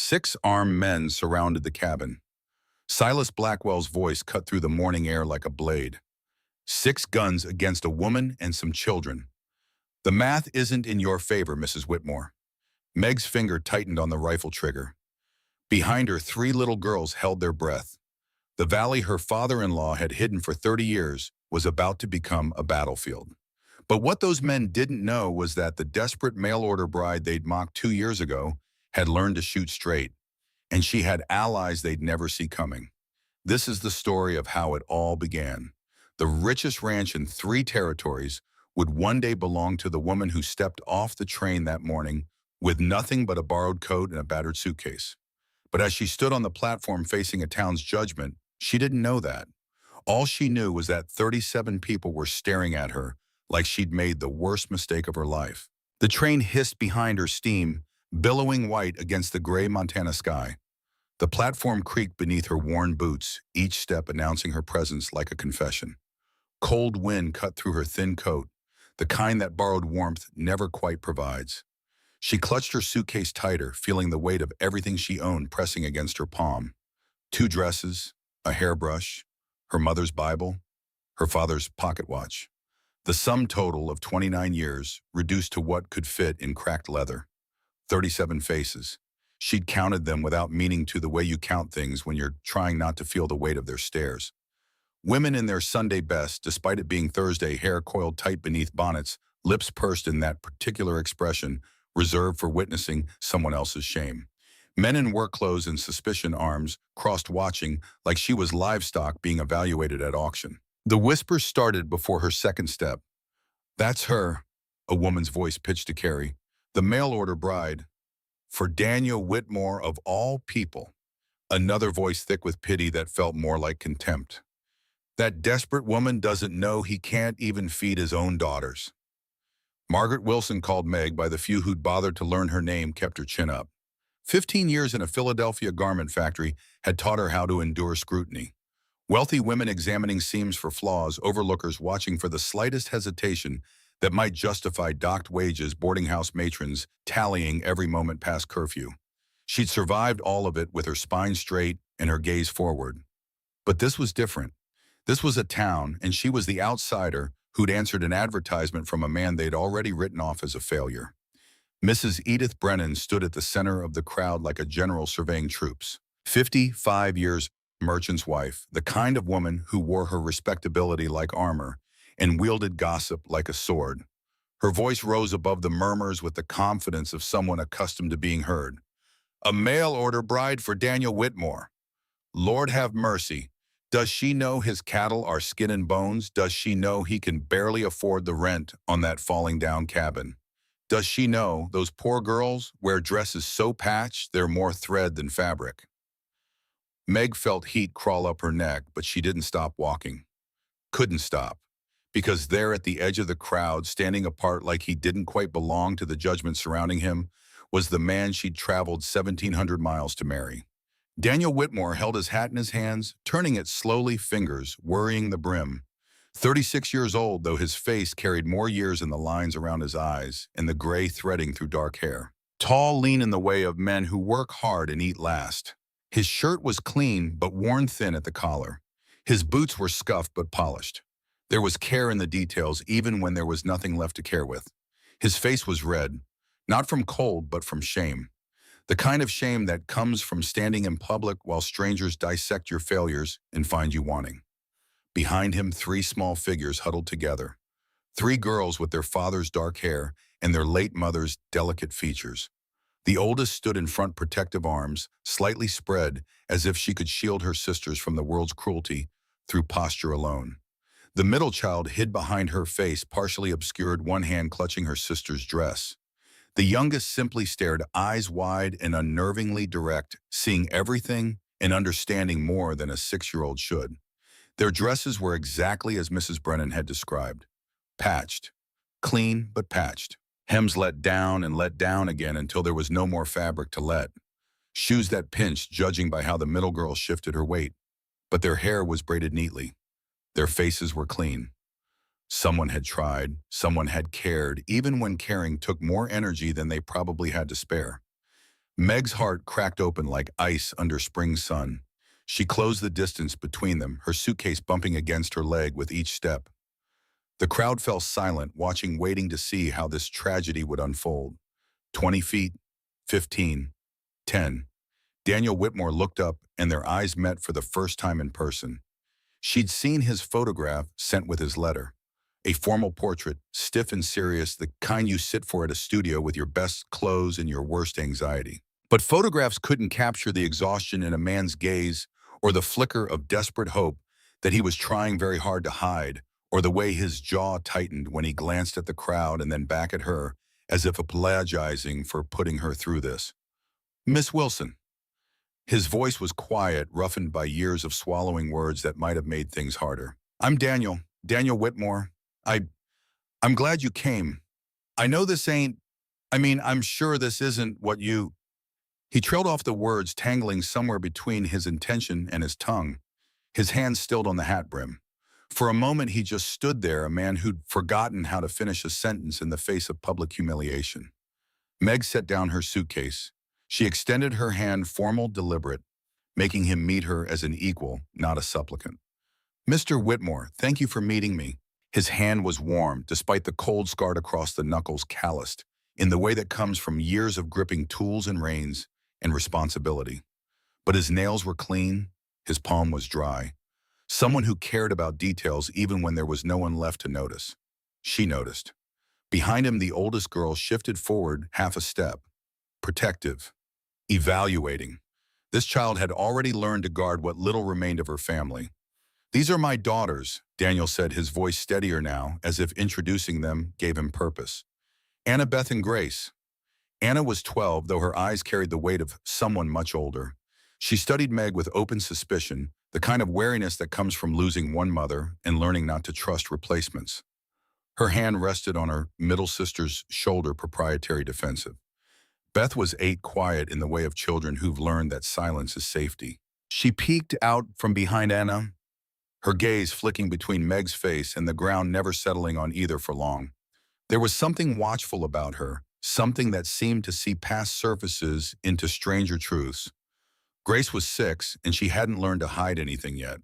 6 armed men surrounded the cabin. Silas Blackwell's voice cut through the morning air like a blade. 6 guns against a woman and some children. The math isn't in your favor, Mrs. Whitmore. Meg's finger tightened on the rifle trigger. Behind her, 3 little girls held their breath. The valley her father-in-law had hidden for 30 years was about to become a battlefield. But what those men didn't know was that the desperate mail-order bride they'd mocked 2 years ago had learned to shoot straight, and she had allies they'd never see coming. This is the story of how it all began. The richest ranch in 3 territories would one day belong to the woman who stepped off the train that morning with nothing but a borrowed coat and a battered suitcase. But as she stood on the platform facing a town's judgment, she didn't know that. All she knew was that 37 people were staring at her like she'd made the worst mistake of her life. The train hissed behind her, steam billowing white against the gray Montana sky. The platform creaked beneath her worn boots, each step announcing her presence like a confession. Cold wind cut through her thin coat, the kind that borrowed warmth never quite provides. She clutched her suitcase tighter, feeling the weight of everything she owned pressing against her palm. 2 dresses, a hairbrush, her mother's Bible, her father's pocket watch. The sum total of 29 years, reduced to what could fit in cracked leather. 37 faces. She'd counted them without meaning to, the way you count things when you're trying not to feel the weight of their stares. Women in their Sunday best, despite it being Thursday, hair coiled tight beneath bonnets, lips pursed in that particular expression reserved for witnessing someone else's shame. Men in work clothes and suspicion, arms crossed, watching like she was livestock being evaluated at auction. The whispers started before her second step. "That's her," a woman's voice pitched to Carrie. "The mail-order bride. For Daniel Whitmore of all people." Another voice thick with pity that felt more like contempt. "That desperate woman doesn't know he can't even feed his own daughters." Margaret Wilson, called Meg by the few who'd bothered to learn her name, kept her chin up. 15 years in a Philadelphia garment factory had taught her how to endure scrutiny. Wealthy women examining seams for flaws, overlookers watching for the slightest hesitation that might justify docked wages, boarding house matrons tallying every moment past curfew. She'd survived all of it with her spine straight and her gaze forward. But this was different. This was a town, and she was the outsider who'd answered an advertisement from a man they'd already written off as a failure. Mrs. Edith Brennan stood at the center of the crowd like a general surveying troops. 55 years, merchant's wife, the kind of woman who wore her respectability like armor and wielded gossip like a sword. Her voice rose above the murmurs with the confidence of someone accustomed to being heard. "A mail-order bride for Daniel Whitmore. Lord have mercy. Does she know his cattle are skin and bones? Does she know he can barely afford the rent on that falling-down cabin? Does she know those poor girls wear dresses so patched they're more thread than fabric?" Meg felt heat crawl up her neck, but she didn't stop walking. Couldn't stop. Because there at the edge of the crowd, standing apart like he didn't quite belong to the judgment surrounding him, was the man she'd traveled 1,700 miles to marry. Daniel Whitmore held his hat in his hands, turning it slowly, fingers worrying the brim. 36 years old, though his face carried more years in the lines around his eyes and the gray threading through dark hair. Tall, lean, in the way of men who work hard and eat last. His shirt was clean but worn thin at the collar. His boots were scuffed but polished. There was care in the details, even when there was nothing left to care with. His face was red, not from cold but from shame. The kind of shame that comes from standing in public while strangers dissect your failures and find you wanting. Behind him, 3 small figures huddled together. 3 girls with their father's dark hair and their late mother's delicate features. The oldest stood in front, protective arms, slightly spread, as if she could shield her sisters from the world's cruelty through posture alone. The middle child hid behind her face, partially obscured, one hand clutching her sister's dress. The youngest simply stared, eyes wide and unnervingly direct, seeing everything and understanding more than a 6-year-old should. Their dresses were exactly as Mrs. Brennan had described. Patched. Clean, but patched. Hems let down and let down again until there was no more fabric to let. Shoes that pinched, judging by how the middle girl shifted her weight. But their hair was braided neatly. Their faces were clean. Someone had tried, someone had cared, even when caring took more energy than they probably had to spare. Meg's heart cracked open like ice under spring sun. She closed the distance between them, her suitcase bumping against her leg with each step. The crowd fell silent, watching, waiting to see how this tragedy would unfold. 20 feet, 15, 10. Daniel Whitmore looked up, and their eyes met for the first time in person. She'd seen his photograph sent with his letter. A formal portrait, stiff and serious, the kind you sit for at a studio with your best clothes and your worst anxiety. But photographs couldn't capture the exhaustion in a man's gaze or the flicker of desperate hope that he was trying very hard to hide, or the way his jaw tightened when he glanced at the crowd and then back at her, as if apologizing for putting her through this. "Miss Wilson." His voice was quiet, roughened by years of swallowing words that might have made things harder. "I'm Daniel Whitmore. I, I'm glad you came. I know this ain't, I'm sure this isn't what you—" He trailed off the words, tangling somewhere between his intention and his tongue, his hand stilled on the hat brim. For a moment, he just stood there, a man who'd forgotten how to finish a sentence in the face of public humiliation. Meg set down her suitcase. She extended her hand, formal, deliberate, making him meet her as an equal, not a supplicant. "Mr. Whitmore, thank you for meeting me." His hand was warm, despite the cold scarred across the knuckles calloused, in the way that comes from years of gripping tools and reins and responsibility. But his nails were clean, his palm was dry. Someone who cared about details even when there was no one left to notice. She noticed. Behind him, the oldest girl shifted forward half a step, protective, evaluating. This child had already learned to guard what little remained of her family. "These are my daughters," Daniel said, his voice steadier now, as if introducing them gave him purpose. "Annabeth and Grace." Anna was 12, though her eyes carried the weight of someone much older. She studied Meg with open suspicion, the kind of wariness that comes from losing one mother and learning not to trust replacements. Her hand rested on her middle sister's shoulder, proprietary defensive. Beth was 8, quiet in the way of children who've learned that silence is safety. She peeked out from behind Anna, her gaze flicking between Meg's face and the ground, never settling on either for long. There was something watchful about her, something that seemed to see past surfaces into stranger truths. Grace was 6, and she hadn't learned to hide anything yet.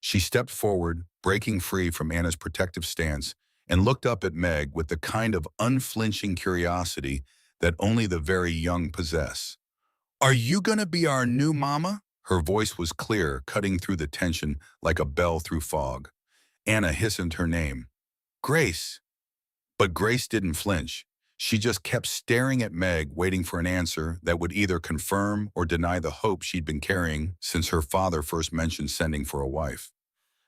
She stepped forward, breaking free from Anna's protective stance, and looked up at Meg with the kind of unflinching curiosity that only the very young possess. "Are you gonna be our new mama?" Her voice was clear, cutting through the tension like a bell through fog. Anna hissed her name. "Grace." But Grace didn't flinch. She just kept staring at Meg, waiting for an answer that would either confirm or deny the hope she'd been carrying since her father first mentioned sending for a wife.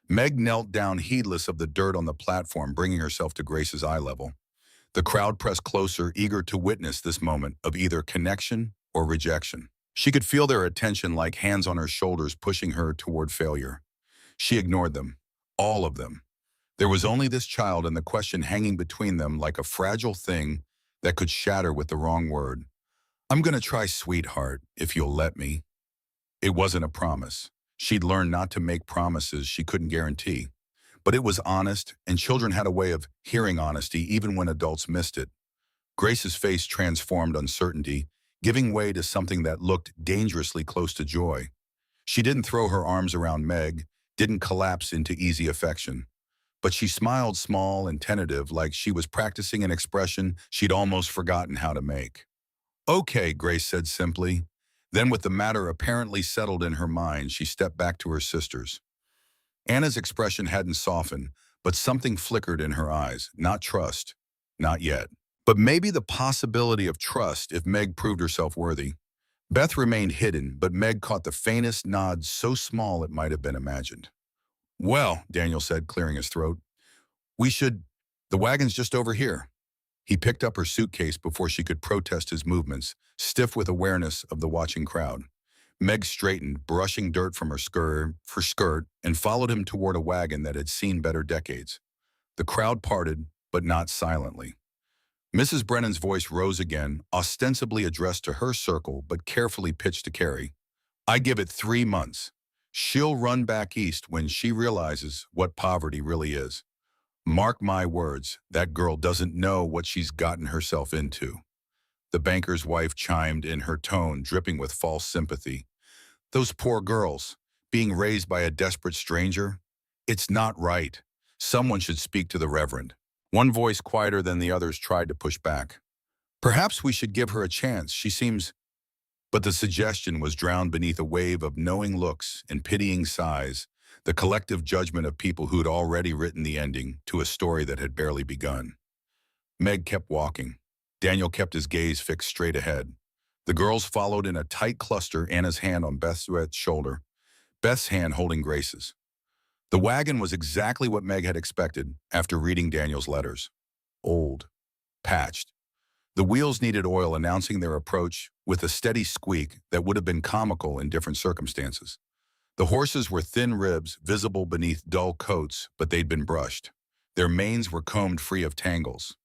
Meg knelt down, heedless of the dirt on the platform, bringing herself to Grace's eye level. The crowd pressed closer, eager to witness this moment of either connection or rejection. She could feel their attention like hands on her shoulders, pushing her toward failure. She ignored them, all of them. There was only this child and the question hanging between them like a fragile thing that could shatter with the wrong word. "I'm gonna try, sweetheart, if you'll let me." It wasn't a promise. She'd learned not to make promises she couldn't guarantee. But it was honest, and children had a way of hearing honesty even when adults missed it. Grace's face transformed uncertainty, giving way to something that looked dangerously close to joy. She didn't throw her arms around Meg, didn't collapse into easy affection. But she smiled, small and tentative, like she was practicing an expression she'd almost forgotten how to make. "Okay," Grace said simply. Then, with the matter apparently settled in her mind, she stepped back to her sisters. Anna's expression hadn't softened, but something flickered in her eyes. Not trust. Not yet. But maybe the possibility of trust if Meg proved herself worthy. Beth remained hidden, but Meg caught the faintest nod, so small it might have been imagined. "Well," Daniel said, clearing his throat, the wagon's just over here." He picked up her suitcase before she could protest his movements, stiff with awareness of the watching crowd. Meg straightened, brushing dirt from her skirt, and followed him toward a wagon that had seen better decades. The crowd parted, but not silently. Mrs. Brennan's voice rose again, ostensibly addressed to her circle, but carefully pitched to Carrie. "I give it 3 months. She'll run back east when she realizes what poverty really is. Mark my words, that girl doesn't know what she's gotten herself into." The banker's wife chimed in, her tone dripping with false sympathy. Those poor girls, being raised by a desperate stranger? It's not right. Someone should speak to the Reverend. One voice, quieter than the others, tried to push back. Perhaps we should give her a chance. She seems... But the suggestion was drowned beneath a wave of knowing looks and pitying sighs, the collective judgment of people who'd already written the ending to a story that had barely begun. Meg kept walking. Daniel kept his gaze fixed straight ahead. The girls followed in a tight cluster, Anna's hand on Beth's shoulder, Beth's hand holding Grace's. The wagon was exactly what Meg had expected after reading Daniel's letters. Old, patched. The wheels needed oil, announcing their approach with a steady squeak that would have been comical in different circumstances. The horses were thin ribs, visible beneath dull coats, but they'd been brushed. Their manes were combed free of tangles.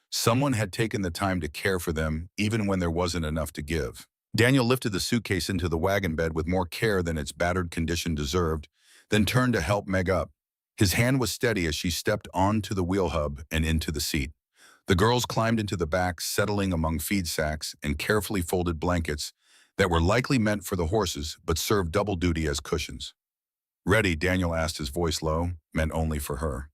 Someone had taken the time to care for them, even when there wasn't enough to give. Daniel lifted the suitcase into the wagon bed with more care than its battered condition deserved, then turned to help Meg up. His hand was steady as she stepped onto the wheel hub and into the seat. The girls climbed into the back, settling among feed sacks and carefully folded blankets that were likely meant for the horses but served double duty as cushions. Ready, Daniel asked, his voice low, meant only for her.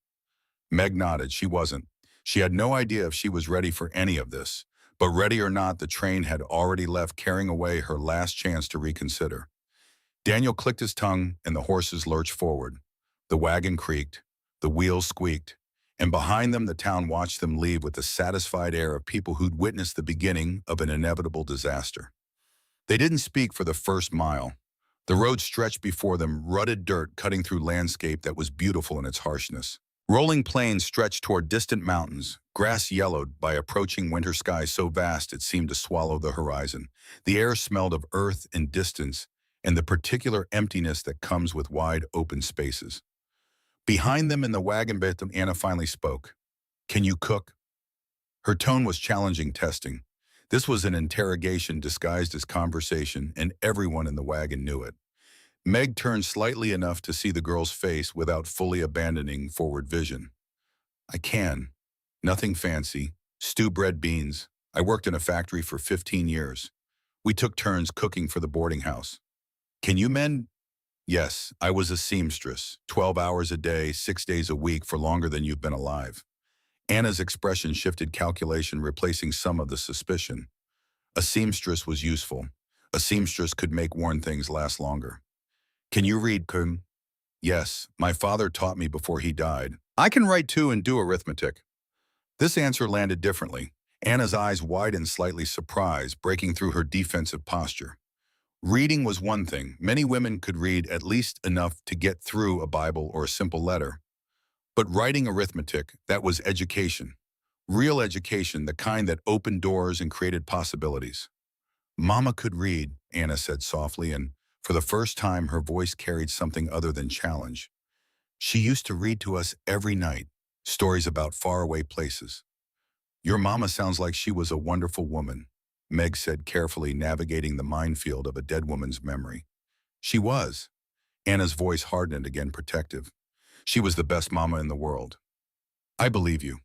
Meg nodded. She wasn't. She had no idea if she was ready for any of this, but ready or not, the train had already left, carrying away her last chance to reconsider. Daniel clicked his tongue and the horses lurched forward. The wagon creaked, the wheels squeaked, and behind them the town watched them leave with the satisfied air of people who'd witnessed the beginning of an inevitable disaster. They didn't speak for the first mile. The road stretched before them, rutted dirt cutting through landscape that was beautiful in its harshness. Rolling plains stretched toward distant mountains, grass yellowed by approaching winter skies so vast it seemed to swallow the horizon. The air smelled of earth and distance, and the particular emptiness that comes with wide open spaces. Behind them in the wagon bed, Anna finally spoke. "Can you cook?" Her tone was challenging, testing. This was an interrogation disguised as conversation, and everyone in the wagon knew it. Meg turned slightly enough to see the girl's face without fully abandoning forward vision. "I can. Nothing fancy. Stew bread beans. I worked in a factory for 15 years. We took turns cooking for the boarding house." "Can you mend?" "Yes, I was a seamstress, 12 hours a day, 6 days a week for longer than you've been alive." Anna's expression shifted, calculation replacing some of the suspicion. A seamstress was useful. A seamstress could make worn things last longer. "Can you read, Kun?" "Yes, my father taught me before he died. I can write too and do arithmetic." This answer landed differently. Anna's eyes widened, slightly surprised, breaking through her defensive posture. Reading was one thing. Many women could read at least enough to get through a Bible or a simple letter. But writing arithmetic, that was education. Real education, the kind that opened doors and created possibilities. "Mama could read," Anna said softly, and for the first time her voice carried something other than challenge. "She used to read to us every night, stories about faraway places." "Your mama sounds like she was a wonderful woman," Meg said, carefully navigating the minefield of a dead woman's memory. "She was." Anna's voice hardened again, protective. "She was the best mama in the world." "I believe you."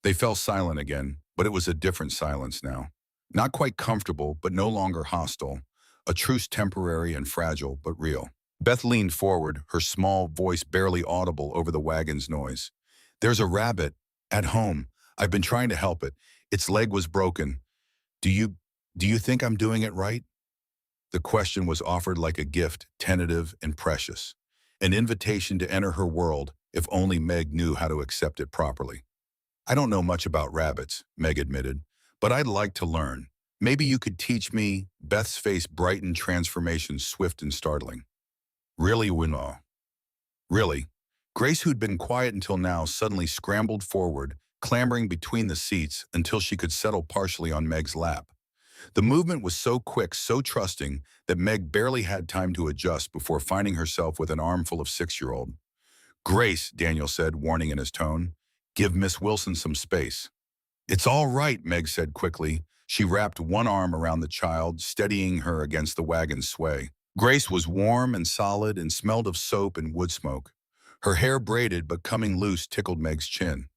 They fell silent again, but it was a different silence now. Not quite comfortable, but no longer hostile. A truce, temporary and fragile, but real. Beth leaned forward, her small voice barely audible over the wagon's noise. "There's a rabbit at home. I've been trying to help it. Its leg was broken. Do you think I'm doing it right?" The question was offered like a gift, tentative and precious. An invitation to enter her world, if only Meg knew how to accept it properly. "I don't know much about rabbits," Meg admitted, "but I'd like to learn. Maybe you could teach me." Beth's face brightened, transformation swift and startling. "Really, Winnaw?" "Really?" Grace, who'd been quiet until now, suddenly scrambled forward, clambering between the seats until she could settle partially on Meg's lap. The movement was so quick, so trusting, that Meg barely had time to adjust before finding herself with an armful of 6-year-old. "Grace," Daniel said, warning in his tone, "give Miss Wilson some space." "It's all right," Meg said quickly. She wrapped one arm around the child, steadying her against the wagon's sway. Grace was warm and solid and smelled of soap and wood smoke. Her hair, braided but coming loose, tickled Meg's chin.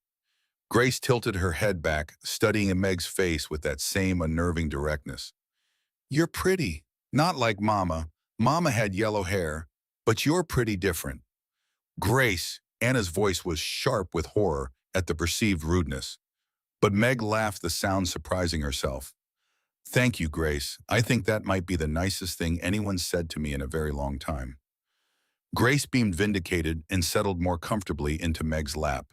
Grace tilted her head back, studying Meg's face with that same unnerving directness. You're pretty. Not like Mama. Mama had yellow hair, but you're pretty different. Grace, Anna's voice was sharp with horror at the perceived rudeness. But Meg laughed, the sound surprising herself. Thank you, Grace. I think that might be the nicest thing anyone said to me in a very long time. Grace beamed vindicated and settled more comfortably into Meg's lap.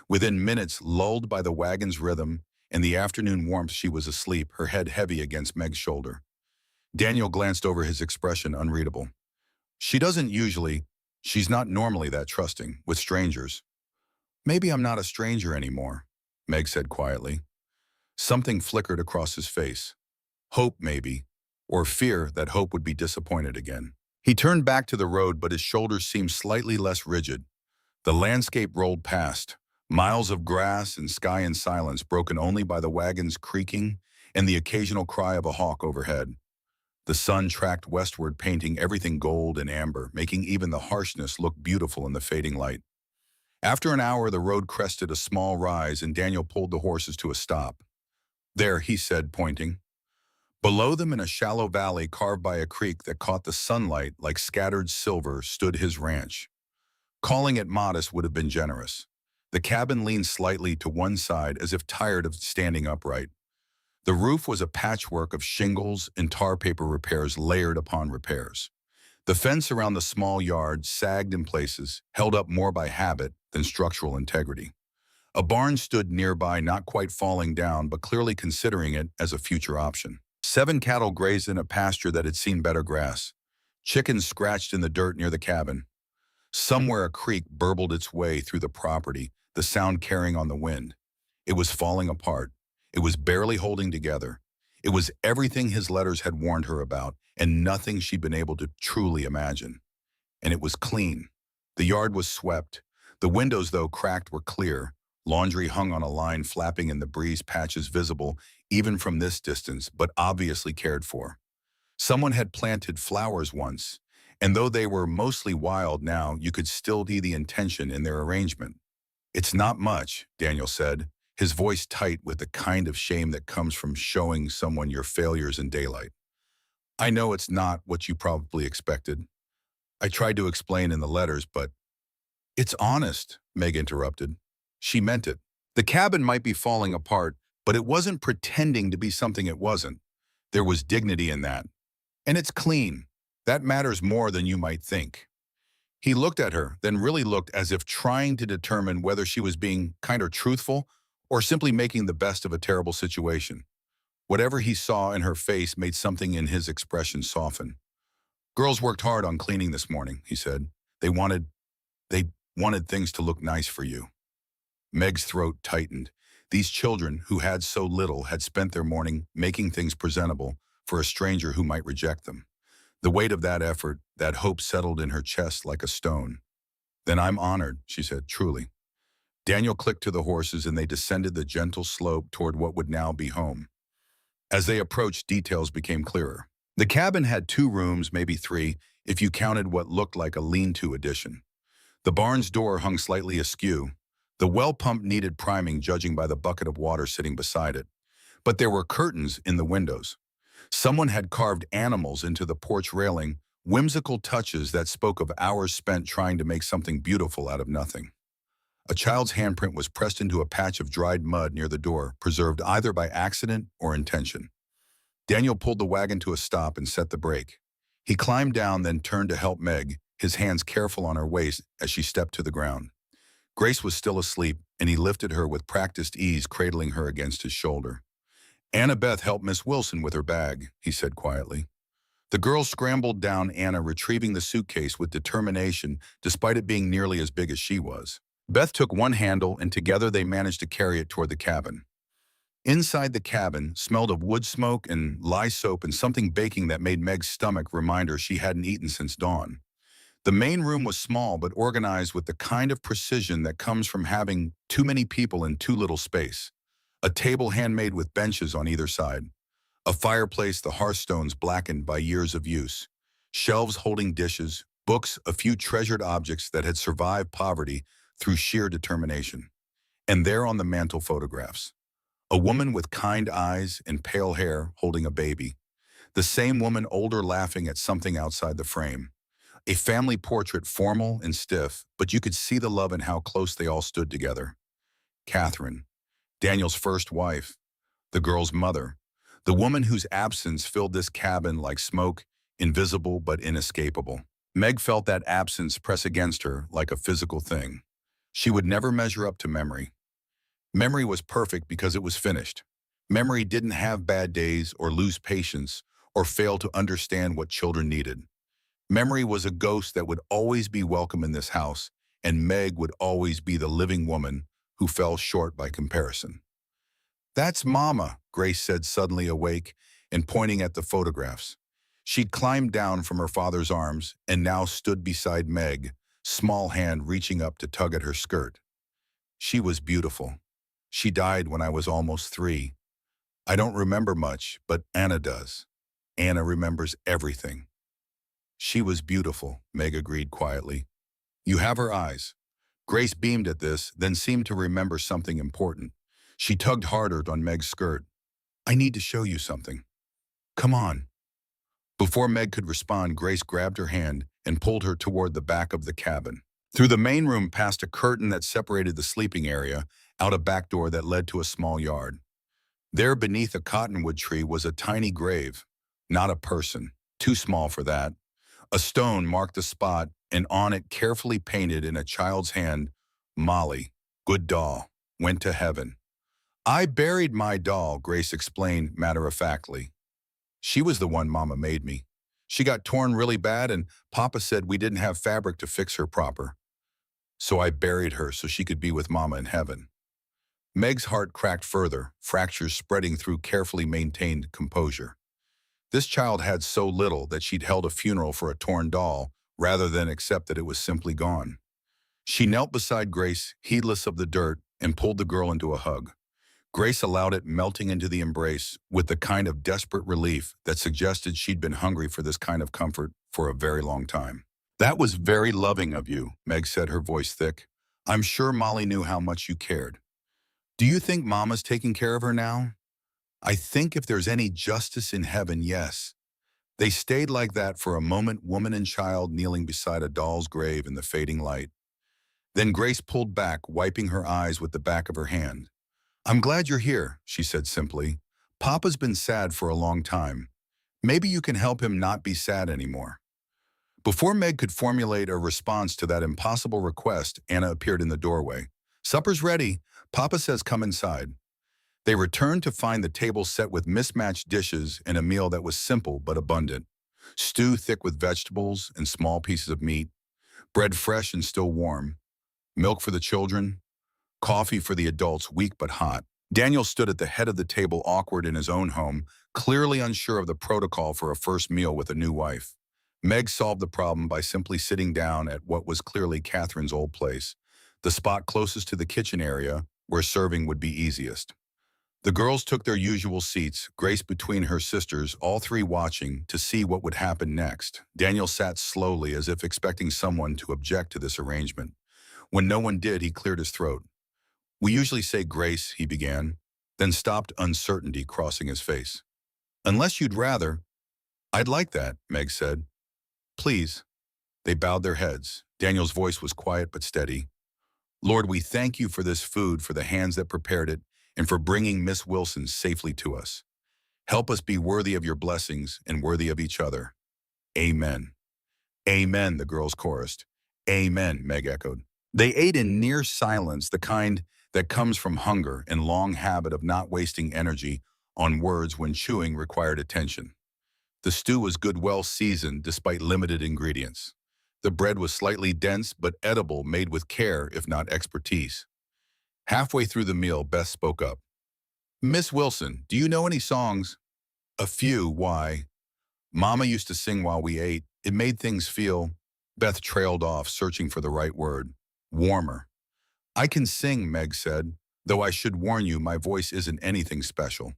Within minutes, lulled by the wagon's rhythm and the afternoon warmth, she was asleep, her head heavy against Meg's shoulder. Daniel glanced over, his expression unreadable. She doesn't usually, she's not normally that trusting with strangers. Maybe I'm not a stranger anymore, Meg said quietly. Something flickered across his face. Hope, maybe, or fear that Hope would be disappointed again. He turned back to the road, but his shoulders seemed slightly less rigid. The landscape rolled past, miles of grass and sky in silence, broken only by the wagon's creaking and the occasional cry of a hawk overhead. The sun tracked westward, painting everything gold and amber, making even the harshness look beautiful in the fading light. After an hour, the road crested a small rise, and Daniel pulled the horses to a stop. There, he said, pointing. Below them, in a shallow valley carved by a creek that caught the sunlight like scattered silver, stood his ranch. Calling it modest would have been generous. The cabin leaned slightly to one side, as if tired of standing upright. The roof was a patchwork of shingles and tar paper repairs layered upon repairs. The fence around the small yard sagged in places, held up more by habit than structural integrity. A barn stood nearby, not quite falling down, but clearly considering it as a future option. 7 cattle grazed in a pasture that had seen better grass. Chickens scratched in the dirt near the cabin. Somewhere a creek burbled its way through the property, the sound carrying on the wind. It was falling apart. It was barely holding together. It was everything his letters had warned her about, and nothing she'd been able to truly imagine. And it was clean. The yard was swept. The windows, though cracked, were clear. Laundry hung on a line, flapping in the breeze, patches visible even from this distance, but obviously cared for. Someone had planted flowers once, and though they were mostly wild now, you could still see the intention in their arrangement. It's not much, Daniel said, his voice tight with the kind of shame that comes from showing someone your failures in daylight. I know it's not what you probably expected. I tried to explain in the letters, but it's honest, Meg interrupted. She meant it. The cabin might be falling apart, but it wasn't pretending to be something it wasn't. There was dignity in that. And it's clean. That matters more than you might think. He looked at her, then really looked, as if trying to determine whether she was being kind of truthful or simply making the best of a terrible situation. Whatever he saw in her face made something in his expression soften. Girls worked hard on cleaning this morning, he said. They wanted things to look nice for you. Meg's throat tightened. These children, who had so little, had spent their morning making things presentable for a stranger who might reject them. The weight of that effort, that hope, settled in her chest like a stone. Then I'm honored, she said, truly. Daniel clicked to the horses, and they descended the gentle slope toward what would now be home. As they approached, details became clearer. The cabin had 2 rooms, maybe 3, if you counted what looked like a lean-to addition. The barn's door hung slightly askew. The well pump needed priming, judging by the bucket of water sitting beside it. But there were curtains in the windows. Someone had carved animals into the porch railing, whimsical touches that spoke of hours spent trying to make something beautiful out of nothing. A child's handprint was pressed into a patch of dried mud near the door, preserved either by accident or intention. Daniel pulled the wagon to a stop and set the brake. He climbed down, then turned to help Meg, his hands careful on her waist as she stepped to the ground. Grace was still asleep, and he lifted her with practiced ease, cradling her against his shoulder. Annabeth helped Miss Wilson with her bag, he said quietly. The girls scrambled down Anna, retrieving the suitcase with determination, despite it being nearly as big as she was. Beth took one handle, and together they managed to carry it toward the cabin. Inside the cabin smelled of wood smoke and lye soap and something baking that made Meg's stomach remind her she hadn't eaten since dawn. The main room was small but organized with the kind of precision that comes from having too many people in too little space. A table handmade with benches on either side. A fireplace, the hearthstones blackened by years of use. Shelves holding dishes, books, a few treasured objects that had survived poverty through sheer determination. And there on the mantel photographs, a woman with kind eyes and pale hair holding a baby. The same woman older laughing at something outside the frame. A family portrait formal and stiff, but you could see the love and how close they all stood together. Catherine, Daniel's first wife, the girl's mother, the woman whose absence filled this cabin like smoke, invisible but inescapable. Meg felt that absence press against her like a physical thing. She would never measure up to memory. Memory was perfect because it was finished. Memory didn't have bad days or lose patience or fail to understand what children needed. Memory was a ghost that would always be welcome in this house, and Meg would always be the living woman who fell short by comparison. "That's Mama," Grace said, suddenly awake and pointing at the photographs. She'd climbed down from her father's arms and now stood beside Meg, small hand reaching up to tug at her skirt. She was beautiful. She died when I was almost 3. I don't remember much, but Anna does. Anna remembers everything. She was beautiful, Meg agreed quietly. You have her eyes. Grace beamed at this, then seemed to remember something important. She tugged harder on Meg's skirt. I need to show you something. Come on. Before Meg could respond, Grace grabbed her hand and pulled her toward the back of the cabin. Through the main room past a curtain that separated the sleeping area, out a back door that led to a small yard. There beneath a cottonwood tree was a tiny grave. Not a person. Too small for that. A stone marked the spot, and on it, carefully painted in a child's hand, Molly, good doll, went to heaven. I buried my doll, Grace explained matter-of-factly. She was the one Mama made me. She got torn really bad, and Papa said we didn't have fabric to fix her proper. So I buried her so she could be with Mama in heaven. Meg's heart cracked further, fractures spreading through carefully maintained composure. This child had so little that she'd held a funeral for a torn doll rather than accept that it was simply gone. She knelt beside Grace, heedless of the dirt, and pulled the girl into a hug. Grace allowed it, melting into the embrace with the kind of desperate relief that suggested she'd been hungry for this kind of comfort for a very long time. That was very loving of you, Meg said, her voice thick. I'm sure Molly knew how much you cared. Do you think Mama's taking care of her now? I think if there's any justice in heaven, yes. They stayed like that for a moment, woman and child kneeling beside a doll's grave in the fading light. Then Grace pulled back, wiping her eyes with the back of her hand. I'm glad you're here, she said simply. Papa's been sad for a long time. Maybe you can help him not be sad anymore. Before Meg could formulate a response to that impossible request, Anna appeared in the doorway. Supper's ready. Papa says come inside. They returned to find the table set with mismatched dishes and a meal that was simple but abundant. Stew thick with vegetables and small pieces of meat, bread fresh and still warm, milk for the children, coffee for the adults, weak but hot. Daniel stood at the head of the table, awkward in his own home, clearly unsure of the protocol for a first meal with a new wife. Meg solved the problem by simply sitting down at what was clearly Catherine's old place, the spot closest to the kitchen area where serving would be easiest. The girls took their usual seats, Grace between her sisters, all three watching to see what would happen next. Daniel sat slowly, as if expecting someone to object to this arrangement. When no one did, he cleared his throat. We usually say grace, he began, then stopped, uncertainty crossing his face. Unless you'd rather. I'd like that, Meg said. Please. They bowed their heads. Daniel's voice was quiet but steady. Lord, we thank you for this food, for the hands that prepared it, and for bringing Miss Wilson safely to us. Help us be worthy of your blessings and worthy of each other. Amen. Amen, the girls chorused. Amen, Meg echoed. They ate in near silence, the kind that comes from hunger and long habit of not wasting energy on words when chewing required attention. The stew was good, well seasoned despite limited ingredients. The bread was slightly dense but edible, made with care if not expertise. Halfway through the meal, Beth spoke up. Miss Wilson, do you know any songs? A few, why? Mama used to sing while we ate. It made things feel. Beth trailed off, searching for the right word. Warmer. I can sing, Meg said, though I should warn you my voice isn't anything special.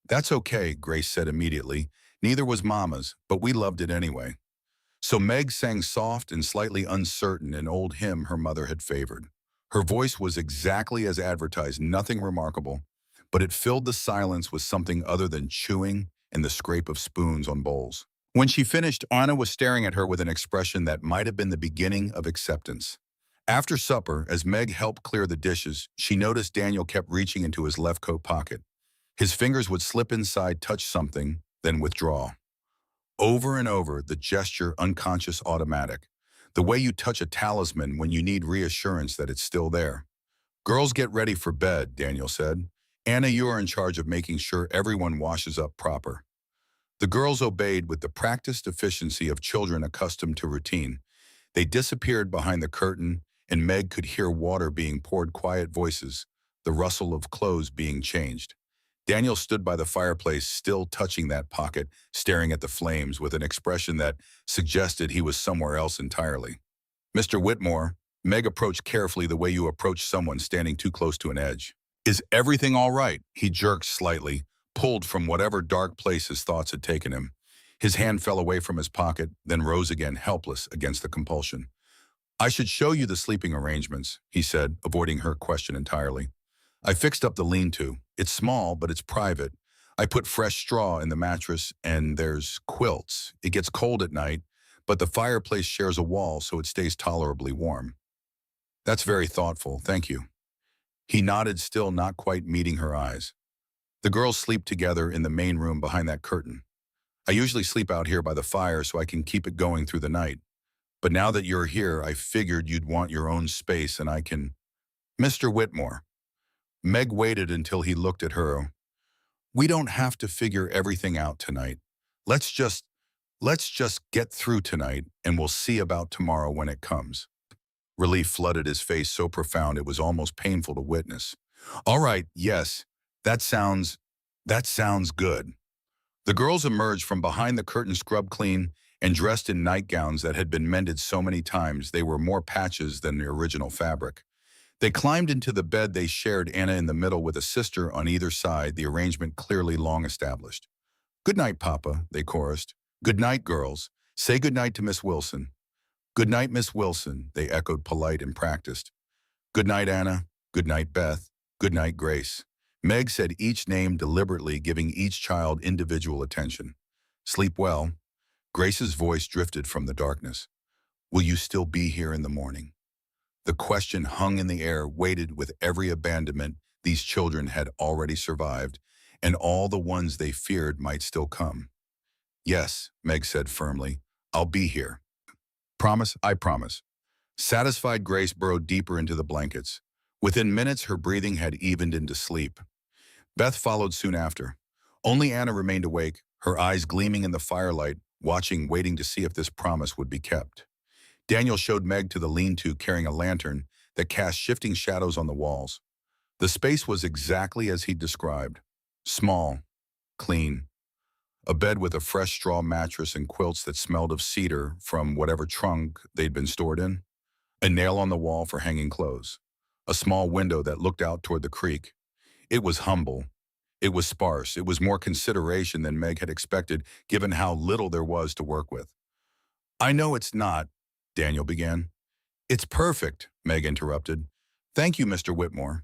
That's okay, Grace said immediately. Neither was Mama's, but we loved it anyway. So Meg sang soft and slightly uncertain, an old hymn her mother had favored. Her voice was exactly as advertised, nothing remarkable, but it filled the silence with something other than chewing and the scrape of spoons on bowls. When she finished, Anna was staring at her with an expression that might have been the beginning of acceptance. After supper, as Meg helped clear the dishes, she noticed Daniel kept reaching into his left coat pocket. His fingers would slip inside, touch something, then withdraw. Over and over, the gesture unconscious automatic. The way you touch a talisman when you need reassurance that it's still there. Girls, get ready for bed, Daniel said. Anna, you are in charge of making sure everyone washes up proper. The girls obeyed with the practiced efficiency of children accustomed to routine. They disappeared behind the curtain, and Meg could hear water being poured, quiet voices, the rustle of clothes being changed. Daniel stood by the fireplace, still touching that pocket, staring at the flames with an expression that suggested he was somewhere else entirely. Mr. Whitmore, Meg approached carefully the way you approach someone standing too close to an edge. Is everything all right? He jerked slightly, pulled from whatever dark place his thoughts had taken him. His hand fell away from his pocket, then rose again, helpless against the compulsion. I should show you the sleeping arrangements, he said, avoiding her question entirely. I fixed up the lean-to. It's small, but it's private. I put fresh straw in the mattress, and there's quilts. It gets cold at night, but the fireplace shares a wall so it stays tolerably warm. That's very thoughtful, thank you. He nodded, still not quite meeting her eyes. The girls sleep together in the main room behind that curtain. I usually sleep out here by the fire so I can keep it going through the night. But now that you're here, I figured you'd want your own space and I can... Mr. Whitmore. Meg waited until he looked at her. We don't have to figure everything out tonight. Let's just get through tonight and we'll see about tomorrow when it comes. Relief flooded his face so profound it was almost painful to witness. All right, yes, that sounds good. The girls emerged from behind the curtain, scrubbed clean and dressed in nightgowns that had been mended so many times they were more patches than the original fabric. They climbed into the bed they shared, Anna in the middle with a sister on either side, the arrangement clearly long established. Good night, Papa, they chorused. Good night, girls. Say good night to Miss Wilson. Good night, Miss Wilson, they echoed, polite and practiced. Good night, Anna. Good night, Beth. Good night, Grace. Meg said each name deliberately, giving each child individual attention. Sleep well. Grace's voice drifted from the darkness. Will you still be here in the morning? The question hung in the air, weighted with every abandonment these children had already survived, and all the ones they feared might still come. Yes, Meg said firmly. I'll be here. Promise? I promise. Satisfied, Grace burrowed deeper into the blankets. Within minutes, her breathing had evened into sleep. Beth followed soon after. Only Anna remained awake, her eyes gleaming in the firelight, watching, waiting to see if this promise would be kept. Daniel showed Meg to the lean-to, carrying a lantern that cast shifting shadows on the walls. The space was exactly as he'd described. Small, clean. A bed with a fresh straw mattress and quilts that smelled of cedar from whatever trunk they'd been stored in. A nail on the wall for hanging clothes. A small window that looked out toward the creek. It was humble. It was sparse. It was more consideration than Meg had expected, given how little there was to work with. I know it's not, Daniel began. It's perfect, Meg interrupted. Thank you, Mr. Whitmore.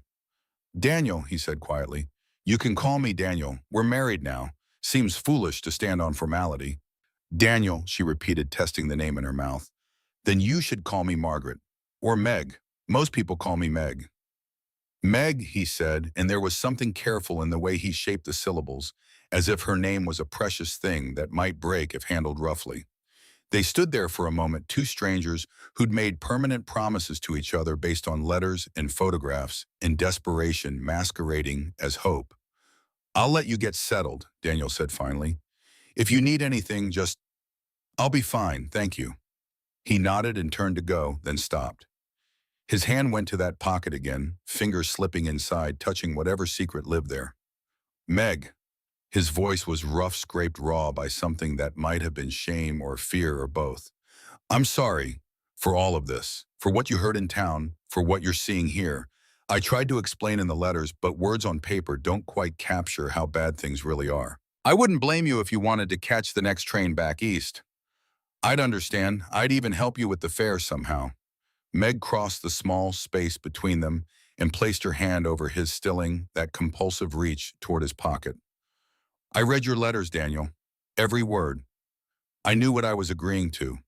Daniel, he said quietly. You can call me Daniel. We're married now. Seems foolish to stand on formality. Daniel, she repeated, testing the name in her mouth. Then you should call me Margaret. Or Meg. Most people call me Meg. Meg, he said, and there was something careful in the way he shaped the syllables, as if her name was a precious thing that might break if handled roughly. They stood there for a moment, two strangers who'd made permanent promises to each other based on letters and photographs, in desperation masquerading as hope. I'll let you get settled, Daniel said finally. If you need anything, just... I'll be fine, thank you. He nodded and turned to go, then stopped. His hand went to that pocket again, fingers slipping inside, touching whatever secret lived there. Meg. His voice was rough, scraped raw by something that might have been shame or fear or both. I'm sorry for all of this, for what you heard in town, for what you're seeing here. I tried to explain in the letters, but words on paper don't quite capture how bad things really are. I wouldn't blame you if you wanted to catch the next train back east. I'd understand. I'd even help you with the fare somehow. Meg crossed the small space between them and placed her hand over his, stilling that compulsive reach toward his pocket. I read your letters, Daniel. Every word. I knew what I was agreeing to.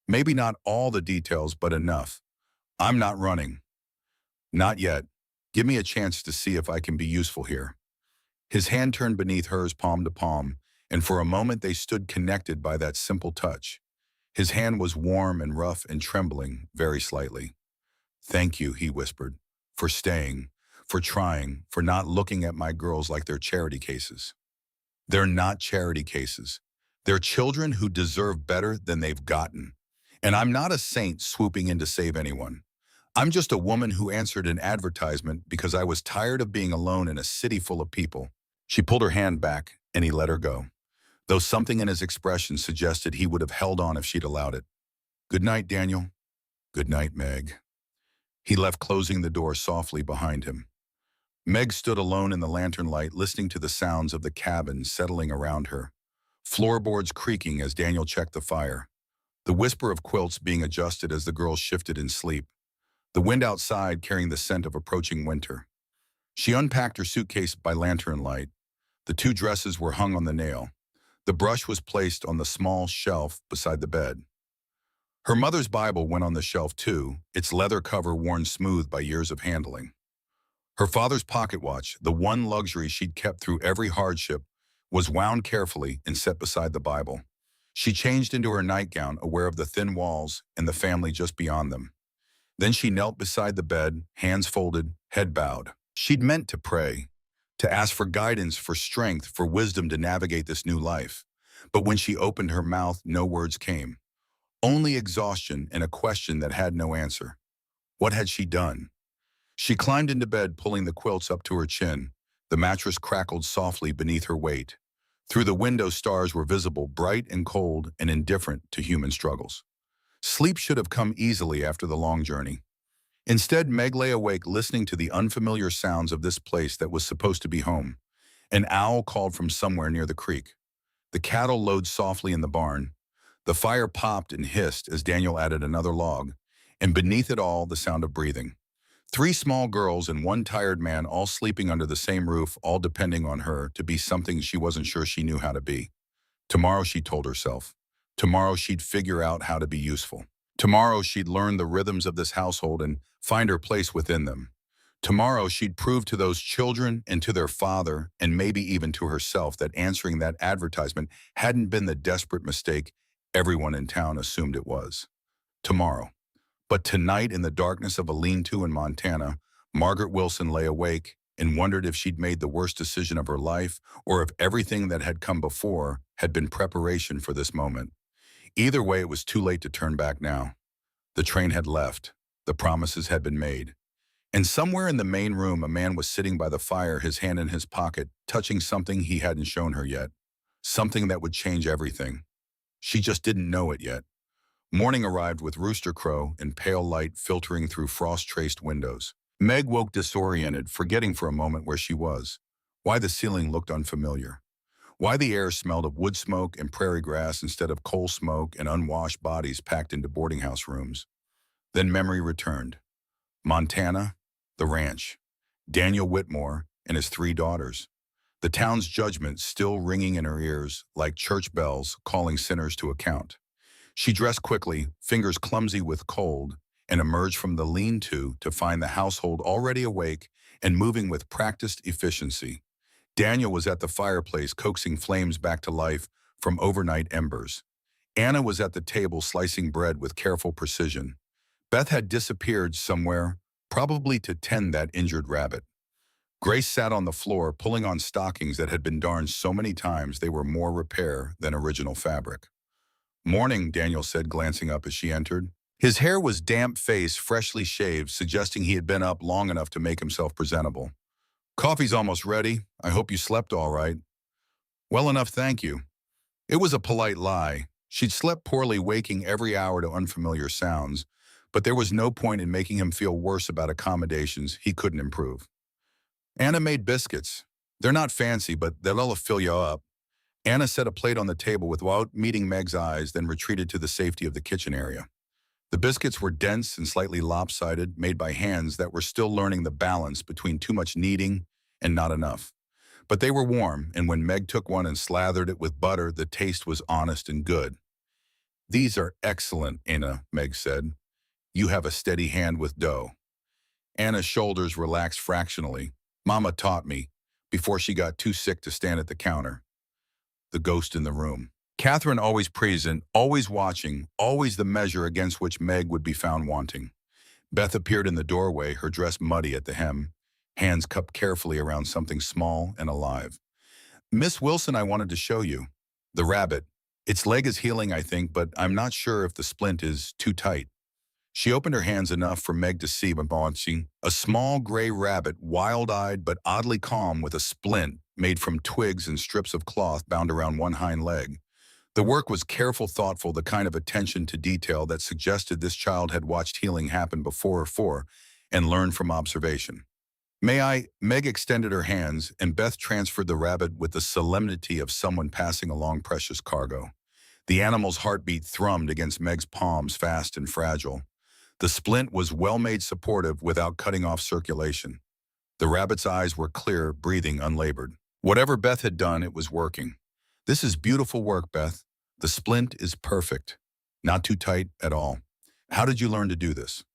Maybe not all the details, but enough. I'm not running. Not yet. Give me a chance to see if I can be useful here. His hand turned beneath hers palm to palm, and for a moment they stood connected by that simple touch. His hand was warm and rough and trembling very slightly. Thank you, he whispered, for staying, for trying, for not looking at my girls like they're charity cases. They're not charity cases. They're children who deserve better than they've gotten. And I'm not a saint swooping in to save anyone. I'm just a woman who answered an advertisement because I was tired of being alone in a city full of people. She pulled her hand back, and he let her go, though something in his expression suggested he would have held on if she'd allowed it. Good night, Daniel. Good night, Meg. He left, closing the door softly behind him. Meg stood alone in the lantern light, listening to the sounds of the cabin settling around her, floorboards creaking as Daniel checked the fire, the whisper of quilts being adjusted as the girls shifted in sleep, the wind outside carrying the scent of approaching winter. She unpacked her suitcase by lantern light. The two dresses were hung on the nail. The brush was placed on the small shelf beside the bed. Her mother's Bible went on the shelf too, its leather cover worn smooth by years of handling. Her father's pocket watch, the one luxury she'd kept through every hardship, was wound carefully and set beside the Bible. She changed into her nightgown, aware of the thin walls and the family just beyond them. Then she knelt beside the bed, hands folded, head bowed. She'd meant to pray, to ask for guidance, for strength, for wisdom to navigate this new life. But when she opened her mouth, no words came. Only exhaustion and a question that had no answer. What had she done? She climbed into bed, pulling the quilts up to her chin. The mattress crackled softly beneath her weight. Through the window, stars were visible, bright and cold and indifferent to human struggles. Sleep should have come easily after the long journey. Instead, Meg lay awake, listening to the unfamiliar sounds of this place that was supposed to be home. An owl called from somewhere near the creek. The cattle lowed softly in the barn. The fire popped and hissed as Daniel added another log, and beneath it all, the sound of breathing. 3 small girls and 1 tired man, all sleeping under the same roof, all depending on her to be something she wasn't sure she knew how to be. Tomorrow, she told herself. Tomorrow, she'd figure out how to be useful. Tomorrow, she'd learn the rhythms of this household and find her place within them. Tomorrow, she'd prove to those children and to their father, and maybe even to herself, that answering that advertisement hadn't been the desperate mistake everyone in town assumed it was. Tomorrow. But tonight, in the darkness of a lean-to in Montana, Margaret Wilson lay awake and wondered if she'd made the worst decision of her life, or if everything that had come before had been preparation for this moment. Either way, it was too late to turn back now. The train had left. The promises had been made. And somewhere in the main room, a man was sitting by the fire, his hand in his pocket, touching something he hadn't shown her yet. Something that would change everything. She just didn't know it yet. Morning arrived with rooster crow and pale light filtering through frost-traced windows. Meg woke disoriented, forgetting for a moment where she was, why the ceiling looked unfamiliar, why the air smelled of wood smoke and prairie grass instead of coal smoke and unwashed bodies packed into boarding house rooms. Then memory returned. Montana, the ranch, Daniel Whitmore and his 3 daughters. The town's judgment still ringing in her ears like church bells calling sinners to account. She dressed quickly, fingers clumsy with cold, and emerged from the lean-to to find the household already awake and moving with practiced efficiency. Daniel was at the fireplace, coaxing flames back to life from overnight embers. Anna was at the table, slicing bread with careful precision. Beth had disappeared somewhere, probably to tend that injured rabbit. Grace sat on the floor, pulling on stockings that had been darned so many times they were more repair than original fabric. Morning, Daniel said, glancing up as she entered. His hair was damp, face freshly shaved, suggesting he had been up long enough to make himself presentable. Coffee's almost ready. I hope you slept all right. Well enough, thank you. It was a polite lie. She'd slept poorly, waking every hour to unfamiliar sounds, but there was no point in making him feel worse about accommodations he couldn't improve. Anna made biscuits. They're not fancy, but they'll fill you up. Anna set a plate on the table without meeting Meg's eyes, then retreated to the safety of the kitchen area. The biscuits were dense and slightly lopsided, made by hands that were still learning the balance between too much kneading and not enough. But they were warm, and when Meg took one and slathered it with butter, the taste was honest and good. "These are excellent, Anna," Meg said. "You have a steady hand with dough." Anna's shoulders relaxed fractionally. "Mama taught me, before she got too sick to stand at the counter." The ghost in the room. Catherine always present, always watching, always the measure against which Meg would be found wanting. Beth appeared in the doorway, her dress muddy at the hem, hands cupped carefully around something small and alive. "Miss Wilson, I wanted to show you. The rabbit. Its leg is healing, I think, but I'm not sure if the splint is too tight." She opened her hands enough for Meg to see watching a small gray rabbit, wild-eyed but oddly calm, with a splint made from twigs and strips of cloth bound around one hind leg. The work was careful, thoughtful, the kind of attention to detail that suggested this child had watched healing happen before and learned from observation. "May I?" Meg extended her hands, and Beth transferred the rabbit with the solemnity of someone passing along precious cargo. The animal's heartbeat thrummed against Meg's palms, fast and fragile. The splint was well-made, supportive, without cutting off circulation. The rabbit's eyes were clear, breathing unlabored. Whatever Beth had done, it was working. "This is beautiful work, Beth. The splint is perfect. Not too tight at all. How did you learn to do this?"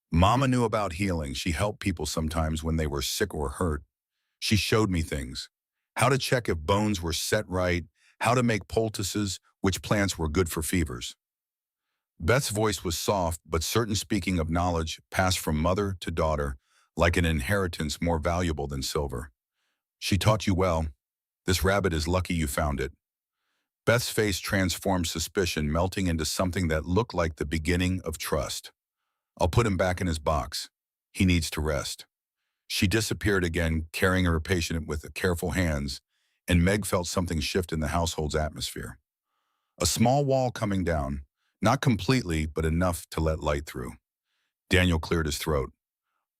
"Mama knew about healing. She helped people sometimes when they were sick or hurt. She showed me things. How to check if bones were set right, how to make poultices, which plants were good for fevers." Beth's voice was soft but certain, speaking of knowledge passed from mother to daughter, like an inheritance more valuable than silver. "She taught you well. This rabbit is lucky you found it." Beth's face transformed, suspicion melting into something that looked like the beginning of trust. "I'll put him back in his box. He needs to rest." She disappeared again, carrying her patient with careful hands, and Meg felt something shift in the household's atmosphere. A small wall coming down, not completely, but enough to let light through. Daniel cleared his throat.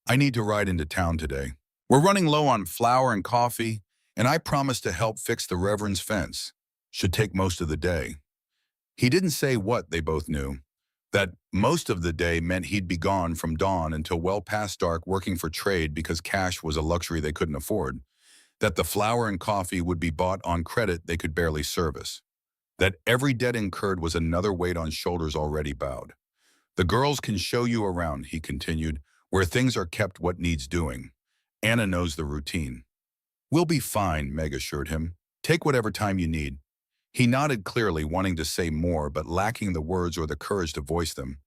"I need to ride into town today. We're running low on flour and coffee, and I promised to help fix the Reverend's fence. Should take most of the day." He didn't say what they both knew. That most of the day meant he'd be gone from dawn until well past dark, working for trade because cash was a luxury they couldn't afford. That the flour and coffee would be bought on credit they could barely service. That every debt incurred was another weight on shoulders already bowed. "The girls can show you around," he continued, "where things are kept, what needs doing. Anna knows the routine." "We'll be fine," Meg assured him. "Take whatever time you need." He nodded clearly, wanting to say more, but lacking the words or the courage to voice them.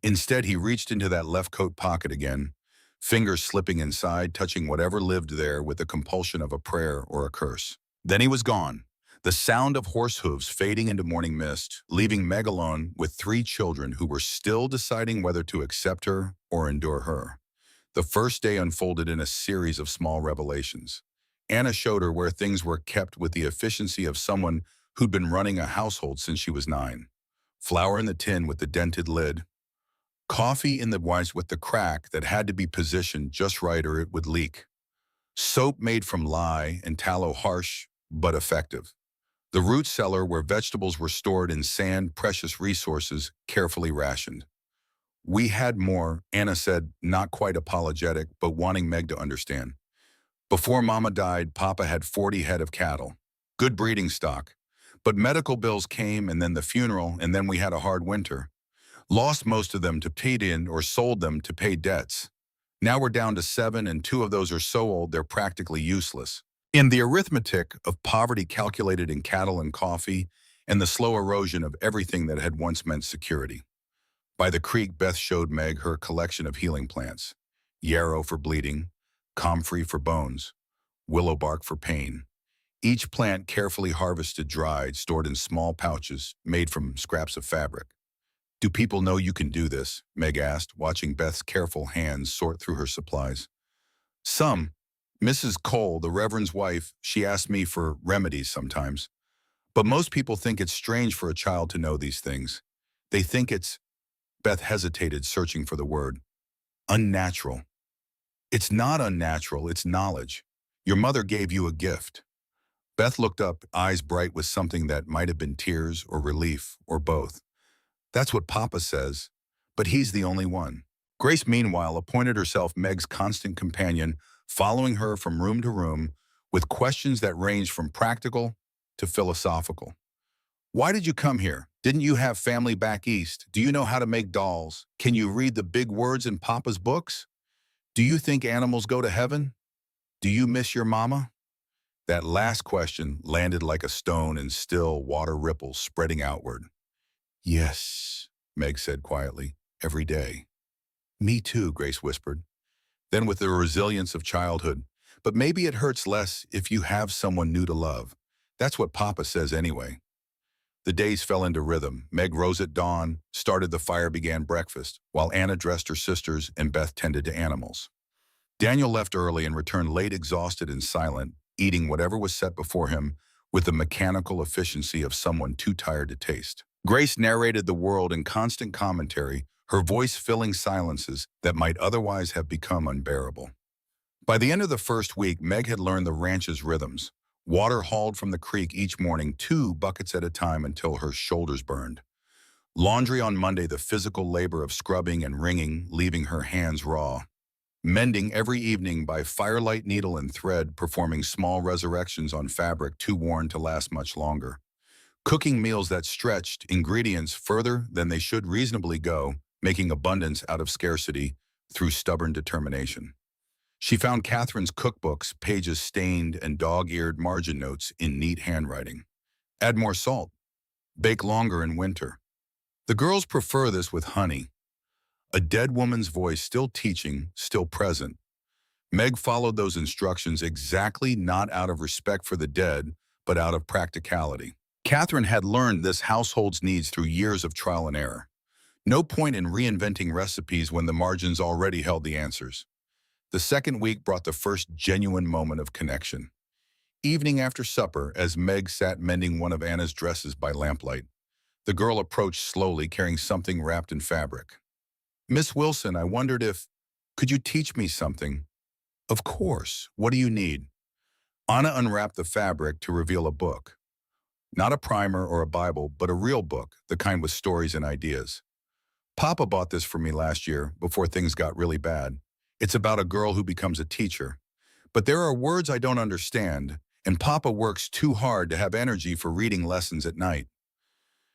Instead, he reached into that left coat pocket again, fingers slipping inside, touching whatever lived there with the compulsion of a prayer or a curse. Then he was gone. The sound of horse hooves fading into morning mist, leaving Meg alone with 3 children who were still deciding whether to accept her or endure her. The first day unfolded in a series of small revelations. Anna showed her where things were kept with the efficiency of someone who'd been running a household since she was 9. Flour in the tin with the dented lid. Coffee in the wines with the crack that had to be positioned just right or it would leak. Soap made from lye and tallow, harsh but effective. The root cellar where vegetables were stored in sand, precious resources carefully rationed. "We had more," Anna said, not quite apologetic, but wanting Meg to understand. "Before Mama died, Papa had 40 head of cattle. Good breeding stock. But medical bills came, and then the funeral, and then we had a hard winter. Lost most of them to paid in or sold them to pay debts. Now we're down to 7, and 2 of those are so old they're practically useless." In the arithmetic of poverty calculated in cattle and coffee, and the slow erosion of everything that had once meant security. By the creek, Beth showed Meg her collection of healing plants. Yarrow for bleeding, comfrey for bones, willow bark for pain. Each plant carefully harvested, dried, stored in small pouches made from scraps of fabric. "Do people know you can do this?" Meg asked, watching Beth's careful hands sort through her supplies. "Some. Mrs. Cole, the Reverend's wife, she asks me for remedies sometimes. But most people think it's strange for a child to know these things. They think it's—" Beth hesitated, searching for the word. "Unnatural." "It's not unnatural, it's knowledge. Your mother gave you a gift." Beth looked up, eyes bright with something that might have been tears or relief or both. "That's what Papa says. but he's the only one. Grace, meanwhile, appointed herself Meg's constant companion, following her from room to room with questions that ranged from practical to philosophical. Why did you come here? Didn't you have family back east? Do you know how to make dolls? Can you read the big words in Papa's books? Do you think animals go to heaven? Do you miss your mama? That last question landed like a stone in still water ripples spreading outward. Yes, Meg said quietly, every day. Me too, Grace whispered. Then with the resilience of childhood, but maybe it hurts less if you have someone new to love. That's what Papa says anyway. The days fell into rhythm. Meg rose at dawn, started the fire, began breakfast, while Anna dressed her sisters and Beth tended to animals. Daniel left early and returned late, exhausted and silent, eating whatever was set before him with the mechanical efficiency of someone too tired to taste. Grace narrated the world in constant commentary, her voice filling silences that might otherwise have become unbearable. By the end of the first week, Meg had learned the ranch's rhythms. Water hauled from the creek each morning, 2 buckets at a time until her shoulders burned. Laundry on Monday, the physical labor of scrubbing and wringing, leaving her hands raw. Mending every evening by firelight, needle and thread, performing small resurrections on fabric too worn to last much longer. Cooking meals that stretched ingredients further than they should reasonably go, making abundance out of scarcity through stubborn determination. She found Catherine's cookbooks, pages stained and dog-eared margin notes in neat handwriting. Add more salt. Bake longer in winter. The girls prefer this with honey. A dead woman's voice, still teaching, still present. Meg followed those instructions exactly, not out of respect for the dead, but out of practicality. Catherine had learned this household's needs through years of trial and error. No point in reinventing recipes when the margins already held the answers. The second week brought the first genuine moment of connection. Evening after supper, as Meg sat mending one of Anna's dresses by lamplight, the girl approached slowly, carrying something wrapped in fabric. Miss Wilson, I wondered could you teach me something? Of course. What do you need? Anna unwrapped the fabric to reveal a book. Not a primer or a Bible, but a real book, the kind with stories and ideas. Papa bought this for me last year, before things got really bad. It's about a girl who becomes a teacher. But there are words I don't understand, and Papa works too hard to have energy for reading lessons at night.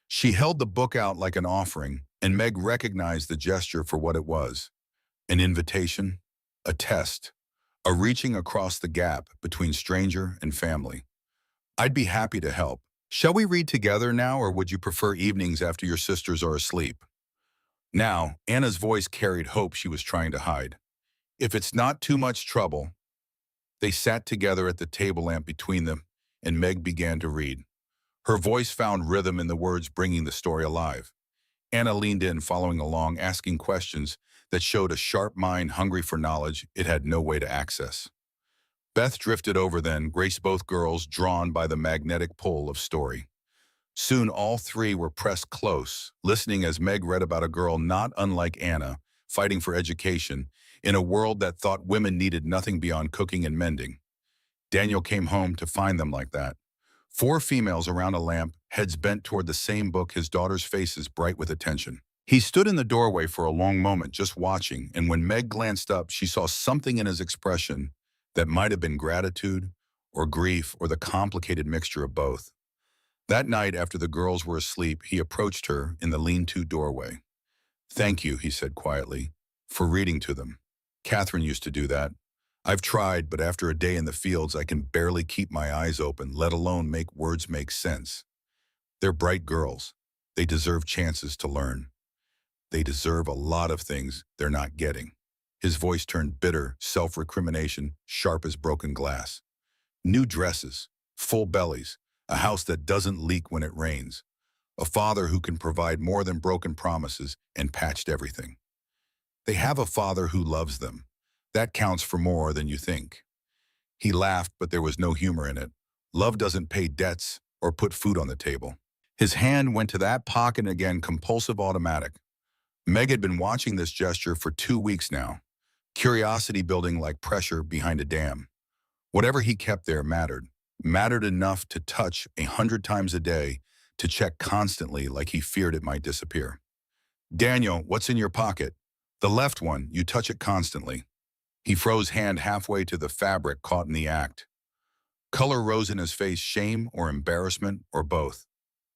She held the book out like an offering, and Meg recognized the gesture for what it was. An invitation, a test, a reaching across the gap between stranger and family. I'd be happy to help. Shall we read together now, or would you prefer evenings after your sisters are asleep? Now, Anna's voice carried hope she was trying to hide. If it's not too much trouble. They sat together at the table lamp between them, and Meg began to read. Her voice found rhythm in the words, bringing the story alive. Anna leaned in, following along, asking questions that showed a sharp mind hungry for knowledge it had no way to access. Beth drifted over then, Grace, both girls drawn by the magnetic pull of story. Soon all three were pressed close, listening as Meg read about a girl not unlike Anna, fighting for education, in a world that thought women needed nothing beyond cooking and mending. Daniel came home to find them like that. 4 females around a lamp, heads bent toward the same book, his daughters' faces bright with attention. He stood in the doorway for a long moment, just watching, and when Meg glanced up, she saw something in his expression that might have been gratitude or grief or the complicated mixture of both. That night, after the girls were asleep, he approached her in the lean-to doorway. Thank you, he said quietly, for reading to them. Catherine used to do that. I've tried, but after a day in the fields, I can barely keep my eyes open, let alone make words make sense. They're bright girls. They deserve chances to learn. They deserve a lot of things they're not getting. His voice turned bitter, self-recrimination, sharp as broken glass. New dresses, full bellies, a house that doesn't leak when it rains, a father who can provide more than broken promises and patched everything. They have a father who loves them. That counts for more than you think. He laughed, but there was no humor in it. Love doesn't pay debts or put food on the table. His hand went to that pocket again, compulsive, automatic. Meg had been watching this gesture for 2 weeks now, curiosity building like pressure behind a dam. Whatever he kept there mattered enough to touch 100 times a day, to check constantly like he feared it might disappear. Daniel, what's in your pocket? The left one, you touch it constantly. He froze hand halfway to the fabric caught in the act. Color rose in his face, shame or embarrassment or both.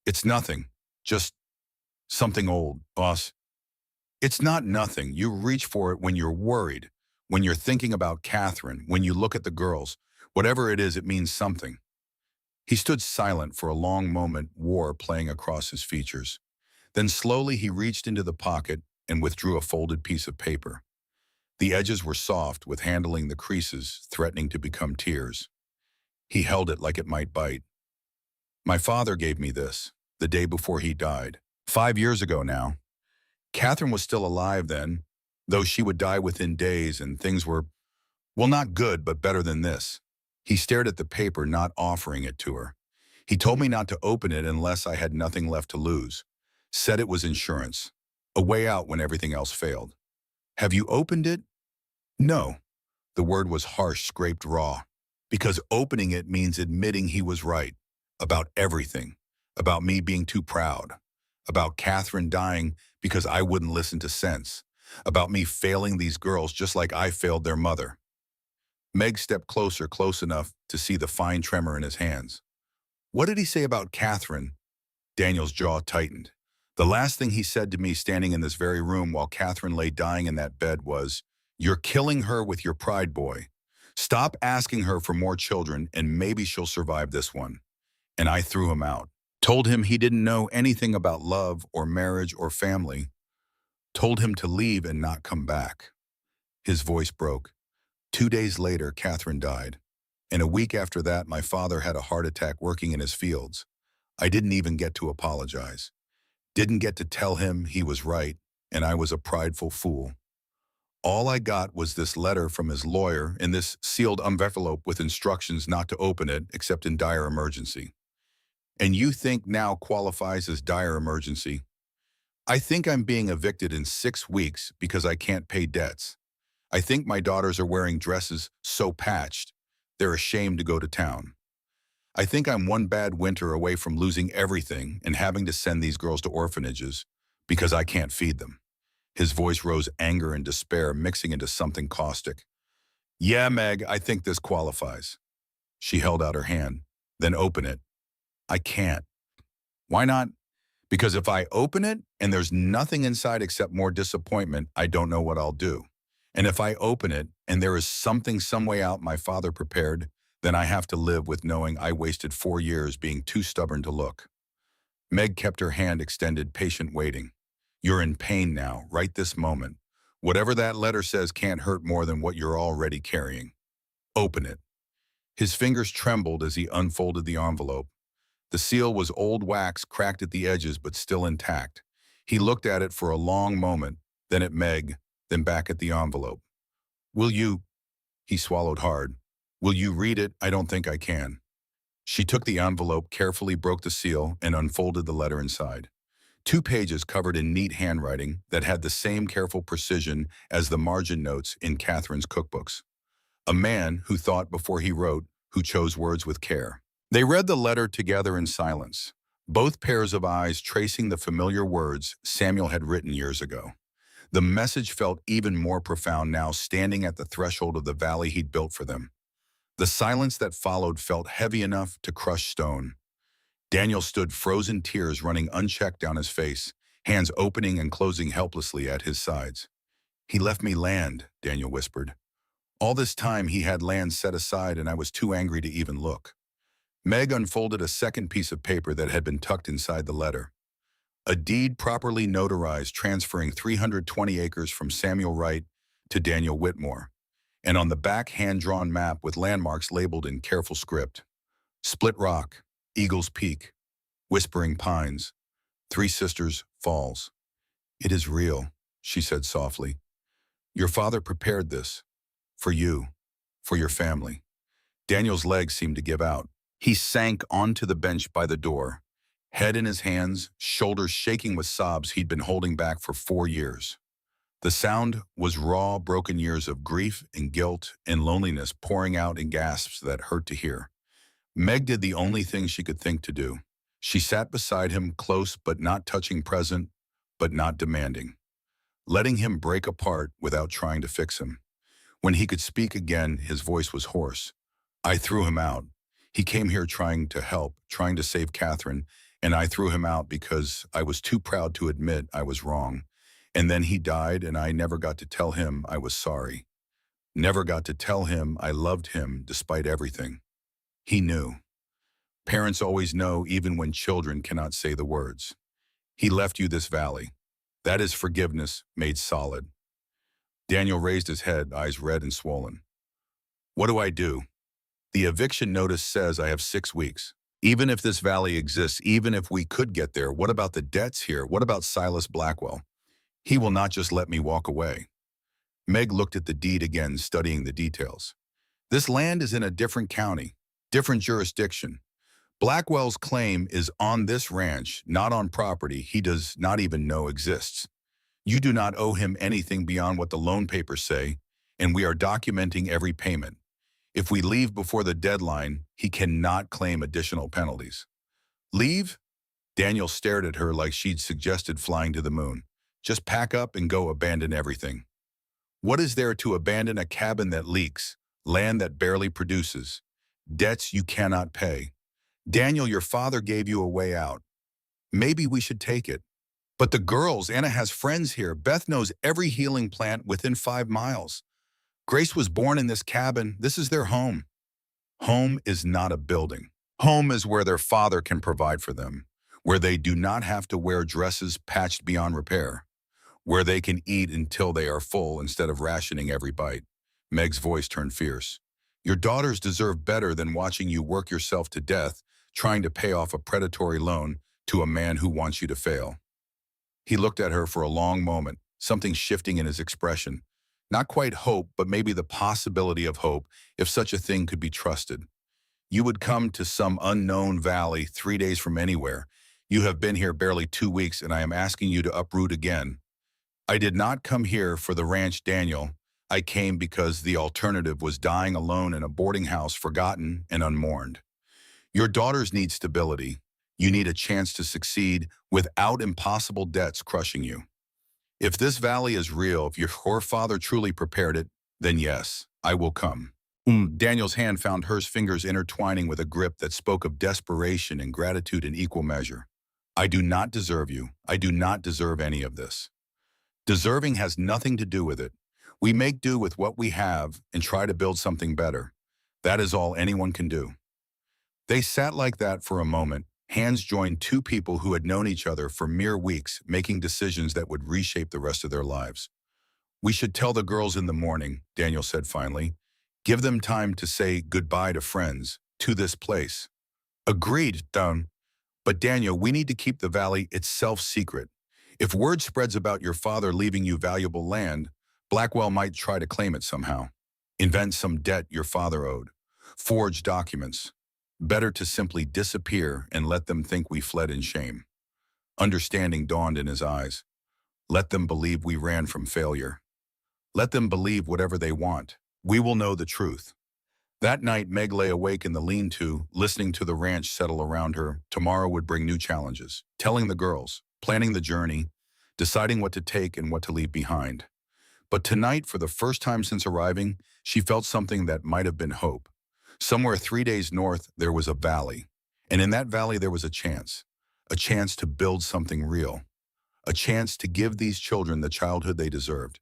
It's nothing. Just something old, boss. It's not nothing. You reach for it when you're worried, when you're thinking about Catherine, when you look at the girls. Whatever it is, it means something. He stood silent for a long moment, war playing across his features. Then slowly he reached into the pocket and withdrew a folded piece of paper. The edges were soft, with handling the creases threatening to become tears. He held it like it might bite. My father gave me this, the day before he died. 5 years ago now. Catherine was still alive then, though she would die within days and things were, well, not good, but better than this. He stared at the paper, not offering it to her. He told me not to open it unless I had nothing left to lose. Said it was insurance, a way out when everything else failed. Have you opened it? No. The word was harsh, scraped raw. Because opening it means admitting he was right. About everything. About me being too proud. About Catherine dying because I wouldn't listen to sense. About me failing these girls just like I failed their mother. Meg stepped closer, close enough to see the fine tremor in his hands. What did he say about Catherine? Daniel's jaw tightened. The last thing he said to me standing in this very room while Catherine lay dying in that bed was, "You're killing her with your pride, boy. Stop asking her for more children and maybe she'll survive this one." And I threw him out. Told him he didn't know anything about love or marriage or family. Told him to leave and not come back. His voice broke. 2 days later, Catherine died. And a week after that, my father had a heart attack working in his fields. I didn't even get to apologize. Didn't get to tell him he was right, and I was a prideful fool. All I got was this letter from his lawyer in this sealed envelope with instructions not to open it except in dire emergency. And you think now qualifies as dire emergency? I think I'm being evicted in 6 weeks because I can't pay debts. I think my daughters are wearing dresses so patched, they're ashamed to go to town. I think I'm one bad winter away from losing everything and having to send these girls to orphanages because I can't feed them. His voice rose anger and despair mixing into something caustic. Yeah, Meg, I think this qualifies. She held out her hand. Then open it. I can't. Why not? Because if I open it and there's nothing inside except more disappointment, I don't know what I'll do. And if I open it and there is something some way out my father prepared, then I have to live with knowing I wasted 4 years being too stubborn to look. Meg kept her hand extended, patient, waiting. You're in pain now, right this moment. Whatever that letter says can't hurt more than what you're already carrying. Open it. His fingers trembled as he unfolded the envelope. The seal was old wax, cracked at the edges, but still intact. He looked at it for a long moment, then at Meg, then back at the envelope. Will you? He swallowed hard. Will you read it? I don't think I can. She took the envelope, carefully broke the seal, and unfolded the letter inside. 2 pages covered in neat handwriting that had the same careful precision as the margin notes in Catherine's cookbooks. A man who thought before he wrote, who chose words with care. They read the letter together in silence, both pairs of eyes tracing the familiar words Samuel had written years ago. The message felt even more profound now, standing at the threshold of the valley he'd built for them. The silence that followed felt heavy enough to crush stone. Daniel stood, frozen tears running unchecked down his face, hands opening and closing helplessly at his sides. He left me land, Daniel whispered. All this time he had land set aside and I was too angry to even look. Meg unfolded a second piece of paper that had been tucked inside the letter. A deed properly notarized transferring 320 acres from Samuel Wright to Daniel Whitmore, and on the back hand-drawn map with landmarks labeled in careful script. Split Rock, Eagles Peak, Whispering Pines, Three Sisters Falls. It is real, she said softly. Your father prepared this. For you. For your family. Daniel's legs seemed to give out. He sank onto the bench by the door, head in his hands, shoulders shaking with sobs he'd been holding back for 4 years. The sound was raw, broken years of grief and guilt and loneliness pouring out in gasps that hurt to hear. Meg did the only thing she could think to do. She sat beside him, close but not touching, present, but not demanding, letting him break apart without trying to fix him. When he could speak again, his voice was hoarse. I threw him out. He came here trying to help, trying to save Catherine, and I threw him out because I was too proud to admit I was wrong. And then he died, and I never got to tell him I was sorry. Never got to tell him I loved him despite everything. He knew. Parents always know even when children cannot say the words. He left you this valley. That is forgiveness made solid. Daniel raised his head, eyes red and swollen. What do I do? The eviction notice says I have 6 weeks. Even if this valley exists, even if we could get there, what about the debts here? What about Silas Blackwell? He will not just let me walk away. Meg looked at the deed again, studying the details. This land is in a different county, different jurisdiction. Blackwell's claim is on this ranch, not on property he does not even know exists. You do not owe him anything beyond what the loan papers say, and we are documenting every payment. If we leave before the deadline, he cannot claim additional penalties. Leave? Daniel stared at her like she'd suggested flying to the moon. Just pack up and go abandon everything. What is there to abandon? A cabin that leaks, land that barely produces, debts you cannot pay? Daniel, your father gave you a way out. Maybe we should take it. But the girls, Anna has friends here. Beth knows every healing plant within 5 miles. Grace was born in this cabin. This is their home. Home is not a building. Home is where their father can provide for them, where they do not have to wear dresses patched beyond repair, where they can eat until they are full instead of rationing every bite. Meg's voice turned fierce. Your daughters deserve better than watching you work yourself to death, trying to pay off a predatory loan to a man who wants you to fail. He looked at her for a long moment, something shifting in his expression. Not quite hope, but maybe the possibility of hope, if such a thing could be trusted. You would come to some unknown valley 3 days from anywhere. You have been here barely 2 weeks, and I am asking you to uproot again. I did not come here for the ranch, Daniel. I came because the alternative was dying alone in a boarding house, forgotten and unmourned. Your daughters need stability. You need a chance to succeed without impossible debts crushing you. If this valley is real, if your forefather truly prepared it, then yes, I will come. Daniel's hand found hers, fingers intertwining with a grip that spoke of desperation and gratitude in equal measure. I do not deserve you. I do not deserve any of this. Deserving has nothing to do with it. We make do with what we have and try to build something better. That is all anyone can do. They sat like that for a moment. Hands joined two people who had known each other for mere weeks, making decisions that would reshape the rest of their lives. We should tell the girls in the morning, Daniel said finally. Give them time to say goodbye to friends, to this place. Agreed, Down. But Daniel, we need to keep the valley itself secret. If word spreads about your father leaving you valuable land, Blackwell might try to claim it somehow. Invent some debt your father owed. Forge documents. Better to simply disappear and let them think we fled in shame. Understanding dawned in his eyes. Let them believe we ran from failure. Let them believe whatever they want. We will know the truth. That night, Meg lay awake in the lean-to, listening to the ranch settle around her. Tomorrow would bring new challenges. Telling the girls, planning the journey, deciding what to take and what to leave behind. But tonight, for the first time since arriving, she felt something that might have been hope. Somewhere 3 days north, there was a valley. And in that valley, there was a chance to build something real, a chance to give these children the childhood they deserved,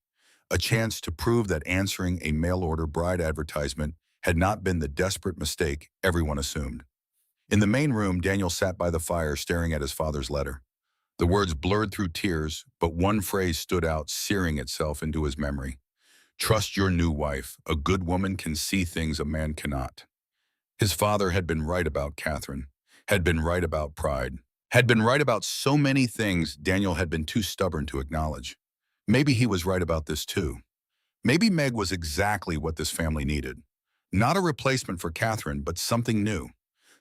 a chance to prove that answering a mail-order bride advertisement had not been the desperate mistake everyone assumed. In the main room, Daniel sat by the fire staring at his father's letter. The words blurred through tears, but one phrase stood out, searing itself into his memory. Trust your new wife. A good woman can see things a man cannot. His father had been right about Catherine, had been right about pride, had been right about so many things Daniel had been too stubborn to acknowledge. Maybe he was right about this too. Maybe Meg was exactly what this family needed. Not a replacement for Catherine, but something new.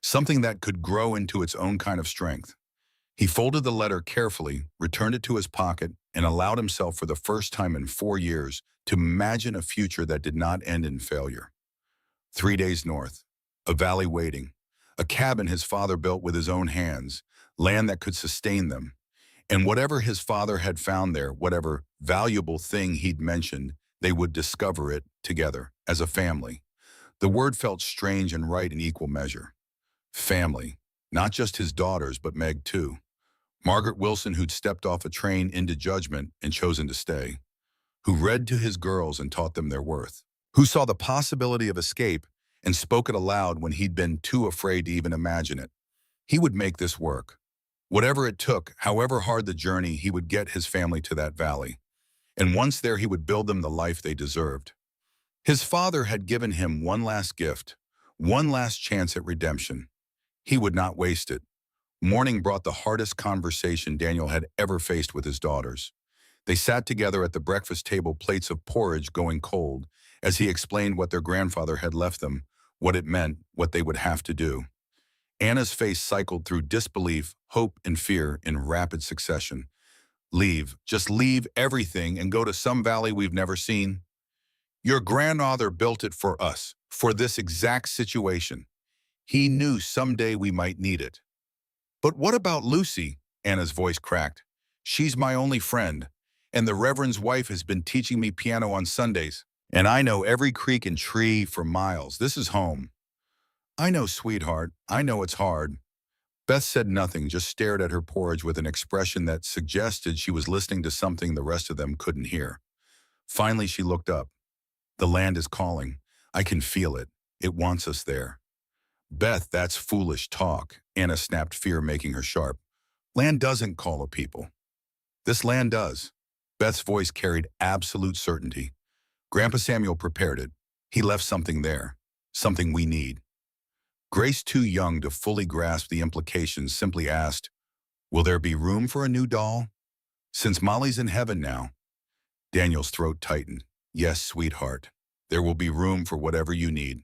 Something that could grow into its own kind of strength. He folded the letter carefully, returned it to his pocket, and allowed himself for the first time in 4 years to imagine a future that did not end in failure. 3 days north, a valley waiting, a cabin his father built with his own hands, land that could sustain them, And whatever his father had found there, whatever valuable thing he'd mentioned, they would discover it together, as a family. The word felt strange and right in equal measure. Family. Not just his daughters, but Meg too. Margaret Wilson, who'd stepped off a train into judgment and chosen to stay. Who read to his girls and taught them their worth. Who saw the possibility of escape and spoke it aloud when he'd been too afraid to even imagine it. He would make this work. Whatever it took, however hard the journey, he would get his family to that valley. And once there, he would build them the life they deserved. His father had given him one last gift, one last chance at redemption. He would not waste it. Morning brought the hardest conversation Daniel had ever faced with his daughters. They sat together at the breakfast table, plates of porridge going cold, as he explained what their grandfather had left them, what it meant, what they would have to do. Anna's face cycled through disbelief, hope, and fear in rapid succession. Leave, just leave everything and go to some valley we've never seen. Your grandfather built it for us, for this exact situation. He knew someday we might need it. But what about Lucy? Anna's voice cracked. She's my only friend, and the Reverend's wife has been teaching me piano on Sundays. And I know every creek and tree for miles. This is home. I know, sweetheart. I know it's hard. Beth said nothing, just stared at her porridge with an expression that suggested she was listening to something the rest of them couldn't hear. Finally, she looked up. The land is calling. I can feel it. It wants us there. Beth, that's foolish talk. Anna snapped, fear making her sharp. Land doesn't call a people. This land does. Beth's voice carried absolute certainty. Grandpa Samuel prepared it. He left something there. Something we need. Grace, too young to fully grasp the implications, simply asked, will there be room for a new doll? Since Molly's in heaven now. Daniel's throat tightened. Yes, sweetheart. There will be room for whatever you need.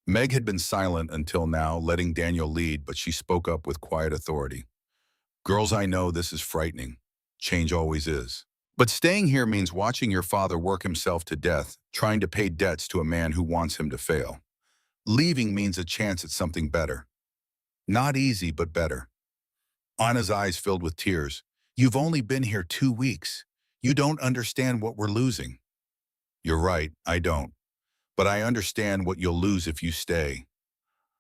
Meg had been silent until now, letting Daniel lead, but she spoke up with quiet authority. Girls, I know this is frightening. Change always is. But staying here means watching your father work himself to death, trying to pay debts to a man who wants him to fail. Leaving means a chance at something better. Not easy, but better. Anna's eyes filled with tears. You've only been here 2 weeks. You don't understand what we're losing. You're right, I don't. But I understand what you'll lose if you stay.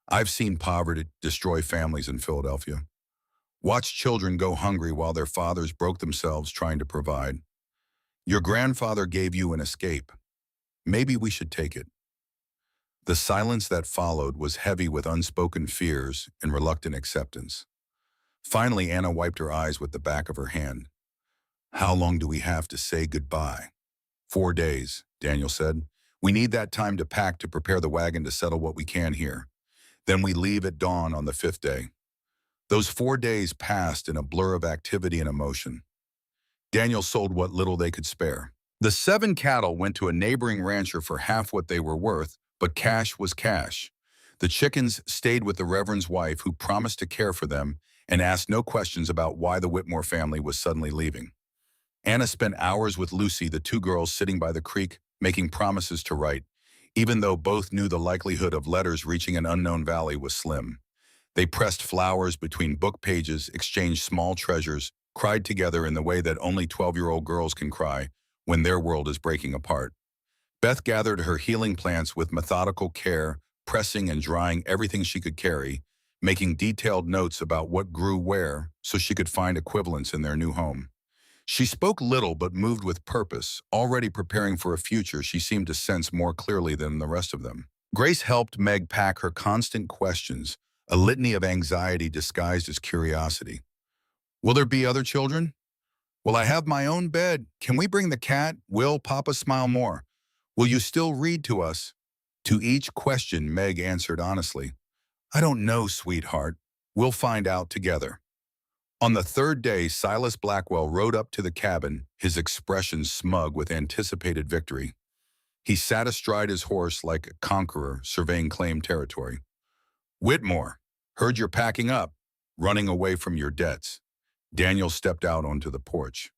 I've seen poverty destroy families in Philadelphia. Watch children go hungry while their fathers broke themselves trying to provide. Your grandfather gave you an escape. Maybe we should take it. The silence that followed was heavy with unspoken fears and reluctant acceptance. Finally, Anna wiped her eyes with the back of her hand. How long do we have to say goodbye? 4 days, Daniel said. We need that time to pack, to prepare the wagon, to settle what we can here. Then we leave at dawn on the 5th day. Those 4 days passed in a blur of activity and emotion. Daniel sold what little they could spare. The 7 cattle went to a neighboring rancher for half what they were worth, but cash was cash. The chickens stayed with the Reverend's wife, who promised to care for them and asked no questions about why the Whitmore family was suddenly leaving. Anna spent hours with Lucy, the 2 girls sitting by the creek, making promises to write, even though both knew the likelihood of letters reaching an unknown valley was slim. They pressed flowers between book pages, exchanged small treasures, cried together in the way that only 12-year-old girls can cry when their world is breaking apart. Beth gathered her healing plants with methodical care, pressing and drying everything she could carry, making detailed notes about what grew where so she could find equivalents in their new home. She spoke little but moved with purpose, already preparing for a future she seemed to sense more clearly than the rest of them. Grace helped Meg pack her constant questions, a litany of anxiety disguised as curiosity. Will there be other children? Will I have my own bed? Can we bring the cat? Will Papa smile more? Will you still read to us? To each question, Meg answered honestly, I don't know, sweetheart. We'll find out together. On the 3rd day, Silas Blackwell rode up to the cabin, his expression smug with anticipated victory. He sat astride his horse like a conqueror surveying claimed territory. Whitmore, heard you're packing up, running away from your debts. Daniel stepped out onto the porch.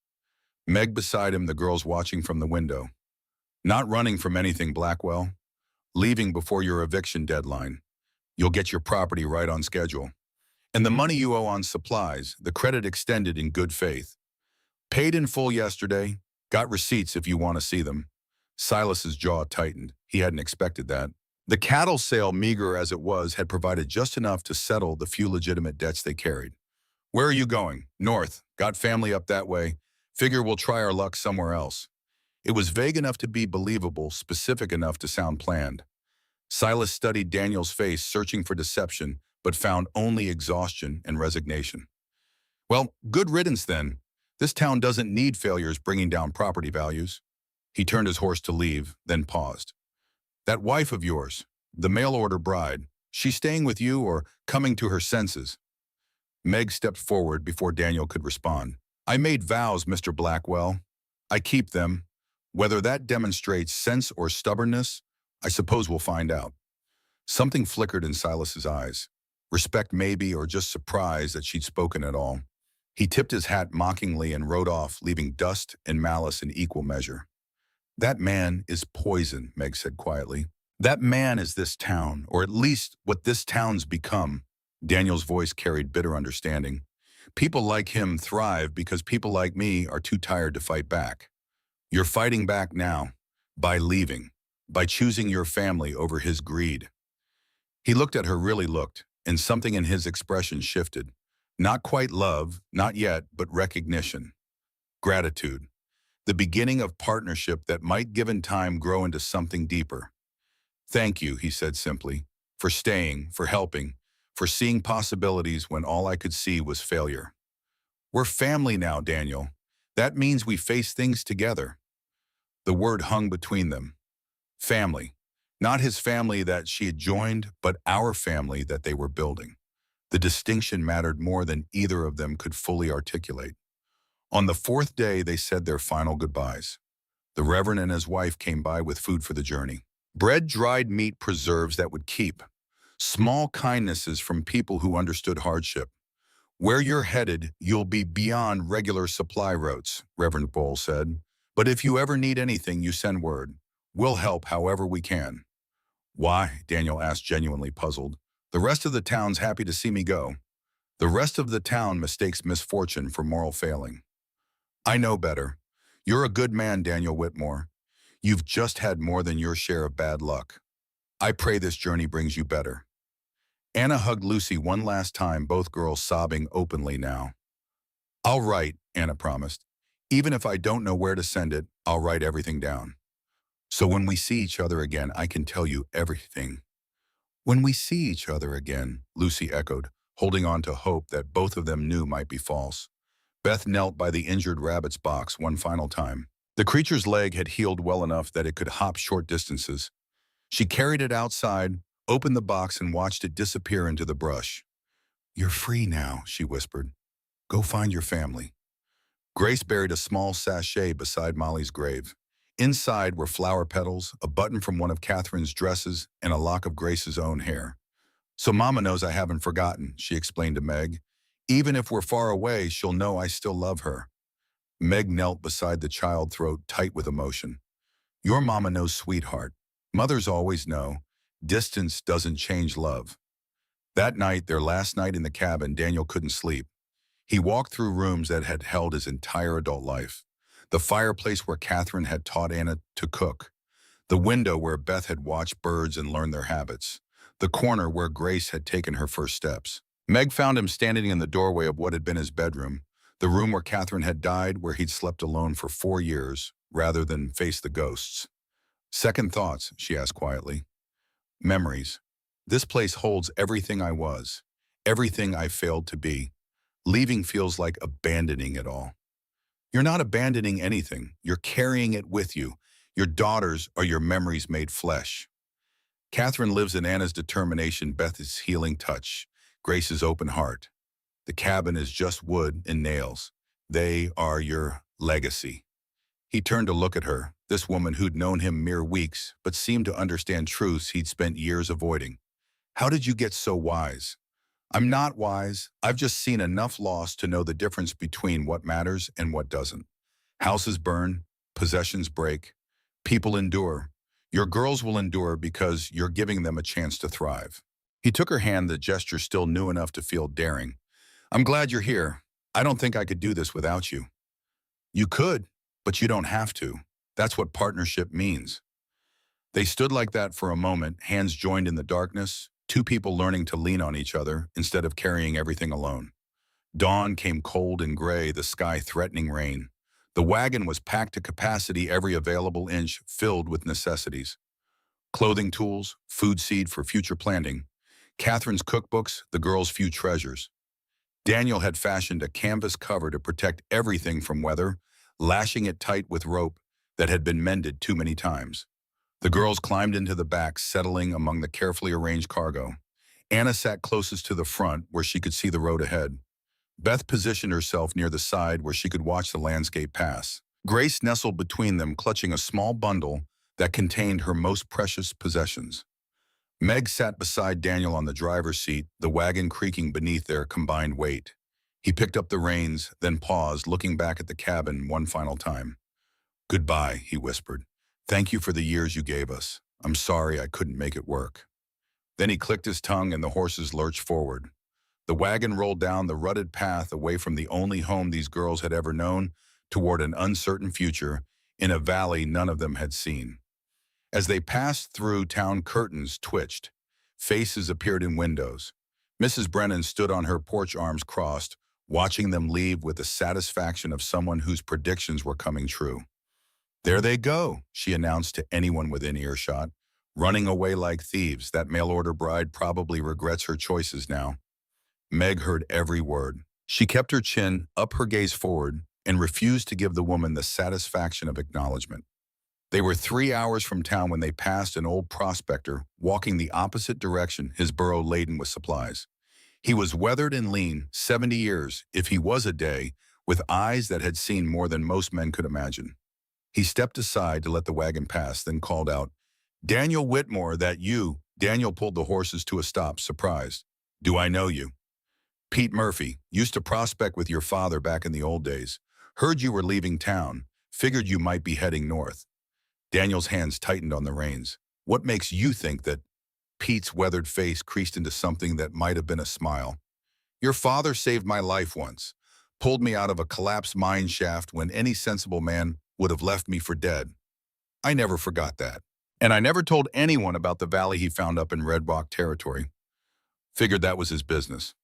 Meg beside him, the girls watching from the window. Not running from anything, Blackwell. Leaving before your eviction deadline. You'll get your property right on schedule. And the money you owe on supplies, the credit extended in good faith. Paid in full yesterday. Got receipts if you want to see them. Silas's jaw tightened. He hadn't expected that. The cattle sale, meager as it was, had provided just enough to settle the few legitimate debts they carried. Where are you going? North. Got family up that way. Figure we'll try our luck somewhere else. It was vague enough to be believable, specific enough to sound planned. Silas studied Daniel's face, searching for deception, but found only exhaustion and resignation. Well, good riddance then. This town doesn't need failures bringing down property values. He turned his horse to leave, then paused. That wife of yours, the mail-order bride, she's staying with you or coming to her senses? Meg stepped forward before Daniel could respond. I made vows, Mr. Blackwell. I keep them. Whether that demonstrates sense or stubbornness, I suppose we'll find out. Something flickered in Silas's eyes. Respect maybe, or just surprise that she'd spoken at all. He tipped his hat mockingly and rode off, leaving dust and malice in equal measure. That man is poison, Meg said quietly. That man is this town, or at least what this town's become. Daniel's voice carried bitter understanding. People like him thrive because people like me are too tired to fight back. You're fighting back now, by leaving, by choosing your family over his greed. He looked at her, really looked, and something in his expression shifted. Not quite love, not yet, but recognition. Gratitude. The beginning of partnership that might given time grow into something deeper. Thank you, he said simply, for staying, for helping, for seeing possibilities when all I could see was failure. We're family now, Daniel. That means we face things together. The word hung between them. Family. Not his family that she had joined, but our family that they were building. The distinction mattered more than either of them could fully articulate. On the fourth day, they said their final goodbyes. The Reverend and his wife came by with food for the journey. Bread, dried meat, preserves that would keep. Small kindnesses from people who understood hardship. Where you're headed, you'll be beyond regular supply routes, Reverend Bull said. But if you ever need anything, you send word. We'll help however we can. Why? Daniel asked, genuinely puzzled. The rest of the town's happy to see me go. The rest of the town mistakes misfortune for moral failing. I know better. You're a good man, Daniel Whitmore. You've just had more than your share of bad luck. I pray this journey brings you better. Anna hugged Lucy one last time, both girls sobbing openly now. I'll write, Anna promised. Even if I don't know where to send it, I'll write everything down. So when we see each other again, I can tell you everything. When we see each other again, Lucy echoed, holding on to hope that both of them knew might be false. Beth knelt by the injured rabbit's box one final time. The creature's leg had healed well enough that it could hop short distances. She carried it outside, opened the box, and watched it disappear into the brush. You're free now, she whispered. Go find your family. Grace buried a small sachet beside Molly's grave. Inside were flower petals, a button from one of Catherine's dresses, and a lock of Grace's own hair. So Mama knows I haven't forgotten, she explained to Meg. Even if we're far away, she'll know I still love her. Meg knelt beside the child, throat tight with emotion. Your Mama knows, sweetheart. Mothers always know. Distance doesn't change love. That night, their last night in the cabin, Daniel couldn't sleep. He walked through rooms that had held his entire adult life. The fireplace where Catherine had taught Anna to cook. The window where Beth had watched birds and learned their habits. The corner where Grace had taken her first steps. Meg found him standing in the doorway of what had been his bedroom, the room where Catherine had died, where he'd slept alone for 4 years, rather than face the ghosts. Second thoughts, she asked quietly. Memories. This place holds everything I was, everything I failed to be. Leaving feels like abandoning it all. You're not abandoning anything. You're carrying it with you. Your daughters are your memories made flesh. Catherine lives in Anna's determination, Beth's healing touch, Grace's open heart. The cabin is just wood and nails. They are your legacy. He turned to look at her, this woman who'd known him mere weeks, but seemed to understand truths he'd spent years avoiding. How did you get so wise? I'm not wise. I've just seen enough loss to know the difference between what matters and what doesn't. Houses burn, possessions break, people endure. Your girls will endure because you're giving them a chance to thrive. He took her hand, the gesture still new enough to feel daring. I'm glad you're here. I don't think I could do this without you. You could, but you don't have to. That's what partnership means. They stood like that for a moment, hands joined in the darkness, two people learning to lean on each other instead of carrying everything alone. Dawn came cold and gray, the sky threatening rain. The wagon was packed to capacity, every available inch filled with necessities. Clothing tools, food seed for future planting, Catherine's cookbooks, the girls' few treasures. Daniel had fashioned a canvas cover to protect everything from weather, lashing it tight with rope that had been mended too many times. The girls climbed into the back, settling among the carefully arranged cargo. Anna sat closest to the front, where she could see the road ahead. Beth positioned herself near the side where she could watch the landscape pass. Grace nestled between them, clutching a small bundle that contained her most precious possessions. Meg sat beside Daniel on the driver's seat, the wagon creaking beneath their combined weight. He picked up the reins, then paused, looking back at the cabin one final time. Goodbye, he whispered. Thank you for the years you gave us. I'm sorry I couldn't make it work. Then he clicked his tongue and the horses lurched forward. The wagon rolled down the rutted path away from the only home these girls had ever known, toward an uncertain future in a valley none of them had seen. As they passed through town, curtains twitched. Faces appeared in windows. Mrs. Brennan stood on her porch, arms crossed, watching them leave with the satisfaction of someone whose predictions were coming true. There they go, she announced to anyone within earshot. Running away like thieves, that mail-order bride probably regrets her choices now. Meg heard every word. She kept her chin up, her gaze forward, and refused to give the woman the satisfaction of acknowledgement. They were 3 hours from town when they passed an old prospector walking the opposite direction, his burro laden with supplies. He was weathered and lean, 70 years, if he was a day, with eyes that had seen more than most men could imagine. He stepped aside to let the wagon pass, then called out, Daniel Whitmore, that you? Daniel pulled the horses to a stop, surprised. Do I know you? Pete Murphy, used to prospect with your father back in the old days. Heard you were leaving town. Figured you might be heading north. Daniel's hands tightened on the reins. What makes you think that? Pete's weathered face creased into something that might have been a smile. Your father saved my life once. Pulled me out of a collapsed mine shaft when any sensible man would have left me for dead. I never forgot that. And I never told anyone about the valley he found up in Red Rock territory. Figured that was his business.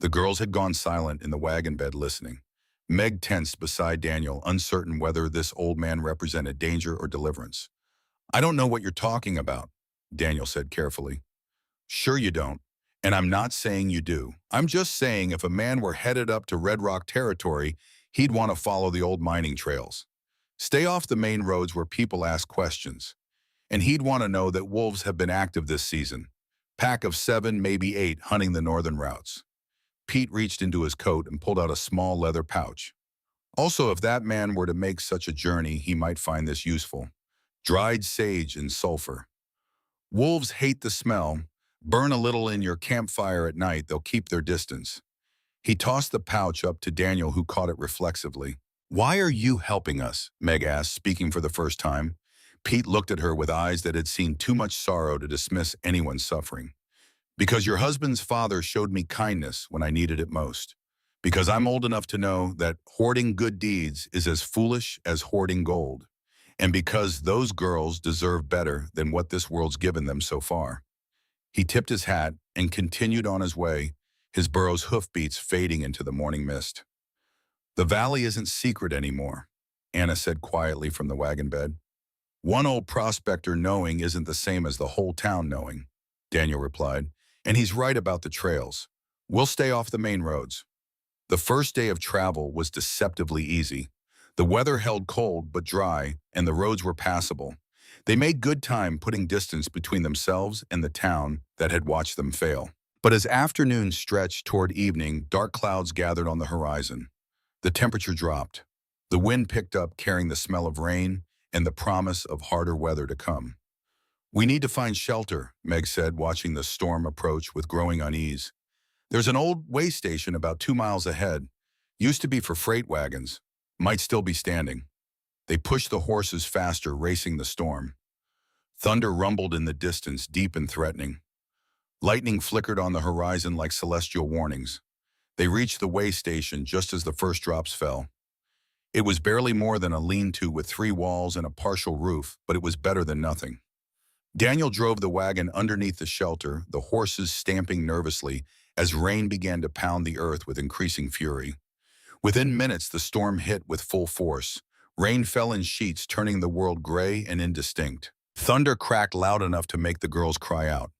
The girls had gone silent in the wagon bed, listening. Meg tensed beside Daniel, uncertain whether this old man represented danger or deliverance. I don't know what you're talking about, Daniel said carefully. Sure you don't, and I'm not saying you do. I'm just saying if a man were headed up to Red Rock territory, he'd want to follow the old mining trails. Stay off the main roads where people ask questions. And he'd want to know that wolves have been active this season. Pack of 7, maybe 8, hunting the northern routes. Pete reached into his coat and pulled out a small leather pouch. Also, if that man were to make such a journey, he might find this useful. Dried sage and sulfur. Wolves hate the smell. Burn a little in your campfire at night, they'll keep their distance. He tossed the pouch up to Daniel, who caught it reflexively. Why are you helping us? Meg asked, speaking for the first time. Pete looked at her with eyes that had seen too much sorrow to dismiss anyone's suffering. Because your husband's father showed me kindness when I needed it most. Because I'm old enough to know that hoarding good deeds is as foolish as hoarding gold. And because those girls deserve better than what this world's given them so far. He tipped his hat and continued on his way, his burro's hoofbeats fading into the morning mist. The valley isn't secret anymore, Anna said quietly from the wagon bed. One old prospector knowing isn't the same as the whole town knowing, Daniel replied. And he's right about the trails. We'll stay off the main roads. The first day of travel was deceptively easy. The weather held cold but dry, and the roads were passable. They made good time putting distance between themselves and the town that had watched them fail. But as afternoon stretched toward evening, dark clouds gathered on the horizon. The temperature dropped. The wind picked up, carrying the smell of rain and the promise of harder weather to come. We need to find shelter, Meg said, watching the storm approach with growing unease. There's an old way station about 2 miles ahead. Used to be for freight wagons. Might still be standing. They pushed the horses faster, racing the storm. Thunder rumbled in the distance, deep and threatening. Lightning flickered on the horizon like celestial warnings. They reached the way station just as the first drops fell. It was barely more than a lean-to with 3 walls and a partial roof, but it was better than nothing. Daniel drove the wagon underneath the shelter, the horses stamping nervously as rain began to pound the earth with increasing fury. Within minutes, the storm hit with full force. Rain fell in sheets, turning the world gray and indistinct. Thunder cracked loud enough to make the girls cry out.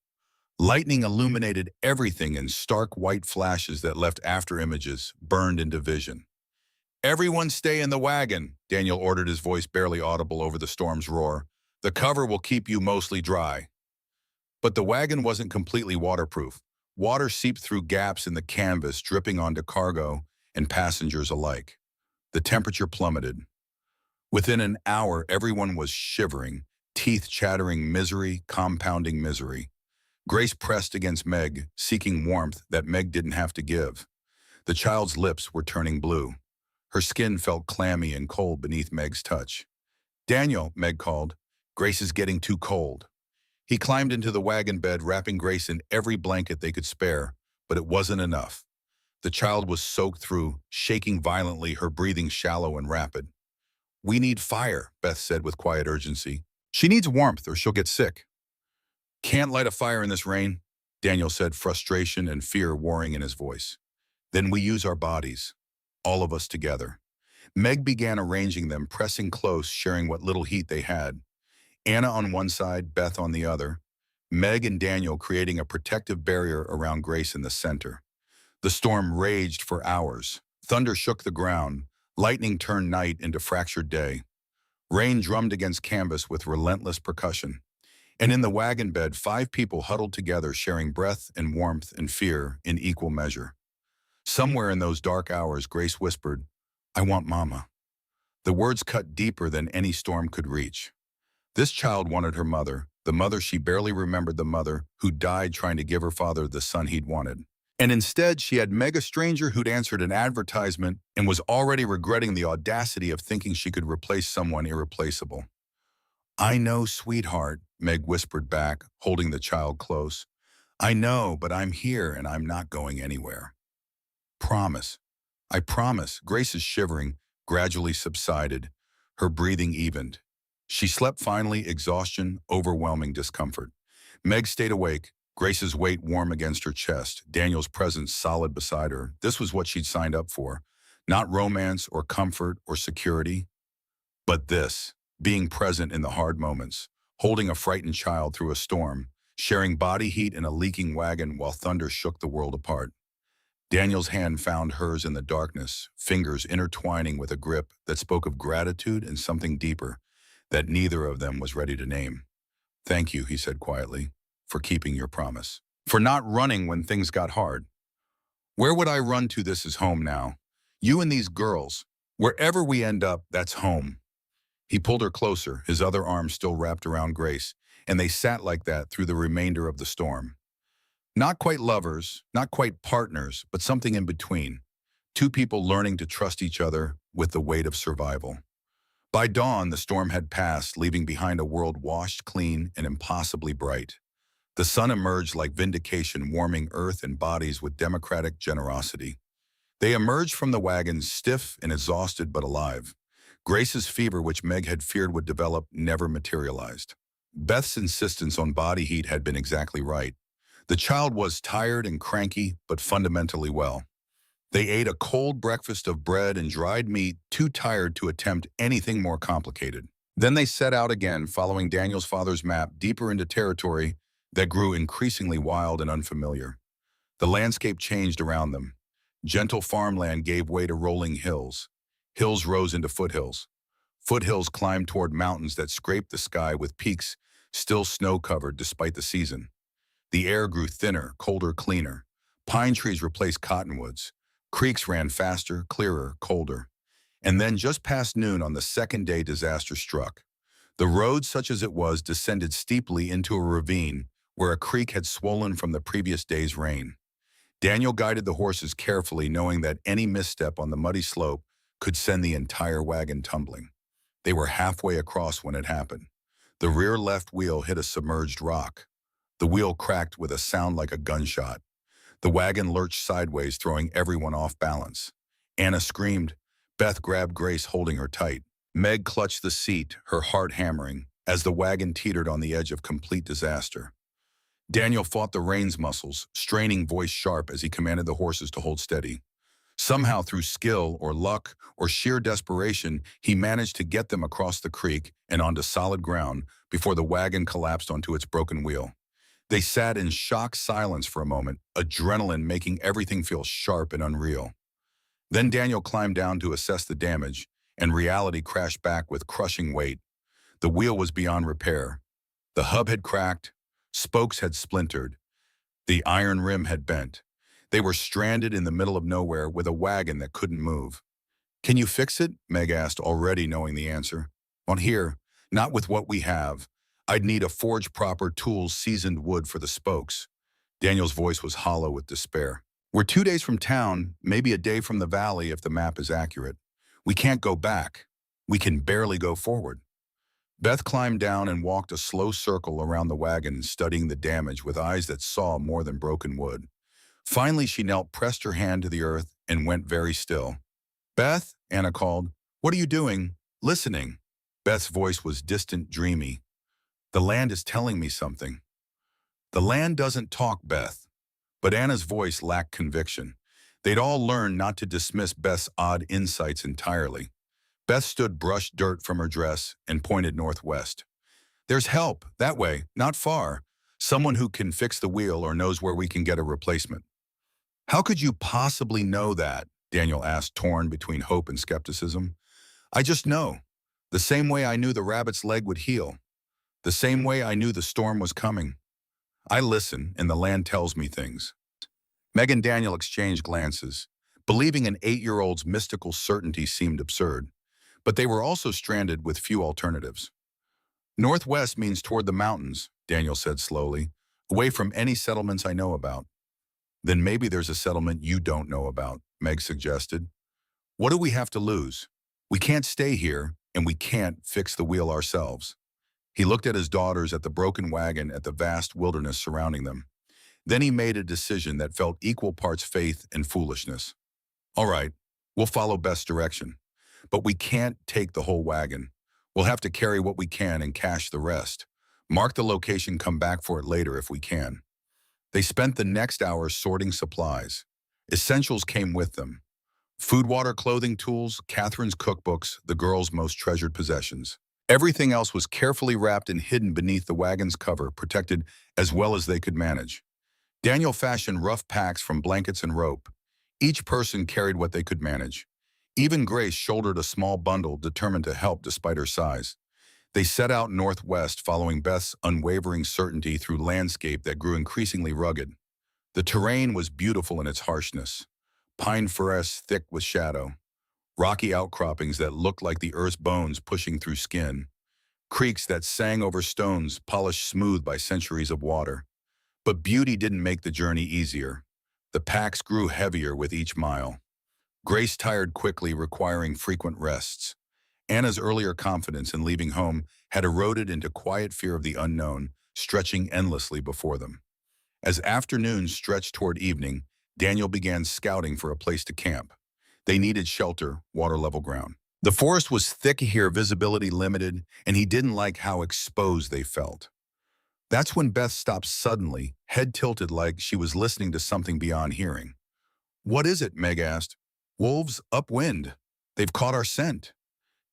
Lightning illuminated everything in stark white flashes that left afterimages burned into vision. "Everyone stay in the wagon," Daniel ordered, his voice barely audible over the storm's roar. "The cover will keep you mostly dry." But the wagon wasn't completely waterproof. Water seeped through gaps in the canvas, dripping onto cargo and passengers alike. The temperature plummeted. Within an hour, everyone was shivering, teeth chattering, misery compounding misery. Grace pressed against Meg, seeking warmth that Meg didn't have to give. The child's lips were turning blue. Her skin felt clammy and cold beneath Meg's touch. "Daniel," Meg called, "Grace is getting too cold." He climbed into the wagon bed, wrapping Grace in every blanket they could spare, but it wasn't enough. The child was soaked through, shaking violently, her breathing shallow and rapid. "We need fire," Beth said with quiet urgency. "She needs warmth or she'll get sick." "Can't light a fire in this rain," Daniel said, frustration and fear warring in his voice. "Then we use our bodies, all of us together." Meg began arranging them, pressing close, sharing what little heat they had. Anna on one side, Beth on the other. Meg and Daniel creating a protective barrier around Grace in the center. The storm raged for hours. Thunder shook the ground. Lightning turned night into fractured day. Rain drummed against canvas with relentless percussion. And in the wagon bed, 5 people huddled together, sharing breath and warmth and fear in equal measure. Somewhere in those dark hours, Grace whispered, "I want Mama." The words cut deeper than any storm could reach. This child wanted her mother, the mother she barely remembered, the mother who died trying to give her father the son he'd wanted. And instead, she had Meg, a stranger who'd answered an advertisement and was already regretting the audacity of thinking she could replace someone irreplaceable. "I know, sweetheart," Meg whispered back, holding the child close. "I know, but I'm here and I'm not going anywhere. Promise. I promise." Grace's shivering gradually subsided. Her breathing evened. She slept finally, exhaustion, overwhelming discomfort. Meg stayed awake, Grace's weight warm against her chest, Daniel's presence solid beside her. This was what she'd signed up for. Not romance or comfort or security, but this, being present in the hard moments, holding a frightened child through a storm, sharing body heat in a leaking wagon while thunder shook the world apart. Daniel's hand found hers in the darkness, fingers intertwining with a grip that spoke of gratitude and something deeper that neither of them was ready to name. "Thank you," he said quietly, "for keeping your promise. For not running when things got hard. Where would I run to? This is home now. You and these girls. Wherever we end up, that's home." He pulled her closer, his other arm still wrapped around Grace, and they sat like that through the remainder of the storm. Not quite lovers, not quite partners, but something in between. 2 people learning to trust each other with the weight of survival. By dawn, the storm had passed, leaving behind a world washed clean and impossibly bright. The sun emerged like vindication, warming earth and bodies with democratic generosity. They emerged from the wagon stiff and exhausted but alive. Grace's fever, which Meg had feared would develop, never materialized. Beth's insistence on body heat had been exactly right. The child was tired and cranky, but fundamentally well. They ate a cold breakfast of bread and dried meat, too tired to attempt anything more complicated. Then they set out again, following Daniel's father's map, deeper into territory that grew increasingly wild and unfamiliar. The landscape changed around them. Gentle farmland gave way to rolling hills. Hills rose into foothills. Foothills climbed toward mountains that scraped the sky with peaks still snow-covered despite the season. The air grew thinner, colder, cleaner. Pine trees replaced cottonwoods. Creeks ran faster, clearer, colder. And then just past noon on the second day, disaster struck. The road, such as it was, descended steeply into a ravine where a creek had swollen from the previous day's rain. Daniel guided the horses carefully, knowing that any misstep on the muddy slope could send the entire wagon tumbling. They were halfway across when it happened. The rear left wheel hit a submerged rock. The wheel cracked with a sound like a gunshot. The wagon lurched sideways, throwing everyone off balance. Anna screamed. Beth grabbed Grace, holding her tight. Meg clutched the seat, her heart hammering, as the wagon teetered on the edge of complete disaster. Daniel fought the reins muscles, straining, voice sharp as he commanded the horses to hold steady. Somehow, through skill or luck or sheer desperation, he managed to get them across the creek and onto solid ground before the wagon collapsed onto its broken wheel. They sat in shocked silence for a moment, adrenaline making everything feel sharp and unreal. Then Daniel climbed down to assess the damage, and reality crashed back with crushing weight. The wheel was beyond repair. The hub had cracked, spokes had splintered, the iron rim had bent. They were stranded in the middle of nowhere with a wagon that couldn't move. "Can you fix it?" Meg asked, already knowing the answer. "On here, not with what we have. I'd need a forge proper tools, seasoned wood for the spokes." Daniel's voice was hollow with despair. "We're 2 days from town, maybe a day from the valley if the map is accurate. We can't go back. We can barely go forward." Beth climbed down and walked a slow circle around the wagon, studying the damage with eyes that saw more than broken wood. Finally, she knelt, pressed her hand to the earth, and went very still. "Beth," Anna called, "what are you doing?" "Listening." Beth's voice was distant, dreamy. "The land is telling me something." "The land doesn't talk, Beth." But Anna's voice lacked conviction. They'd all learned not to dismiss Beth's odd insights entirely. Beth stood, brushed dirt from her dress, and pointed northwest. "There's help, that way, not far. Someone who can fix the wheel or knows where we can get a replacement." "How could you possibly know that?" Daniel asked, torn between hope and skepticism. "I just know. The same way I knew the rabbit's leg would heal. The same way I knew the storm was coming. I listen, and the land tells me things." Meg and Daniel exchanged glances. Believing an 8-year-old's mystical certainty seemed absurd, but they were also stranded with few alternatives. "Northwest means toward the mountains," Daniel said slowly, "away from any settlements I know about." "Then maybe there's a settlement you don't know about," Meg suggested. "What do we have to lose? We can't stay here, and we can't fix the wheel ourselves." He looked at his daughters, at the broken wagon, at the vast wilderness surrounding them. Then he made a decision that felt equal parts faith and foolishness. "All right, we'll follow Beth's direction. But we can't take the whole wagon. We'll have to carry what we can and cache the rest. Mark the location, come back for it later if we can." They spent the next hour sorting supplies. Essentials came with them. Food, water, clothing, tools, Catherine's cookbooks, the girls' most treasured possessions. Everything else was carefully wrapped and hidden beneath the wagon's cover, protected as well as they could manage. Daniel fashioned rough packs from blankets and rope. Each person carried what they could manage. Even Grace shouldered a small bundle, determined to help despite her size. They set out northwest, following Beth's unwavering certainty through landscape that grew increasingly rugged. The terrain was beautiful in its harshness. Pine forests thick with shadow, rocky outcroppings that looked like the earth's bones pushing through skin, creeks that sang over stones polished smooth by centuries of water. But beauty didn't make the journey easier. The packs grew heavier with each mile. Grace tired quickly, requiring frequent rests. Anna's earlier confidence in leaving home had eroded into quiet fear of the unknown, stretching endlessly before them. As afternoon stretched toward evening, Daniel began scouting for a place to camp. They needed shelter, water-level ground. The forest was thick here, visibility limited, and he didn't like how exposed they felt. That's when Beth stopped suddenly, head tilted like she was listening to something beyond hearing. "What is it?" Meg asked. "Wolves, upwind. They've caught our scent."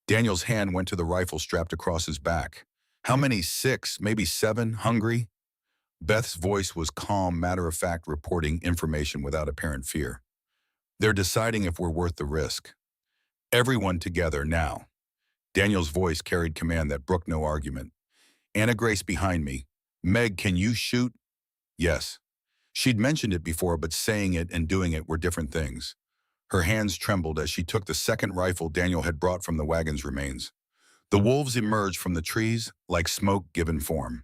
Daniel's hand went to the rifle strapped across his back. "How many? 6, maybe 7, hungry?" Beth's voice was calm, matter-of-fact, reporting information without apparent fear. "They're deciding if we're worth the risk. Everyone together, now." Daniel's voice carried command that brooked no argument. "Anna, Grace behind me. Meg, can you shoot?" "Yes." She'd mentioned it before, but saying it and doing it were different things. Her hands trembled as she took the second rifle Daniel had brought from the wagon's remains. The wolves emerged from the trees like smoke given form.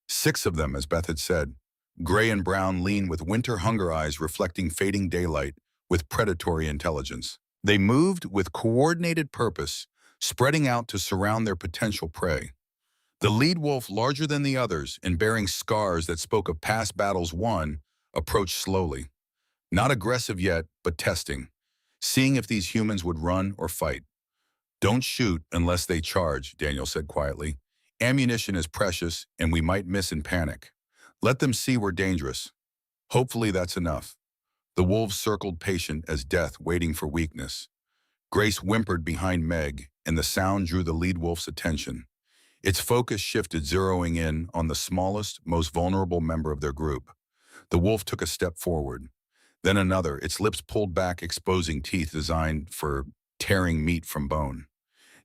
6 of them, as Beth had said, gray and brown, lean with winter hunger eyes reflecting fading daylight with predatory intelligence. They moved with coordinated purpose, spreading out to surround their potential prey. The lead wolf, larger than the others and bearing scars that spoke of past battles won, approached slowly. Not aggressive yet, but testing, seeing if these humans would run or fight. Don't shoot unless they charge, Daniel said quietly. Ammunition is precious, and we might miss in panic. Let them see we're dangerous. Hopefully that's enough. The wolves circled patient as death, waiting for weakness. Grace whimpered behind Meg, and the sound drew the lead wolf's attention. Its focus shifted, zeroing in on the smallest, most vulnerable member of their group. The wolf took a step forward, then another, its lips pulled back, exposing teeth designed for tearing meat from bone.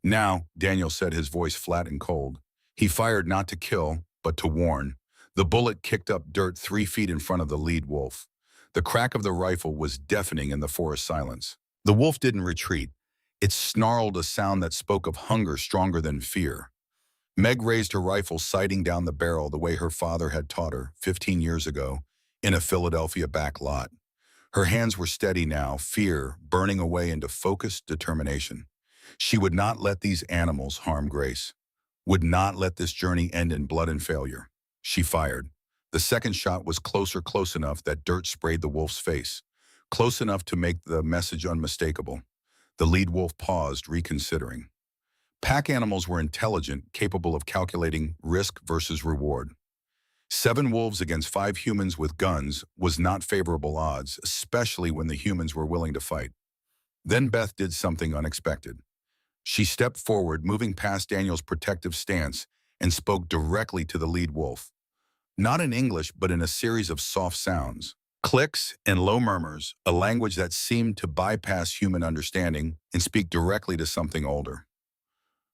Now, Daniel said, his voice flat and cold. He fired not to kill, but to warn. The bullet kicked up dirt 3 feet in front of the lead wolf. The crack of the rifle was deafening in the forest silence. The wolf didn't retreat. It snarled, a sound that spoke of hunger stronger than fear. Meg raised her rifle, sighting down the barrel the way her father had taught her 15 years ago in a Philadelphia back lot. Her hands were steady now, fear burning away into focused determination. She would not let these animals harm Grace, would not let this journey end in blood and failure. She fired. The second shot was close enough that dirt sprayed the wolf's face, close enough to make the message unmistakable. The lead wolf paused, reconsidering. Pack animals were intelligent, capable of calculating risk versus reward. 7 wolves against 5 humans with guns was not favorable odds, especially when the humans were willing to fight. Then Beth did something unexpected. She stepped forward, moving past Daniel's protective stance, and spoke directly to the lead wolf. Not in English, but in a series of soft sounds, clicks and low murmurs, a language that seemed to bypass human understanding and speak directly to something older.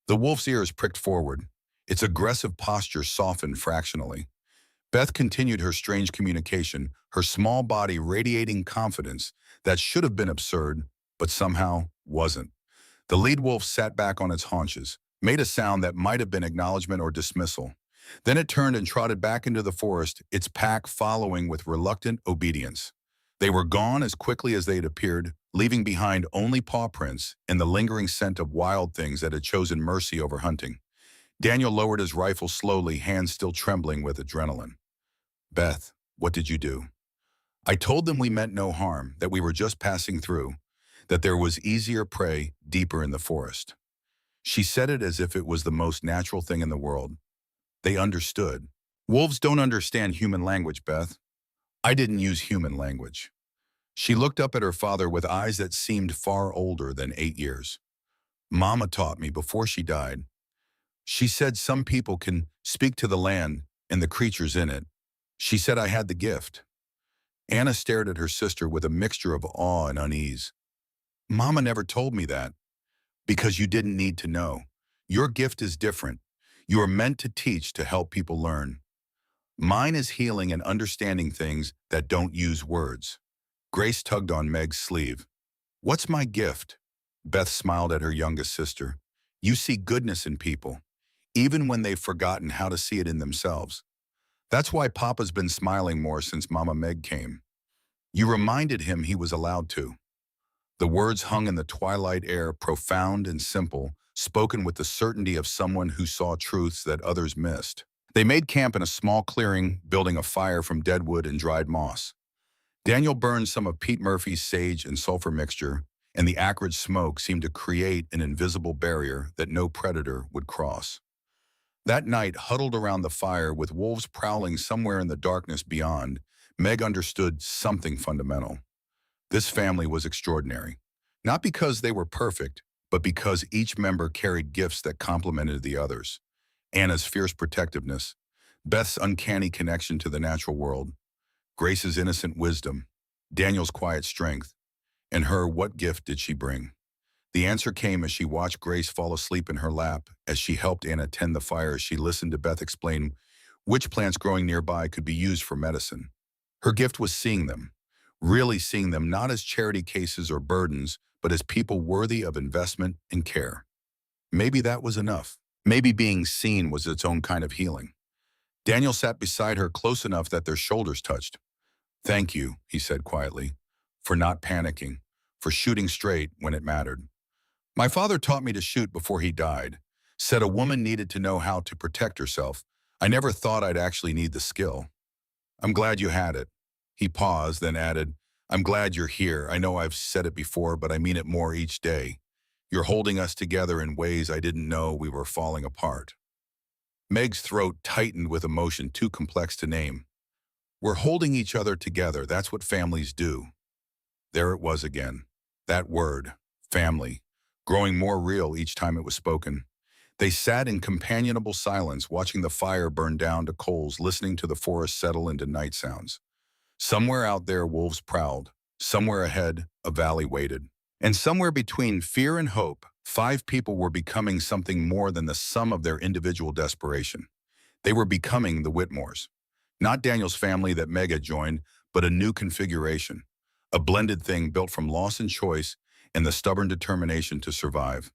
The wolf's ears pricked forward. Its aggressive posture softened fractionally. Beth continued her strange communication, her small body radiating confidence that should have been absurd, but somehow wasn't. The lead wolf sat back on its haunches, made a sound that might have been acknowledgement or dismissal. Then it turned and trotted back into the forest, its pack following with reluctant obedience. They were gone as quickly as they had appeared, leaving behind only paw prints and the lingering scent of wild things that had chosen mercy over hunting. Daniel lowered his rifle slowly, hands still trembling with adrenaline. Beth, what did you do? I told them we meant no harm, that we were just passing through, that there was easier prey deeper in the forest. She said it as if it was the most natural thing in the world. They understood. Wolves don't understand human language, Beth. I didn't use human language. She looked up at her father with eyes that seemed far older than 8 years. Mama taught me before she died. She said some people can speak to the land and the creatures in it. She said I had the gift. Anna stared at her sister with a mixture of awe and unease. Mama never told me that. Because you didn't need to know. Your gift is different. You are meant to teach, to help people learn. Mine is healing and understanding things that don't use words. Grace tugged on Meg's sleeve. What's my gift? Beth smiled at her youngest sister. You see goodness in people, even when they've forgotten how to see it in themselves. That's why Papa's been smiling more since Mama Meg came. You reminded him he was allowed to. The words hung in the twilight air, profound and simple, spoken with the certainty of someone who saw truths that others missed. They made camp in a small clearing, building a fire from dead wood and dried moss. Daniel burned some of Pete Murphy's sage and sulfur mixture, and the acrid smoke seemed to create an invisible barrier that no predator would cross. That night, huddled around the fire with wolves prowling somewhere in the darkness beyond, Meg understood something fundamental. This family was extraordinary, not because they were perfect, but because each member carried gifts that complemented the others. Anna's fierce protectiveness, Beth's uncanny connection to the natural world, Grace's innocent wisdom, Daniel's quiet strength, and her, what gift did she bring? The answer came as she watched Grace fall asleep in her lap, as she helped Anna tend the fire, as she listened to Beth explain which plants growing nearby could be used for medicine. Her gift was seeing them, really seeing them not as charity cases or burdens, but as people worthy of investment and care. Maybe that was enough. Maybe being seen was its own kind of healing. Daniel sat beside her close enough that their shoulders touched. Thank you, he said quietly, for not panicking, for shooting straight when it mattered. My father taught me to shoot before he died, Said a woman needed to know how to protect herself. I never thought I'd actually need the skill. I'm glad you had it. He paused, then added, I'm glad you're here. I know I've said it before, but I mean it more each day. You're holding us together in ways I didn't know we were falling apart. Meg's throat tightened with emotion too complex to name. We're holding each other together. That's what families do. There it was again. That word, family, growing more real each time it was spoken. They sat in companionable silence, watching the fire burn down to coals, listening to the forest settle into night sounds. Somewhere out there, wolves prowled. Somewhere ahead, a valley waited. And somewhere between fear and hope, 5 people were becoming something more than the sum of their individual desperation. They were becoming the Whitmores. Not Daniel's family that Meg had joined, but a new configuration. A blended thing built from loss and choice and the stubborn determination to survive.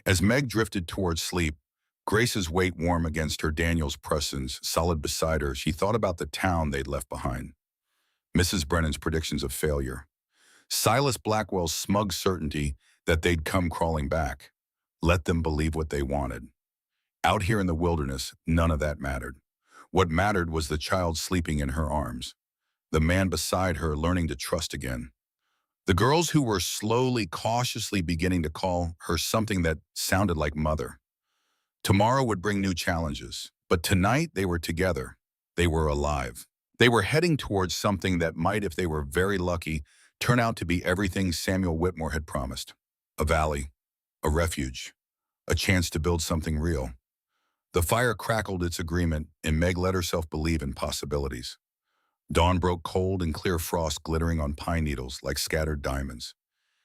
As Meg drifted towards sleep, Grace's weight warm against her Daniel's presence, solid beside her, she thought about the town they'd left behind. Mrs. Brennan's predictions of failure. Silas Blackwell's smug certainty that they'd come crawling back. Let them believe what they wanted. Out here in the wilderness, none of that mattered. What mattered was the child sleeping in her arms. The man beside her learning to trust again. The girls who were slowly, cautiously beginning to call her something that sounded like mother. Tomorrow would bring new challenges, but tonight they were together. They were alive. They were heading towards something that might, if they were very lucky, turn out to be everything Samuel Whitmore had promised. A valley, a refuge, a chance to build something real. The fire crackled its agreement, and Meg let herself believe in possibilities. Dawn broke cold and clear frost glittering on pine needles like scattered diamonds.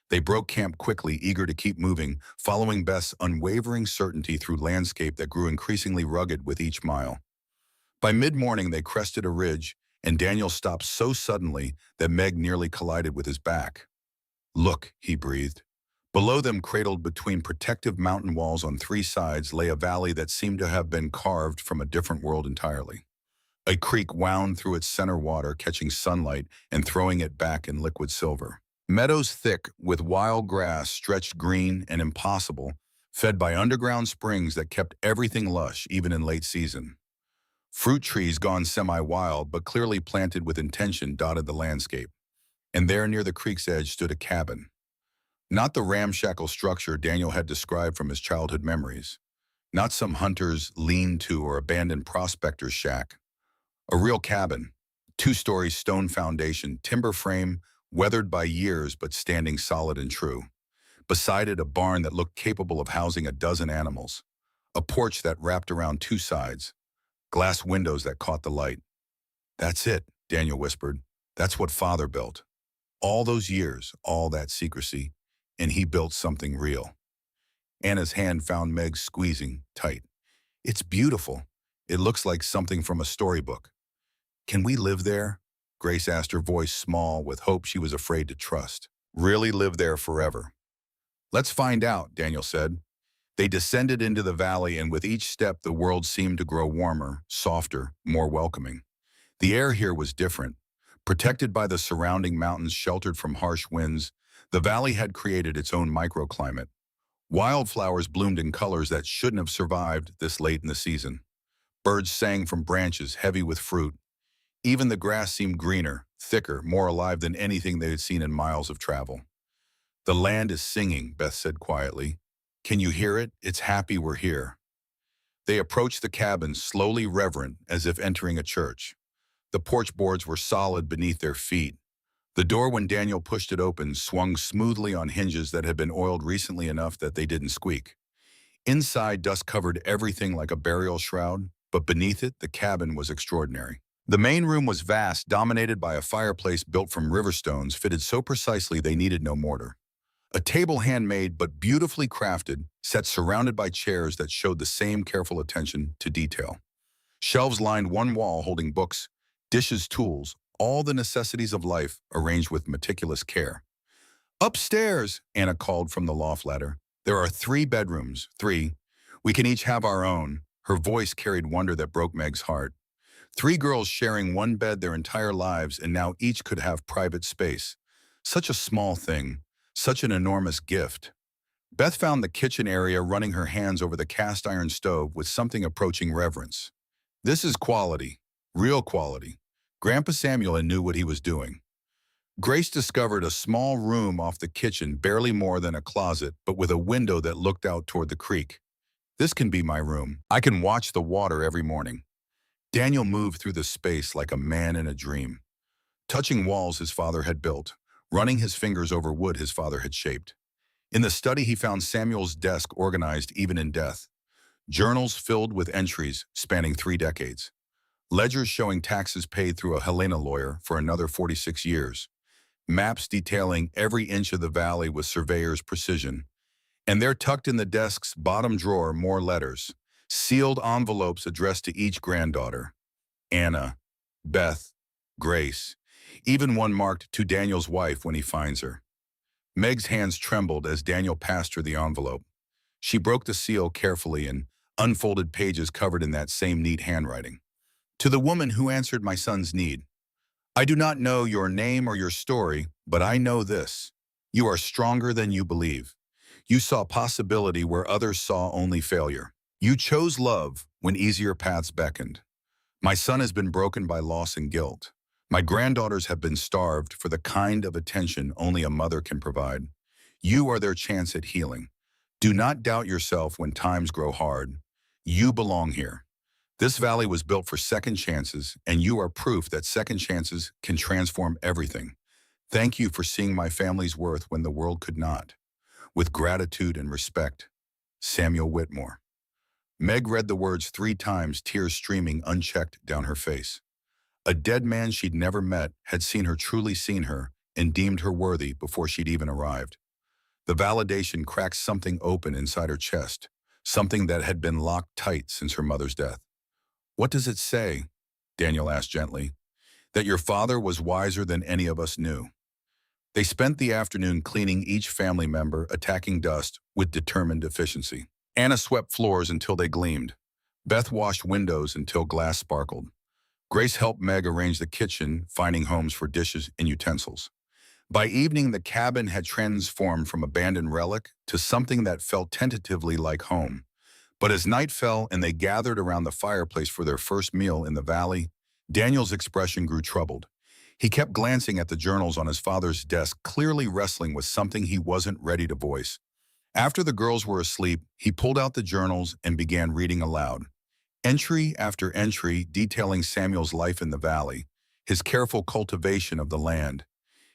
They broke camp quickly, eager to keep moving, following Beth's unwavering certainty through landscape that grew increasingly rugged with each mile. By mid-morning, they crested a ridge, and Daniel stopped so suddenly that Meg nearly collided with his back. Look, he breathed. Below them, cradled between protective mountain walls on 3 sides, lay a valley that seemed to have been carved from a different world entirely. A creek wound through its center water, catching sunlight and throwing it back in liquid silver. Meadows thick with wild grass stretched green and impossible, fed by underground springs that kept everything lush even in late season. Fruit trees gone semi-wild but clearly planted with intention dotted the landscape. And there near the creek's edge stood a cabin. Not the ramshackle structure Daniel had described from his childhood memories. Not some hunter's lean-to or abandoned prospector's shack. A real cabin, 2-story stone foundation, timber frame, weathered by years but standing solid and true. Beside it, a barn that looked capable of housing a dozen animals. A porch that wrapped around 2 sides. Glass windows that caught the light. That's it, Daniel whispered. That's what Father built. All those years, all that secrecy, and he built something real. Anna's hand found Meg's squeezing tight. It's beautiful. It looks like something from a storybook. Can we live there? Grace asked, her voice small with hope she was afraid to trust. Really live there forever? Let's find out, Daniel said. They descended into the valley, and with each step the world seemed to grow warmer, softer, more welcoming. The air here was different. Protected by the surrounding mountains, sheltered from harsh winds, the valley had created its own microclimate. Wildflowers bloomed in colors that shouldn't have survived this late in the season. Birds sang from branches heavy with fruit. Even the grass seemed greener, thicker, more alive than anything they had seen in miles of travel. The land is singing, Beth said quietly. Can you hear it? It's happy we're here. They approached the cabin, slowly reverent, as if entering a church. The porch boards were solid beneath their feet. The door, when Daniel pushed it open, swung smoothly on hinges that had been oiled recently enough that they didn't squeak. Inside, dust covered everything like a burial shroud, but beneath it, the cabin was extraordinary. The main room was vast, dominated by a fireplace built from river stones fitted so precisely they needed no mortar. A table, handmade but beautifully crafted, sat surrounded by chairs that showed the same careful attention to detail. Shelves lined one wall holding books, dishes, tools, all the necessities of life arranged with meticulous care. Upstairs, Anna called from the loft ladder. There are 3 bedrooms, 3. We can each have our own. Her voice carried wonder that broke Meg's heart. 3 girls sharing one bed their entire lives, and now each could have private space. Such a small thing, such an enormous gift. Beth found the kitchen area running her hands over the cast iron stove with something approaching reverence. This is quality, real quality. Grandpa Samuel knew what he was doing. Grace discovered a small room off the kitchen, barely more than a closet, but with a window that looked out toward the creek. This can be my room. I can watch the water every morning. Daniel moved through the space like a man in a dream, touching walls his father had built, running his fingers over wood his father had shaped. In the study, he found Samuel's desk organized even in death, journals filled with entries spanning 3 decades, ledgers showing taxes paid through a Helena lawyer for another 46 years, maps detailing every inch of the valley with surveyor's precision, and there tucked in the desk's bottom drawer more letters, sealed envelopes addressed to each granddaughter, Anna, Beth, Grace, even one marked to Daniel's wife when he finds her. Meg's hands trembled as Daniel passed her the envelope. She broke the seal carefully and unfolded pages covered in that same neat handwriting. To the woman who answered my son's need, I do not know your name or your story, but I know this. You are stronger than you believe. You saw possibility where others saw only failure. You chose love when easier paths beckoned. My son has been broken by loss and guilt. My granddaughters have been starved for the kind of attention only a mother can provide. You are their chance at healing. Do not doubt yourself when times grow hard. You belong here. This valley was built for second chances, and you are proof that second chances can transform everything. Thank you for seeing my family's worth when the world could not. With gratitude and respect, Samuel Whitmore. Meg read the words 3 times, tears streaming unchecked down her face. A dead man she'd never met had truly seen her, and deemed her worthy before she'd even arrived. The validation cracked something open inside her chest, something that had been locked tight since her mother's death. What does it say? Daniel asked gently. That your father was wiser than any of us knew. They spent the afternoon cleaning each family member, attacking dust with determined efficiency. Anna swept floors until they gleamed. Beth washed windows until glass sparkled. Grace helped Meg arrange the kitchen, finding homes for dishes and utensils. By evening, the cabin had transformed from abandoned relic to something that felt tentatively like home. But as night fell and they gathered around the fireplace for their first meal in the valley, Daniel's expression grew troubled. He kept glancing at the journals on his father's desk, clearly wrestling with something he wasn't ready to voice. After the girls were asleep, he pulled out the journals and began reading aloud. Entry after entry detailing Samuel's life in the valley, his careful cultivation of the land,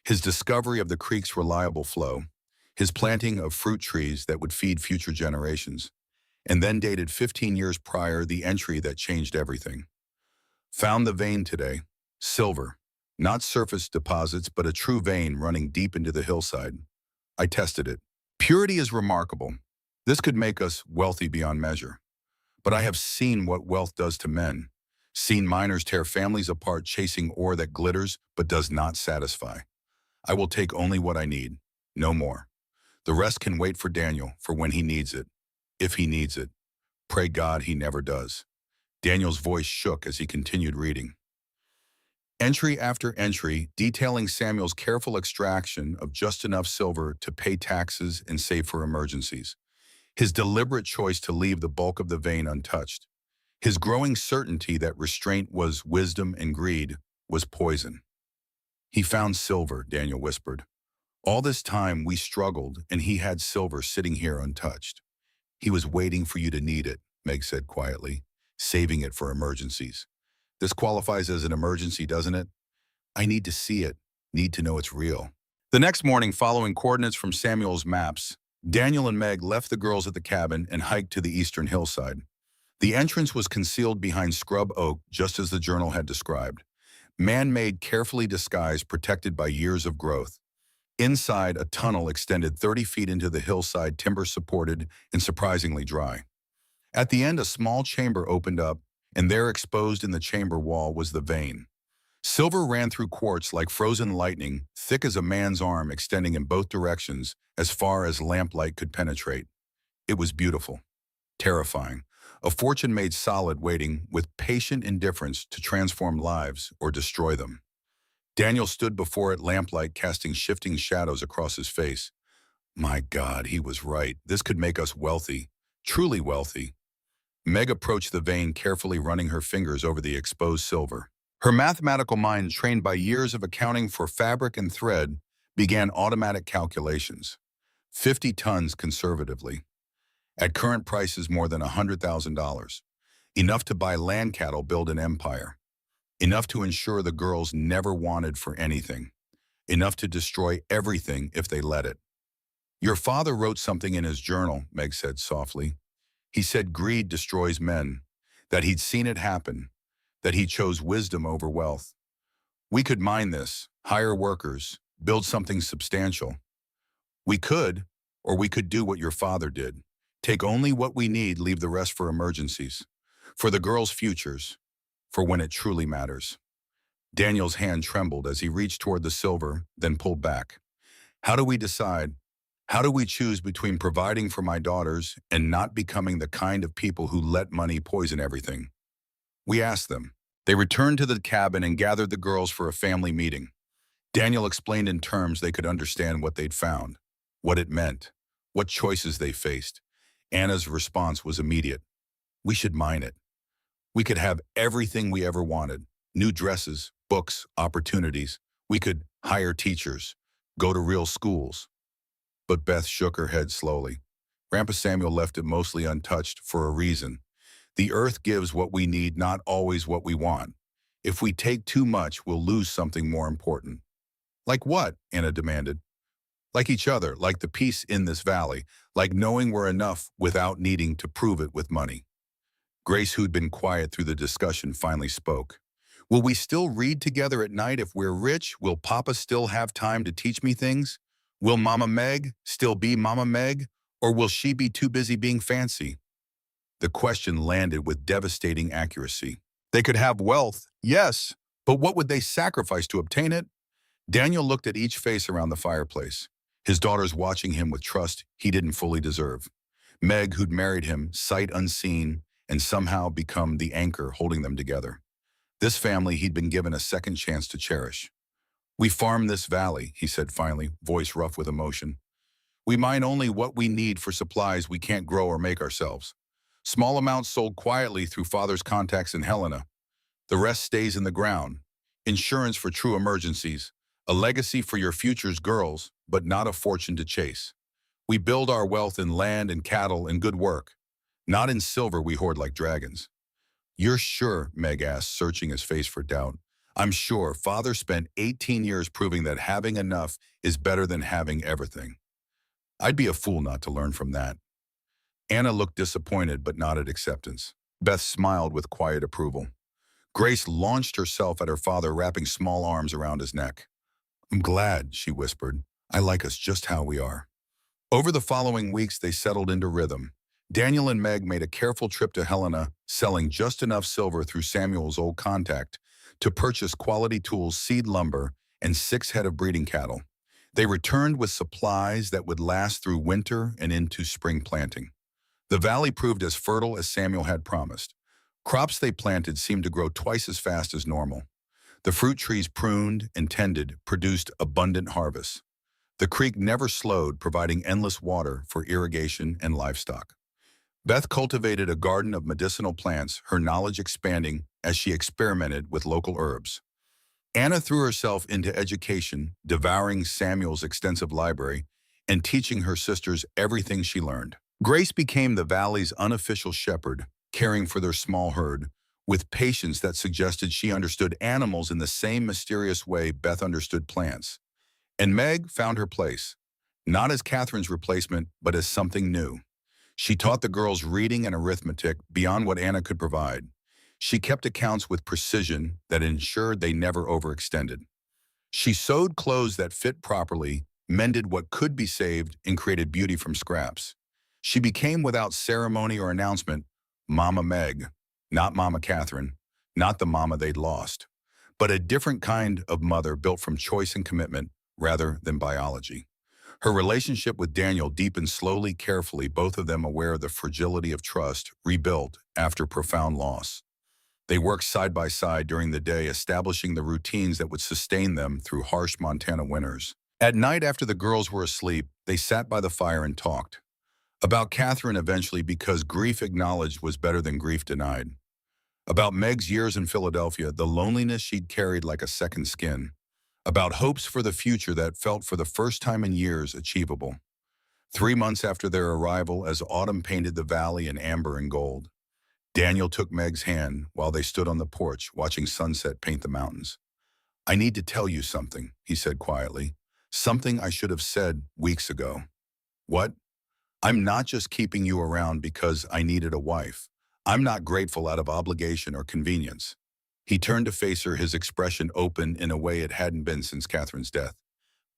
his discovery of the creek's reliable flow, his planting of fruit trees that would feed future generations, and then dated 15 years prior, the entry that changed everything. Found the vein today, silver, not surface deposits, but a true vein running deep into the hillside. I tested it. Purity is remarkable. This could make us wealthy beyond measure. But I have seen what wealth does to men, seen miners tear families apart chasing ore that glitters but does not satisfy. I will take only what I need, no more. The rest can wait for Daniel for when he needs it, if he needs it. Pray God he never does. Daniel's voice shook as he continued reading. Entry after entry detailing Samuel's careful extraction of just enough silver to pay taxes and save for emergencies. His deliberate choice to leave the bulk of the vein untouched. His growing certainty that restraint was wisdom and greed was poison. He found silver, Daniel whispered. All this time we struggled and he had silver sitting here untouched. He was waiting for you to need it, Meg said quietly, saving it for emergencies. This qualifies as an emergency, doesn't it? I need to see it, need to know it's real. The next morning, following coordinates from Samuel's maps, Daniel and Meg left the girls at the cabin and hiked to the eastern hillside. The entrance was concealed behind scrub oak, just as the journal had described. Man-made, carefully disguised, protected by years of growth. Inside, a tunnel extended 30 feet into the hillside, timber supported and surprisingly dry. At the end, a small chamber opened up, and there exposed in the chamber wall was the vein. Silver ran through quartz like frozen lightning, thick as a man's arm, extending in both directions as far as lamplight could penetrate. It was beautiful, terrifying, a fortune made solid, waiting with patient indifference to transform lives or destroy them. Daniel stood before it, lamplight casting shifting shadows across his face. My God, he was right. This could make us wealthy, truly wealthy. Meg approached the vein, carefully running her fingers over the exposed silver. Her mathematical mind, trained by years of accounting for fabric and thread, began automatic calculations. 50 tons conservatively. At current prices, more than $100,000. Enough to buy land cattle, build an empire. Enough to ensure the girls never wanted for anything. Enough to destroy everything if they let it. Your father wrote something in his journal, Meg said softly. He said greed destroys men, that he'd seen it happen, that he chose wisdom over wealth. We could mine this, hire workers, build something substantial. We could, or we could do what your father did. Take only what we need, leave the rest for emergencies, for the girls' futures, for when it truly matters. Daniel's hand trembled as he reached toward the silver, then pulled back. How do we decide? How do we choose between providing for my daughters and not becoming the kind of people who let money poison everything? We asked them. They returned to the cabin and gathered the girls for a family meeting. Daniel explained in terms they could understand what they'd found, what it meant, what choices they faced. Anna's response was immediate. We should mine it. We could have everything we ever wanted. New dresses, books, opportunities. We could hire teachers, go to real schools. But Beth shook her head slowly. Grandpa Samuel left it mostly untouched for a reason. The earth gives what we need, not always what we want. If we take too much, we'll lose something more important. Like what? Anna demanded. Like each other, like the peace in this valley, like knowing we're enough without needing to prove it with money. Grace, who'd been quiet through the discussion, finally spoke. Will we still read together at night if we're rich? Will Papa still have time to teach me things? Will Mama Meg still be Mama Meg? Or will she be too busy being fancy? The question landed with devastating accuracy. They could have wealth, yes, but what would they sacrifice to obtain it? Daniel looked at each face around the fireplace, his daughters watching him with trust he didn't fully deserve. Meg, who'd married him, sight unseen, and somehow become the anchor holding them together. This family he'd been given a second chance to cherish. We farm this valley, he said finally, voice rough with emotion. We mine only what we need for supplies we can't grow or make ourselves. Small amounts sold quietly through father's contacts in Helena. The rest stays in the ground. Insurance for true emergencies. A legacy for your future's girls, but not a fortune to chase. We build our wealth in land and cattle and good work. Not in silver we hoard like dragons. You're sure? Meg asked, searching his face for doubt. I'm sure. Father spent 18 years proving that having enough is better than having everything. I'd be a fool not to learn from that. Anna looked disappointed but nodded acceptance. Beth smiled with quiet approval. Grace launched herself at her father, wrapping small arms around his neck. I'm glad, she whispered. I like us just how we are. Over the following weeks, they settled into rhythm. Daniel and Meg made a careful trip to Helena, selling just enough silver through Samuel's old contact to purchase quality tools, seed lumber, and 6 head of breeding cattle. They returned with supplies that would last through winter and into spring planting. The valley proved as fertile as Samuel had promised. Crops they planted seemed to grow twice as fast as normal. The fruit trees pruned and tended produced abundant harvests. The creek never slowed, providing endless water for irrigation and livestock. Beth cultivated a garden of medicinal plants, her knowledge expanding as she experimented with local herbs. Anna threw herself into education, devouring Samuel's extensive library and teaching her sisters everything she learned. Grace became the valley's unofficial shepherd, caring for their small herd, with patience that suggested she understood animals in the same mysterious way Beth understood plants. And Meg found her place, not as Catherine's replacement, but as something new. She taught the girls reading and arithmetic beyond what Anna could provide. She kept accounts with precision that ensured they never overextended. She sewed clothes that fit properly, mended what could be saved, and created beauty from scraps. She became, without ceremony or announcement, Mama Meg, not Mama Catherine, not the mama they'd lost, but a different kind of mother built from choice and commitment rather than biology. Her relationship with Daniel deepened slowly, carefully, both of them aware of the fragility of trust rebuilt after profound loss. They worked side by side during the day, establishing the routines that would sustain them through harsh Montana winters. At night after the girls were asleep, they sat by the fire and talked. About Catherine eventually because grief acknowledged was better than grief denied. About Meg's years in Philadelphia, the loneliness she'd carried like a second skin. About hopes for the future that felt for the first time in years achievable. 3 months after their arrival, as autumn painted the valley in amber and gold, Daniel took Meg's hand while they stood on the porch watching sunset paint the mountains. "I need to tell you something," he said quietly. "Something I should have said weeks ago." "What?" "I'm not just keeping you around because I needed a wife. I'm not grateful out of obligation or convenience." He turned to face her, his expression open in a way it hadn't been since Catherine's death.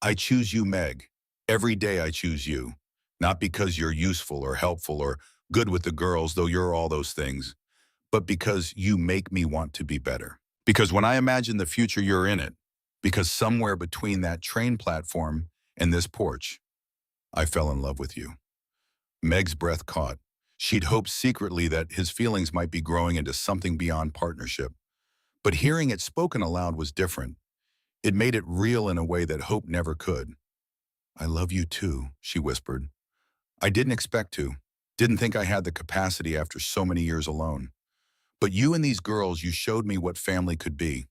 "I choose you, Meg. Every day I choose you. Not because you're useful or helpful or good with the girls, though you're all those things, but because you make me want to be better. Because when I imagine the future, you're in it. Because somewhere between that train platform and this porch, I fell in love with you." Meg's breath caught. She'd hoped secretly that his feelings might be growing into something beyond partnership. But hearing it spoken aloud was different. It made it real in a way that hope never could. "I love you too," she whispered. "I didn't expect to. Didn't think I had the capacity after so many years alone. But you and these girls, you showed me what family could be.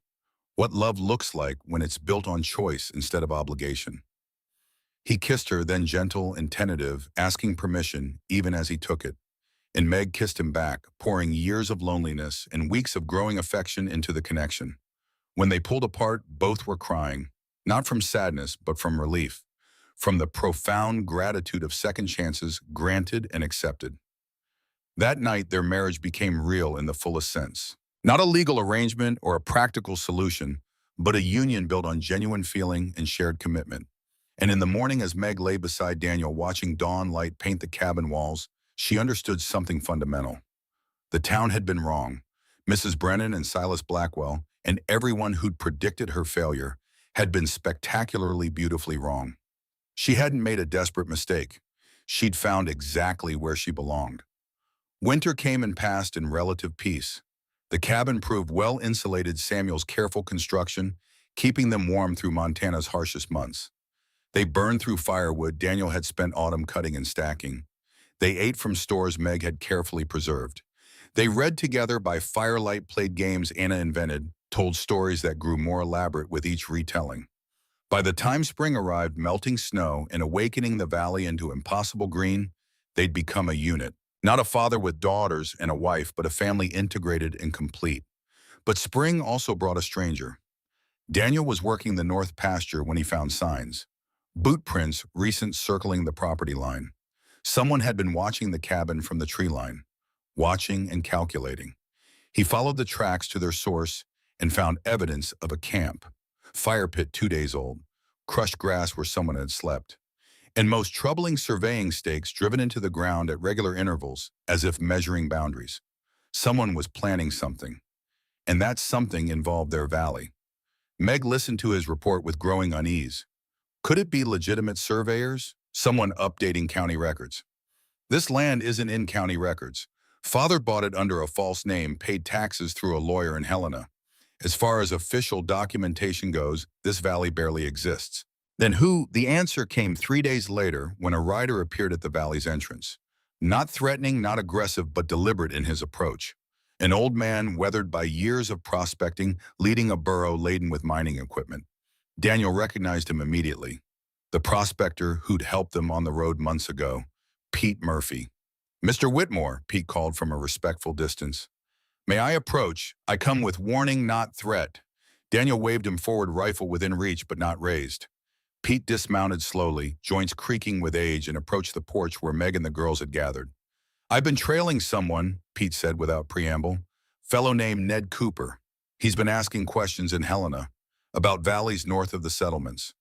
What love looks like when it's built on choice instead of obligation." He kissed her, then gentle and tentative, asking permission even as he took it. And Meg kissed him back, pouring years of loneliness and weeks of growing affection into the connection. When they pulled apart, both were crying, not from sadness, but from relief, from the profound gratitude of second chances granted and accepted. That night, their marriage became real in the fullest sense. Not a legal arrangement or a practical solution, but a union built on genuine feeling and shared commitment. And in the morning, as Meg lay beside Daniel watching dawn light paint the cabin walls, she understood something fundamental. The town had been wrong. Mrs. Brennan and Silas Blackwell, and everyone who'd predicted her failure, had been spectacularly beautifully wrong. She hadn't made a desperate mistake. She'd found exactly where she belonged. Winter came and passed in relative peace. The cabin proved well-insulated, Samuel's careful construction, keeping them warm through Montana's harshest months. They burned through firewood Daniel had spent autumn cutting and stacking. They ate from stores Meg had carefully preserved. They read together by firelight, played games Anna invented, told stories that grew more elaborate with each retelling. By the time spring arrived, melting snow and awakening the valley into impossible green, they'd become a unit. Not a father with daughters and a wife, but a family integrated and complete. But spring also brought a stranger. Daniel was working the north pasture when he found signs. Boot prints recent circling the property line. Someone had been watching the cabin from the tree line, watching and calculating. He followed the tracks to their source and found evidence of a camp. Fire pit 2 days old, crushed grass where someone had slept, and most troubling, surveying stakes driven into the ground at regular intervals as if measuring boundaries. Someone was planning something, and that something involved their valley. Meg listened to his report with growing unease. Could it be legitimate surveyors? Someone updating county records? This land isn't in county records. Father bought it under a false name, paid taxes through a lawyer in Helena. As far as official documentation goes, this valley barely exists. Then who? The answer came 3 days later when a rider appeared at the valley's entrance. Not threatening, not aggressive, but deliberate in his approach. An old man weathered by years of prospecting, leading a burro laden with mining equipment. Daniel recognized him immediately. The prospector who'd helped them on the road months ago, Pete Murphy. "Mr. Whitmore," Pete called from a respectful distance. "May I approach? I come with warning, not threat." Daniel waved him forward, rifle within reach but not raised. Pete dismounted slowly, joints creaking with age, and approached the porch where Meg and the girls had gathered. "I've been trailing someone," Pete said without preamble. "Fellow named Ned Cooper. He's been asking questions in Helena, about valleys north of the settlements,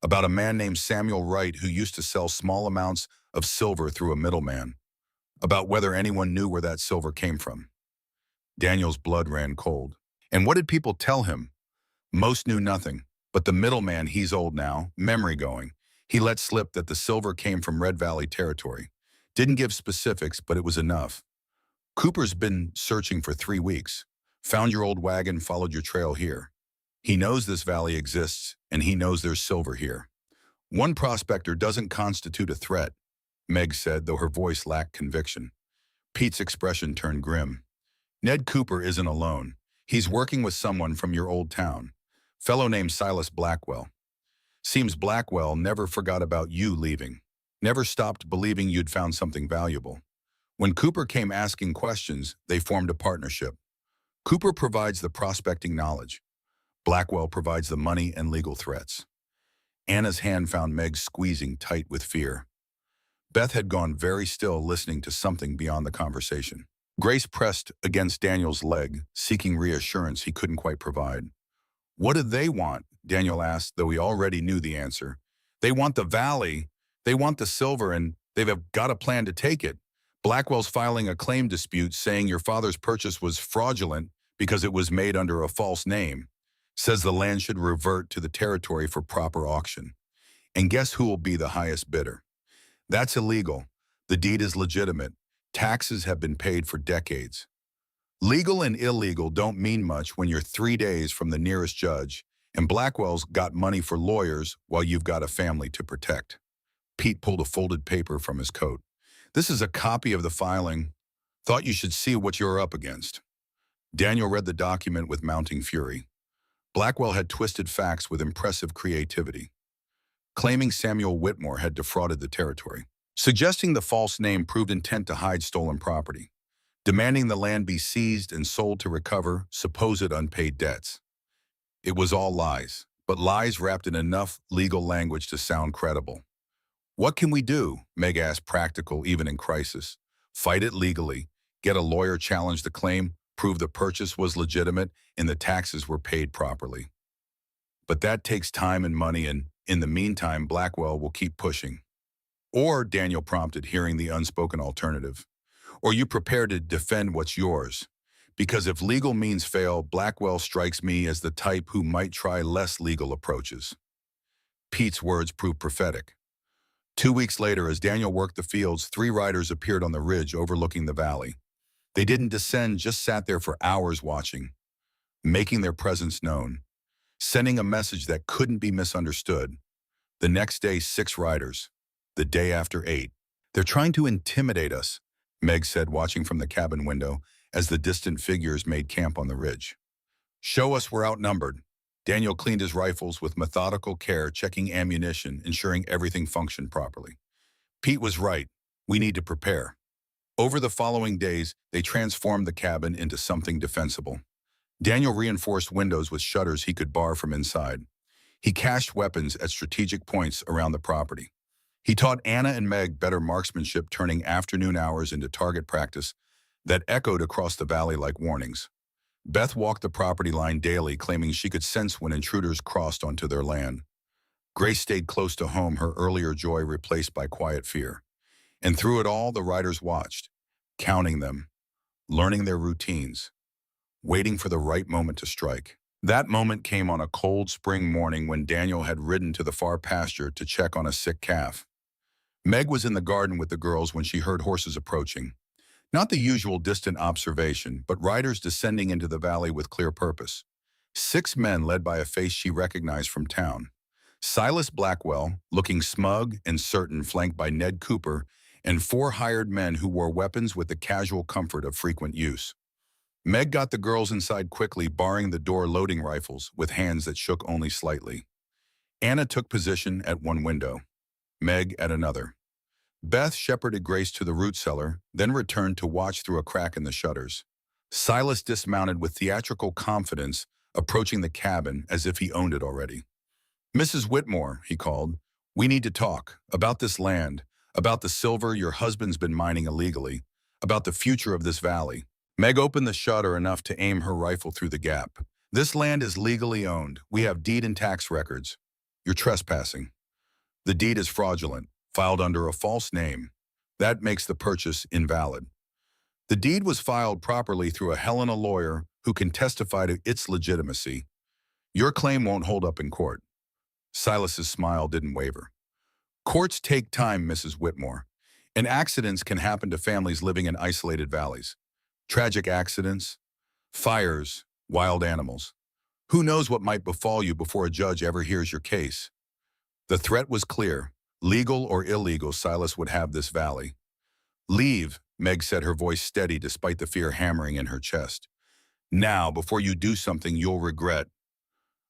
about a man named Samuel Wright who used to sell small amounts of silver through a middleman, about whether anyone knew where that silver came from." Daniel's blood ran cold. And what did people tell him? Most knew nothing. But the middleman, he's old now, memory going. He let slip that the silver came from Red Valley territory. Didn't give specifics, but it was enough. "Cooper's been searching for 3 weeks. Found your old wagon, followed your trail here. He knows this valley exists, and he knows there's silver here. One prospector doesn't constitute a threat, Meg said, though her voice lacked conviction. Pete's expression turned grim. Ned Cooper isn't alone. He's working with someone from your old town. Fellow named Silas Blackwell. Seems Blackwell never forgot about you leaving. Never stopped believing you'd found something valuable. When Cooper came asking questions, they formed a partnership. Cooper provides the prospecting knowledge. Blackwell provides the money and legal threats. Anna's hand found Meg squeezing tight with fear. Beth had gone very still, listening to something beyond the conversation. Grace pressed against Daniel's leg, seeking reassurance he couldn't quite provide. What do they want? Daniel asked, though he already knew the answer. They want the valley. They want the silver, and they've got a plan to take it. Blackwell's filing a claim dispute saying your father's purchase was fraudulent because it was made under a false name. Says the land should revert to the territory for proper auction. And guess who will be the highest bidder? That's illegal. The deed is legitimate. Taxes have been paid for decades. Legal and illegal don't mean much when you're 3 days from the nearest judge, and Blackwell's got money for lawyers while you've got a family to protect. Pete pulled a folded paper from his coat. This is a copy of the filing. Thought you should see what you're up against. Daniel read the document with mounting fury. Blackwell had twisted facts with impressive creativity, claiming Samuel Whitmore had defrauded the territory, suggesting the false name proved intent to hide stolen property, demanding the land be seized and sold to recover supposed unpaid debts. It was all lies, but lies wrapped in enough legal language to sound credible. What can we do? Meg asked, practical even in crisis. Fight it legally, get a lawyer, challenge the claim, prove the purchase was legitimate and the taxes were paid properly. But that takes time and money, and in the meantime, Blackwell will keep pushing. Or, Daniel prompted, hearing the unspoken alternative, or you prepare to defend what's yours. Because if legal means fail, Blackwell strikes me as the type who might try less legal approaches. Pete's words proved prophetic. 2 weeks later, as Daniel worked the fields, 3 riders appeared on the ridge overlooking the valley. They didn't descend, just sat there for hours watching, making their presence known, sending a message that couldn't be misunderstood. The next day, 6 riders. The day after, 8. They're trying to intimidate us, Meg said, watching from the cabin window as the distant figures made camp on the ridge. Show us we're outnumbered. Daniel cleaned his rifles with methodical care, checking ammunition, ensuring everything functioned properly. Pete was right. We need to prepare. Over the following days, they transformed the cabin into something defensible. Daniel reinforced windows with shutters he could bar from inside. He cached weapons at strategic points around the property. He taught Anna and Meg better marksmanship, turning afternoon hours into target practice that echoed across the valley like warnings. Beth walked the property line daily, claiming she could sense when intruders crossed onto their land. Grace stayed close to home, her earlier joy replaced by quiet fear. And through it all, the riders watched, counting them, learning their routines, waiting for the right moment to strike. That moment came on a cold spring morning when Daniel had ridden to the far pasture to check on a sick calf. Meg was in the garden with the girls when she heard horses approaching. Not the usual distant observation, but riders descending into the valley with clear purpose. 6 men led by a face she recognized from town. Silas Blackwell, looking smug and certain, flanked by Ned Cooper, and 4 hired men who wore weapons with the casual comfort of frequent use. Meg got the girls inside quickly, barring the door, loading rifles with hands that shook only slightly. Anna took position at one window, Meg at another. Beth shepherded Grace to the root cellar, then returned to watch through a crack in the shutters. Silas dismounted with theatrical confidence, approaching the cabin as if he owned it already. "Mrs. Whitmore," he called, "we need to talk about this land, about the silver your husband's been mining illegally, about the future of this valley." Meg opened the shutter enough to aim her rifle through the gap. "This land is legally owned. We have deed and tax records. You're trespassing. The deed is fraudulent, filed under a false name. That makes the purchase invalid. The deed was filed properly through a Helena lawyer who can testify to its legitimacy. Your claim won't hold up in court." Silas's smile didn't waver. "Courts take time, Mrs. Whitmore, and accidents can happen to families living in isolated valleys. Tragic accidents, fires, wild animals. Who knows what might befall you before a judge ever hears your case? The threat was clear. Legal or illegal, Silas would have this valley. Leave, Meg said, her voice steady despite the fear hammering in her chest. Now, before you do something you'll regret.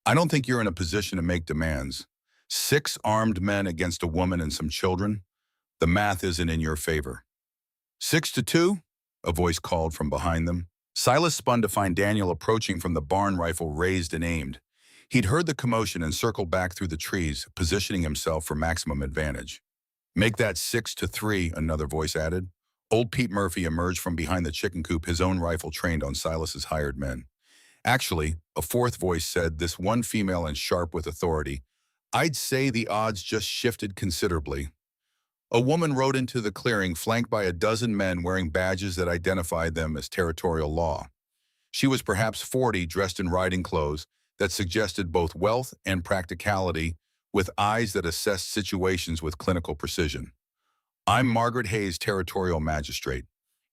I don't think you're in a position to make demands. 6 armed men against a woman and some children? The math isn't in your favor. 6-2? A voice called from behind them. Silas spun to find Daniel approaching from the barn, rifle raised and aimed. He'd heard the commotion and circled back through the trees, positioning himself for maximum advantage. Make that 6-3, another voice added. Old Pete Murphy emerged from behind the chicken coop, his own rifle trained on Silas's hired men. Actually, a fourth voice said, this one female and sharp with authority, I'd say the odds just shifted considerably. A woman rode into the clearing, flanked by a dozen men wearing badges that identified them as territorial law. She was perhaps 40, dressed in riding clothes that suggested both wealth and practicality, with eyes that assessed situations with clinical precision. I'm Margaret Hayes, territorial magistrate,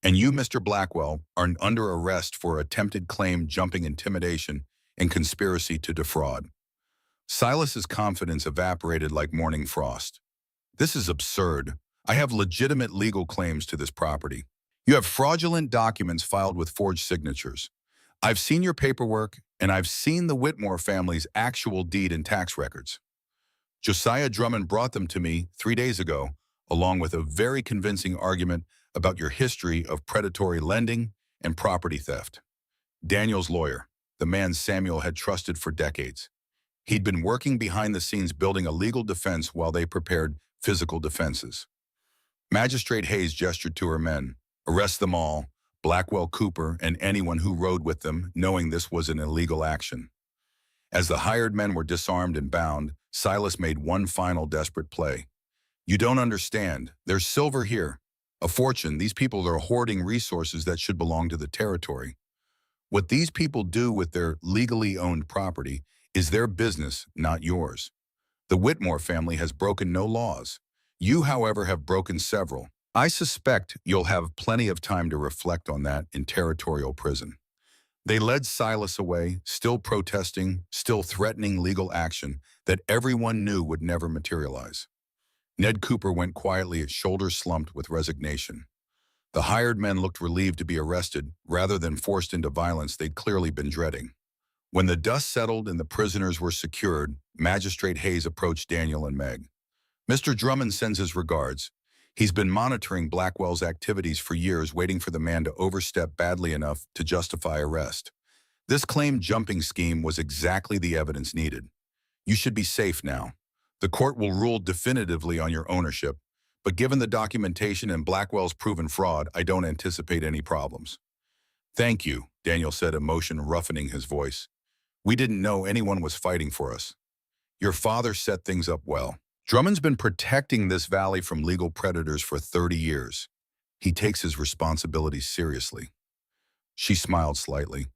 and you, Mr. Blackwell, are under arrest for attempted claim jumping, intimidation, and conspiracy to defraud. Silas's confidence evaporated like morning frost. This is absurd. I have legitimate legal claims to this property. You have fraudulent documents filed with forged signatures. I've seen your paperwork, and I've seen the Whitmore family's actual deed and tax records. Josiah Drummond brought them to me 3 days ago, along with a very convincing argument about your history of predatory lending and property theft. Daniel's lawyer, the man Samuel had trusted for decades. He'd been working behind the scenes building a legal defense while they prepared physical defenses. Magistrate Hayes gestured to her men. Arrest them all, Blackwell, Cooper, and anyone who rode with them, knowing this was an illegal action. As the hired men were disarmed and bound, Silas made one final desperate play. You don't understand. There's silver here. A fortune. These people are hoarding resources that should belong to the territory. What these people do with their legally owned property is their business, not yours. The Whitmore family has broken no laws. You, however, have broken several. I suspect you'll have plenty of time to reflect on that in territorial prison. They led Silas away, still protesting, still threatening legal action that everyone knew would never materialize. Ned Cooper went quietly, his shoulders slumped with resignation. The hired men looked relieved to be arrested, rather than forced into violence they'd clearly been dreading. When the dust settled and the prisoners were secured, Magistrate Hayes approached Daniel and Meg. Mr. Drummond sends his regards. He's been monitoring Blackwell's activities for years, waiting for the man to overstep badly enough to justify arrest. This claim jumping scheme was exactly the evidence needed. You should be safe now. The court will rule definitively on your ownership, but given the documentation and Blackwell's proven fraud, I don't anticipate any problems. Thank you, Daniel said, emotion roughening his voice. We didn't know anyone was fighting for us. Your father set things up well. Drummond's been protecting this valley from legal predators for 30 years. He takes his responsibilities seriously. She smiled slightly.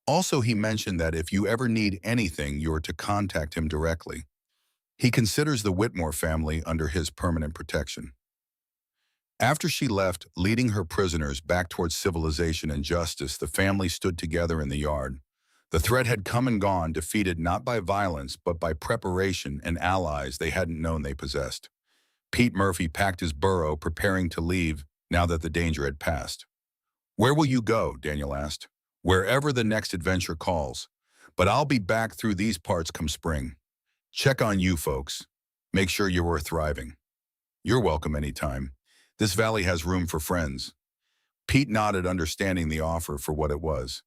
Also, he mentioned that if you ever need anything, you are to contact him directly. He considers the Whitmore family under his permanent protection. After she left, leading her prisoners back towards civilization and justice, the family stood together in the yard. The threat had come and gone, defeated not by violence, but by preparation and allies they hadn't known they possessed. Pete Murphy packed his burro, preparing to leave now that the danger had passed. Where will you go? Daniel asked. Wherever the next adventure calls. But I'll be back through these parts come spring. Check on you folks. Make sure you are thriving. You're welcome anytime. This valley has room for friends. Pete nodded, understanding the offer for what it was.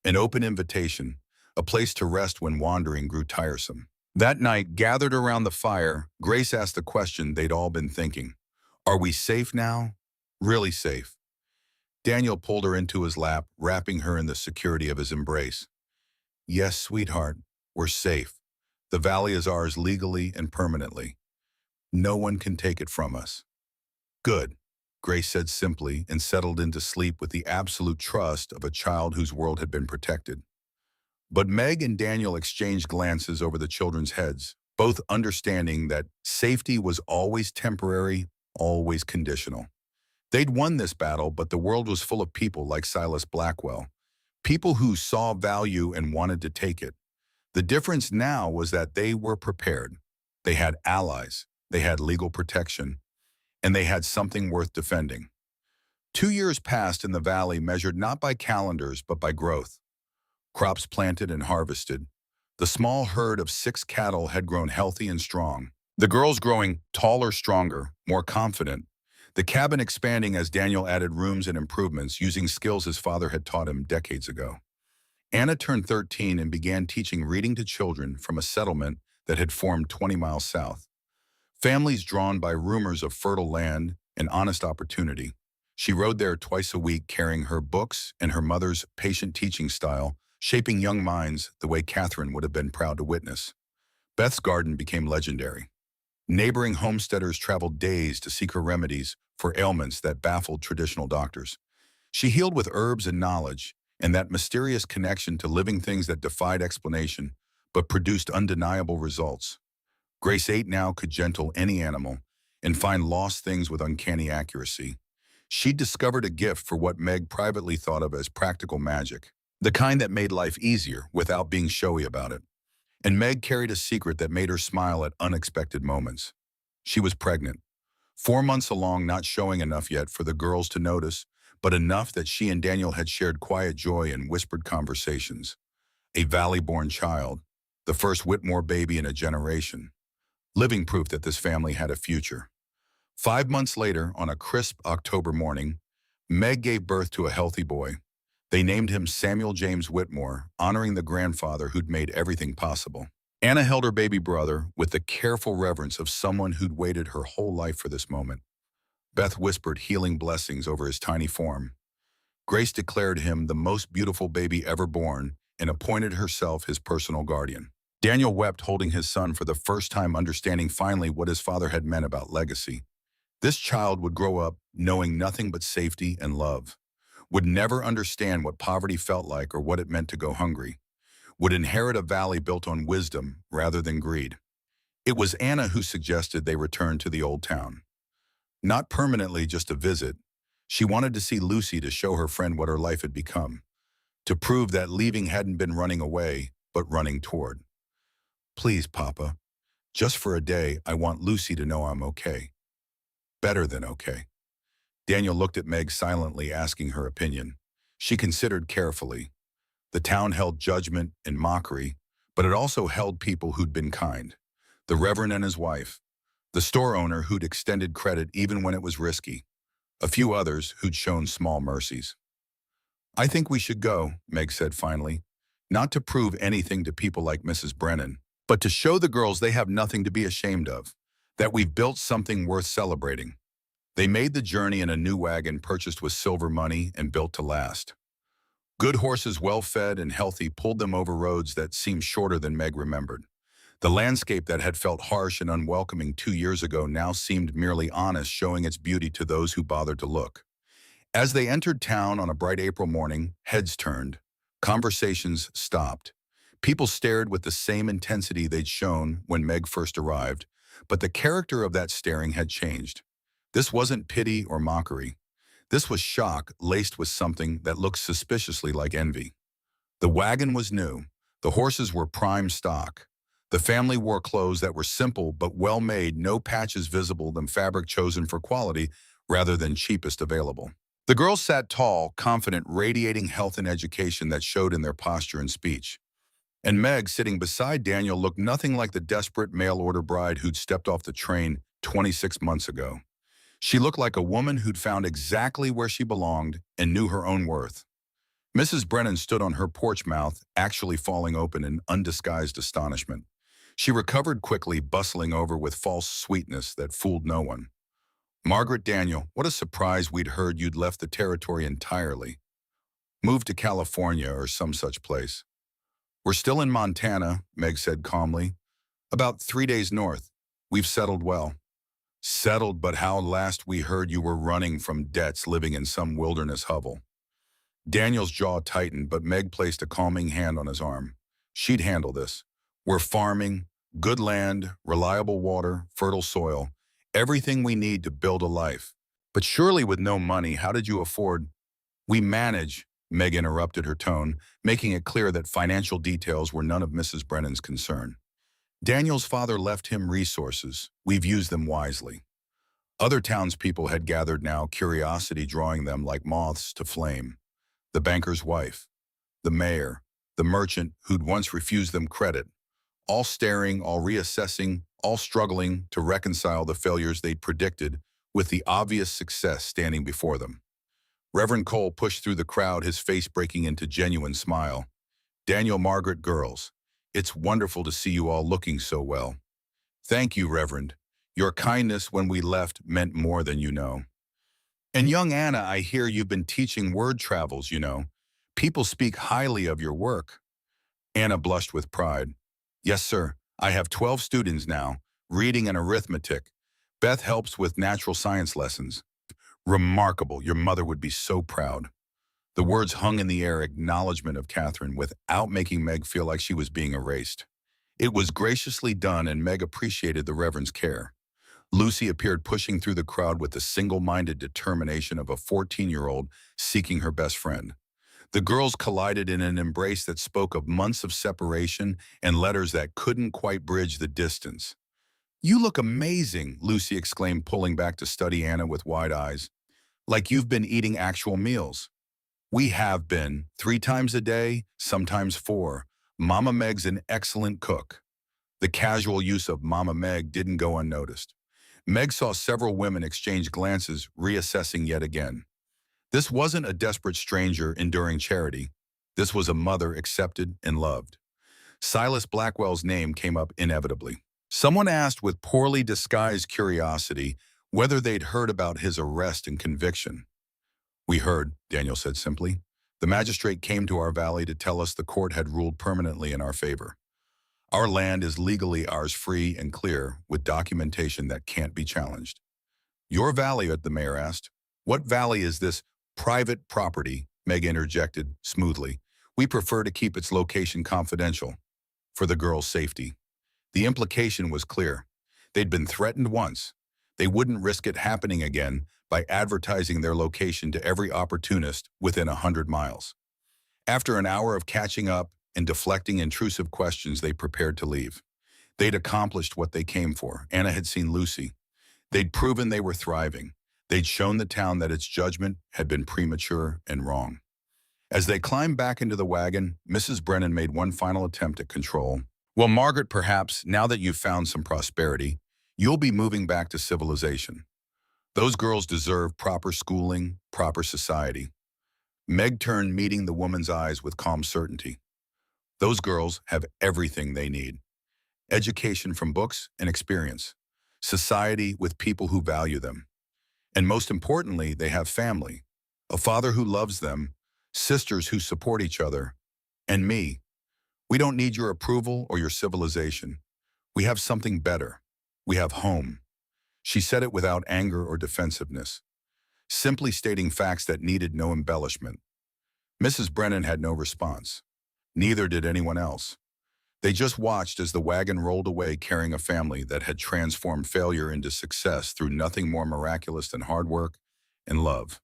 An open invitation, a place to rest when wandering grew tiresome. That night, gathered around the fire, Grace asked the question they'd all been thinking. Are we safe now? Really safe. Daniel pulled her into his lap, wrapping her in the security of his embrace. Yes, sweetheart, we're safe. The valley is ours legally and permanently. No one can take it from us. Good, Grace said simply and settled into sleep with the absolute trust of a child whose world had been protected. But Meg and Daniel exchanged glances over the children's heads, both understanding that safety was always temporary, always conditional. They'd won this battle, but the world was full of people like Silas Blackwell, people who saw value and wanted to take it. The difference now was that they were prepared. They had allies, they had legal protection, and they had something worth defending. 2 years passed in the valley measured not by calendars but by growth. Crops planted and harvested. The small herd of 6 cattle had grown healthy and strong. The girls growing taller, stronger, more confident. The cabin expanding as Daniel added rooms and improvements using skills his father had taught him decades ago. Anna turned 13 and began teaching reading to children from a settlement that had formed 20 miles south. Families drawn by rumors of fertile land and honest opportunity. She rode there twice a week carrying her books and her mother's patient teaching style, shaping young minds the way Catherine would have been proud to witness. Beth's garden became legendary. Neighboring homesteaders traveled days to seek her remedies for ailments that baffled traditional doctors. She healed with herbs and knowledge, and that mysterious connection to living things that defied explanation, but produced undeniable results. Grace 8 now could gentle any animal and find lost things with uncanny accuracy. She discovered a gift for what Meg privately thought of as practical magic, the kind that made life easier without being showy about it. And Meg carried a secret that made her smile at unexpected moments. She was pregnant, 4 months along, not showing enough yet for the girls to notice, but enough that she and Daniel had shared quiet joy and whispered conversations. A valley-born child, the first Whitmore baby in a generation. Living proof that this family had a future. 5 months later, on a crisp October morning, Meg gave birth to a healthy boy. They named him Samuel James Whitmore, honoring the grandfather who'd made everything possible. Anna held her baby brother with the careful reverence of someone who'd waited her whole life for this moment. Beth whispered healing blessings over his tiny form. Grace declared him the most beautiful baby ever born and appointed herself his personal guardian. Daniel wept holding his son for the first time, understanding finally what his father had meant about legacy. This child would grow up knowing nothing but safety and love, would never understand what poverty felt like or what it meant to go hungry, would inherit a valley built on wisdom rather than greed. It was Anna who suggested they return to the old town. Not permanently, just a visit. She wanted to see Lucy to show her friend what her life had become, to prove that leaving hadn't been running away, but running toward. Please, Papa, just for a day, I want Lucy to know I'm okay. Better than okay. Daniel looked at Meg silently, asking her opinion. She considered carefully. The town held judgment and mockery, but it also held people who'd been kind. The Reverend and his wife. The store owner who'd extended credit even when it was risky. A few others who'd shown small mercies. I think we should go, Meg said finally. Not to prove anything to people like Mrs. Brennan, but to show the girls they have nothing to be ashamed of. That we've built something worth celebrating. They made the journey in a new wagon purchased with silver money and built to last. Good horses, well-fed and healthy, pulled them over roads that seemed shorter than Meg remembered. The landscape that had felt harsh and unwelcoming 2 years ago now seemed merely honest, showing its beauty to those who bothered to look. As they entered town on a bright April morning, heads turned. Conversations stopped. People stared with the same intensity they'd shown when Meg first arrived, but the character of that staring had changed. This wasn't pity or mockery. This was shock laced with something that looked suspiciously like envy. The wagon was new. The horses were prime stock. The family wore clothes that were simple but well-made, no patches visible, than fabric chosen for quality rather than cheapest available. The girls sat tall, confident, radiating health and education that showed in their posture and speech. And Meg, sitting beside Daniel, looked nothing like the desperate mail-order bride who'd stepped off the train 26 months ago. She looked like a woman who'd found exactly where she belonged and knew her own worth. Mrs. Brennan stood on her porch, mouth actually falling open in undisguised astonishment. She recovered quickly, bustling over with false sweetness that fooled no one. Margaret, Daniel, what a surprise we'd heard you'd left the territory entirely. Moved to California or some such place. We're still in Montana, Meg said calmly. About 3 days north. We've settled well. Settled, but how last we heard you were running from debts, living in some wilderness hovel. Daniel's jaw tightened, but Meg placed a calming hand on his arm. She'd handle this. We're farming, good land, reliable water, fertile soil, everything we need to build a life. But surely with no money, how did you afford? We manage, Meg interrupted, her tone, making it clear that financial details were none of Mrs. Brennan's concern. Daniel's father left him resources. We've used them wisely. Other townspeople had gathered now, curiosity drawing them like moths to flame. The banker's wife, the mayor, the merchant who'd once refused them credit, all staring, all reassessing, all struggling to reconcile the failures they'd predicted with the obvious success standing before them. Reverend Cole pushed through the crowd, his face breaking into genuine smile. Daniel, Margaret, girls, it's wonderful to see you all looking so well. Thank you, Reverend. Your kindness when we left meant more than you know. And young Anna, I hear you've been teaching word travels, you know. People speak highly of your work. Anna blushed with pride. Yes, sir. I have 12 students now, reading and arithmetic. Beth helps with natural science lessons. Remarkable. Your mother would be so proud. The words hung in the air, acknowledgement of Catherine, without making Meg feel like she was being erased. It was graciously done, and Meg appreciated the Reverend's care. Lucy appeared, pushing through the crowd with the single-minded determination of a 14-year-old seeking her best friend. The girls collided in an embrace that spoke of months of separation and letters that couldn't quite bridge the distance. You look amazing, Lucy exclaimed, pulling back to study Anna with wide eyes. Like you've been eating actual meals. We have been, 3 times a day, sometimes 4. Mama Meg's an excellent cook. The casual use of Mama Meg didn't go unnoticed. Meg saw several women exchange glances, reassessing yet again. This wasn't a desperate stranger enduring charity. This was a mother accepted and loved. Silas Blackwell's name came up inevitably. Someone asked with poorly disguised curiosity whether they'd heard about his arrest and conviction. We heard, Daniel said simply. The magistrate came to our valley to tell us the court had ruled permanently in our favor. Our land is legally ours, free and clear, with documentation that can't be challenged. Your valley, the mayor asked. What valley is this? Private property, Meg interjected smoothly. We prefer to keep its location confidential, for the girls' safety. The implication was clear. They'd been threatened once. They wouldn't risk it happening again by advertising their location to every opportunist within 100 miles. After an hour of catching up and deflecting intrusive questions, they prepared to leave. They'd accomplished what they came for. Anna had seen Lucy. They'd proven they were thriving. They'd shown the town that its judgment had been premature and wrong. As they climbed back into the wagon, Mrs. Brennan made one final attempt at control. Well, Margaret, perhaps, now that you've found some prosperity, you'll be moving back to civilization. Those girls deserve proper schooling, proper society. Meg turned, meeting the woman's eyes with calm certainty. Those girls have everything they need. Education from books and experience. Society with people who value them. And most importantly, they have family. A father who loves them, sisters who support each other, and me. We don't need your approval or your civilization. We have something better. We have home. She said it without anger or defensiveness, simply stating facts that needed no embellishment. Mrs. Brennan had no response. Neither did anyone else. They just watched as the wagon rolled away, carrying a family that had transformed failure into success through nothing more miraculous than hard work and love.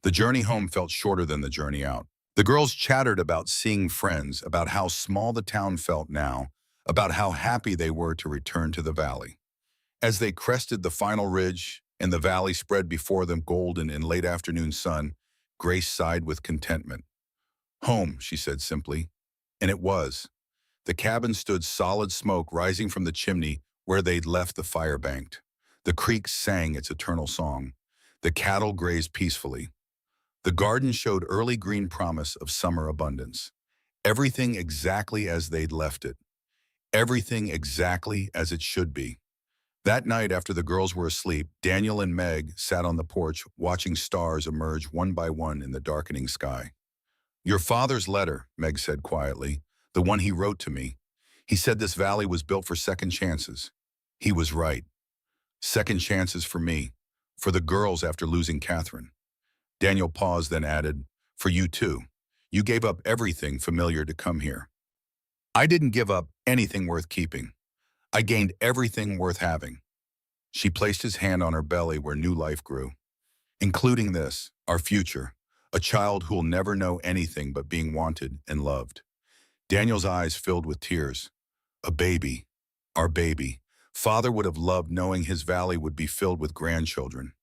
The journey home felt shorter than the journey out. The girls chattered about seeing friends, about how small the town felt now, about how happy they were to return to the valley. As they crested the final ridge and the valley spread before them golden in late afternoon sun, Grace sighed with contentment. Home, she said simply. And it was. The cabin stood, solid smoke rising from the chimney where they'd left the fire banked. The creek sang its eternal song. The cattle grazed peacefully. The garden showed early green promise of summer abundance. Everything exactly as they'd left it. Everything exactly as it should be. That night, after the girls were asleep, Daniel and Meg sat on the porch, watching stars emerge one by one in the darkening sky. Your father's letter, Meg said quietly, the one he wrote to me. He said this valley was built for second chances. He was right. Second chances for me, for the girls after losing Catherine. Daniel paused, then added, for you too. You gave up everything familiar to come here. I didn't give up anything worth keeping. I gained everything worth having. She placed his hand on her belly where new life grew, including this, our future, a child who'll never know anything but being wanted and loved. Daniel's eyes filled with tears. A baby. Our baby. Father would have loved knowing his valley would be filled with grandchildren.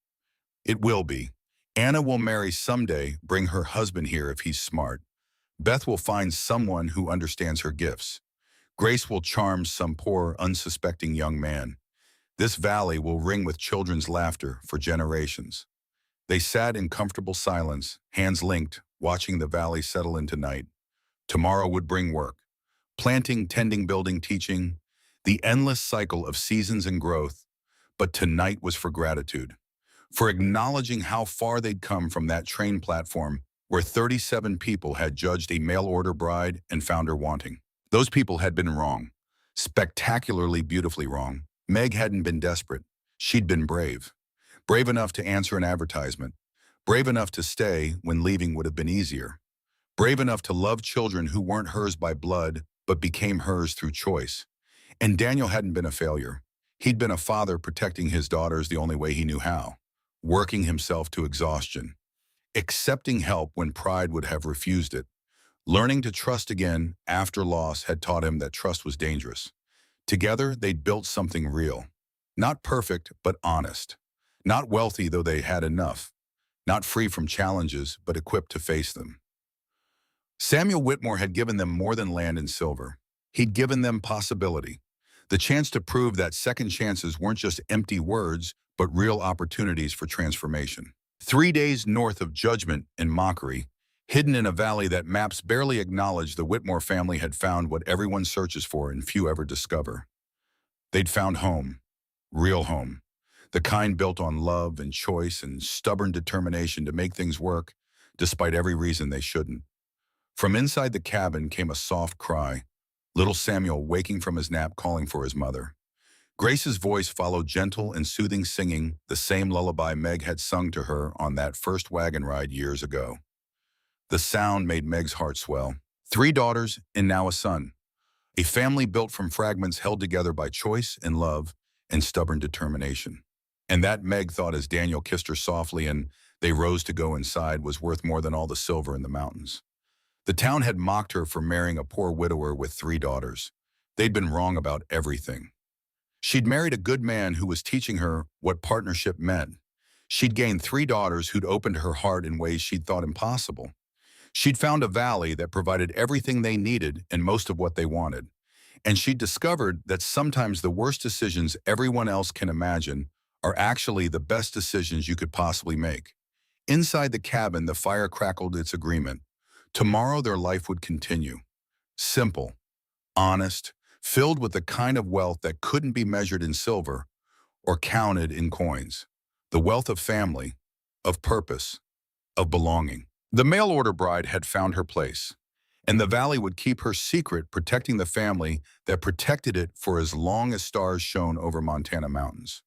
It will be. Anna will marry someday, bring her husband here if he's smart. Beth will find someone who understands her gifts. Grace will charm some poor, unsuspecting young man. This valley will ring with children's laughter for generations. They sat in comfortable silence, hands linked, watching the valley settle into night. Tomorrow would bring work. Planting, tending, building, teaching. The endless cycle of seasons and growth. But tonight was for gratitude. For acknowledging how far they'd come from that train platform where 37 people had judged a mail-order bride and found her wanting. Those people had been wrong. Spectacularly beautifully wrong. Meg hadn't been desperate. She'd been brave. Brave enough to answer an advertisement. Brave enough to stay when leaving would have been easier. Brave enough to love children who weren't hers by blood, but became hers through choice. And Daniel hadn't been a failure. He'd been a father protecting his daughters the only way he knew how. Working himself to exhaustion. Accepting help when pride would have refused it. Learning to trust again after loss had taught him that trust was dangerous. Together, they'd built something real. Not perfect, but honest. Not wealthy, though they had enough. Not free from challenges, but equipped to face them. Samuel Whitmore had given them more than land and silver. He'd given them possibility. The chance to prove that second chances weren't just empty words, but real opportunities for transformation. 3 days north of judgment and mockery, hidden in a valley that maps barely acknowledge, the Whitmore family had found what everyone searches for and few ever discover. They'd found home. Real home. The kind built on love and choice and stubborn determination to make things work, despite every reason they shouldn't. From inside the cabin came a soft cry, little Samuel waking from his nap calling for his mother. Grace's voice followed gentle and soothing singing, the same lullaby Meg had sung to her on that first wagon ride years ago. The sound made Meg's heart swell. 3 daughters and now a son. A family built from fragments held together by choice and love and stubborn determination. And that, Meg thought as Daniel kissed her softly and they rose to go inside, was worth more than all the silver in the mountains. The town had mocked her for marrying a poor widower with 3 daughters. They'd been wrong about everything. She'd married a good man who was teaching her what partnership meant. She'd gained 3 daughters who'd opened her heart in ways she'd thought impossible. She'd found a valley that provided everything they needed and most of what they wanted. And she'd discovered that sometimes the worst decisions everyone else can imagine are actually the best decisions you could possibly make. Inside the cabin, the fire crackled its agreement. Tomorrow their life would continue. Simple, honest, filled with the kind of wealth that couldn't be measured in silver or counted in coins. The wealth of family, of purpose, of belonging. The mail-order bride had found her place, and the valley would keep her secret, protecting the family that protected it for as long as stars shone over Montana mountains.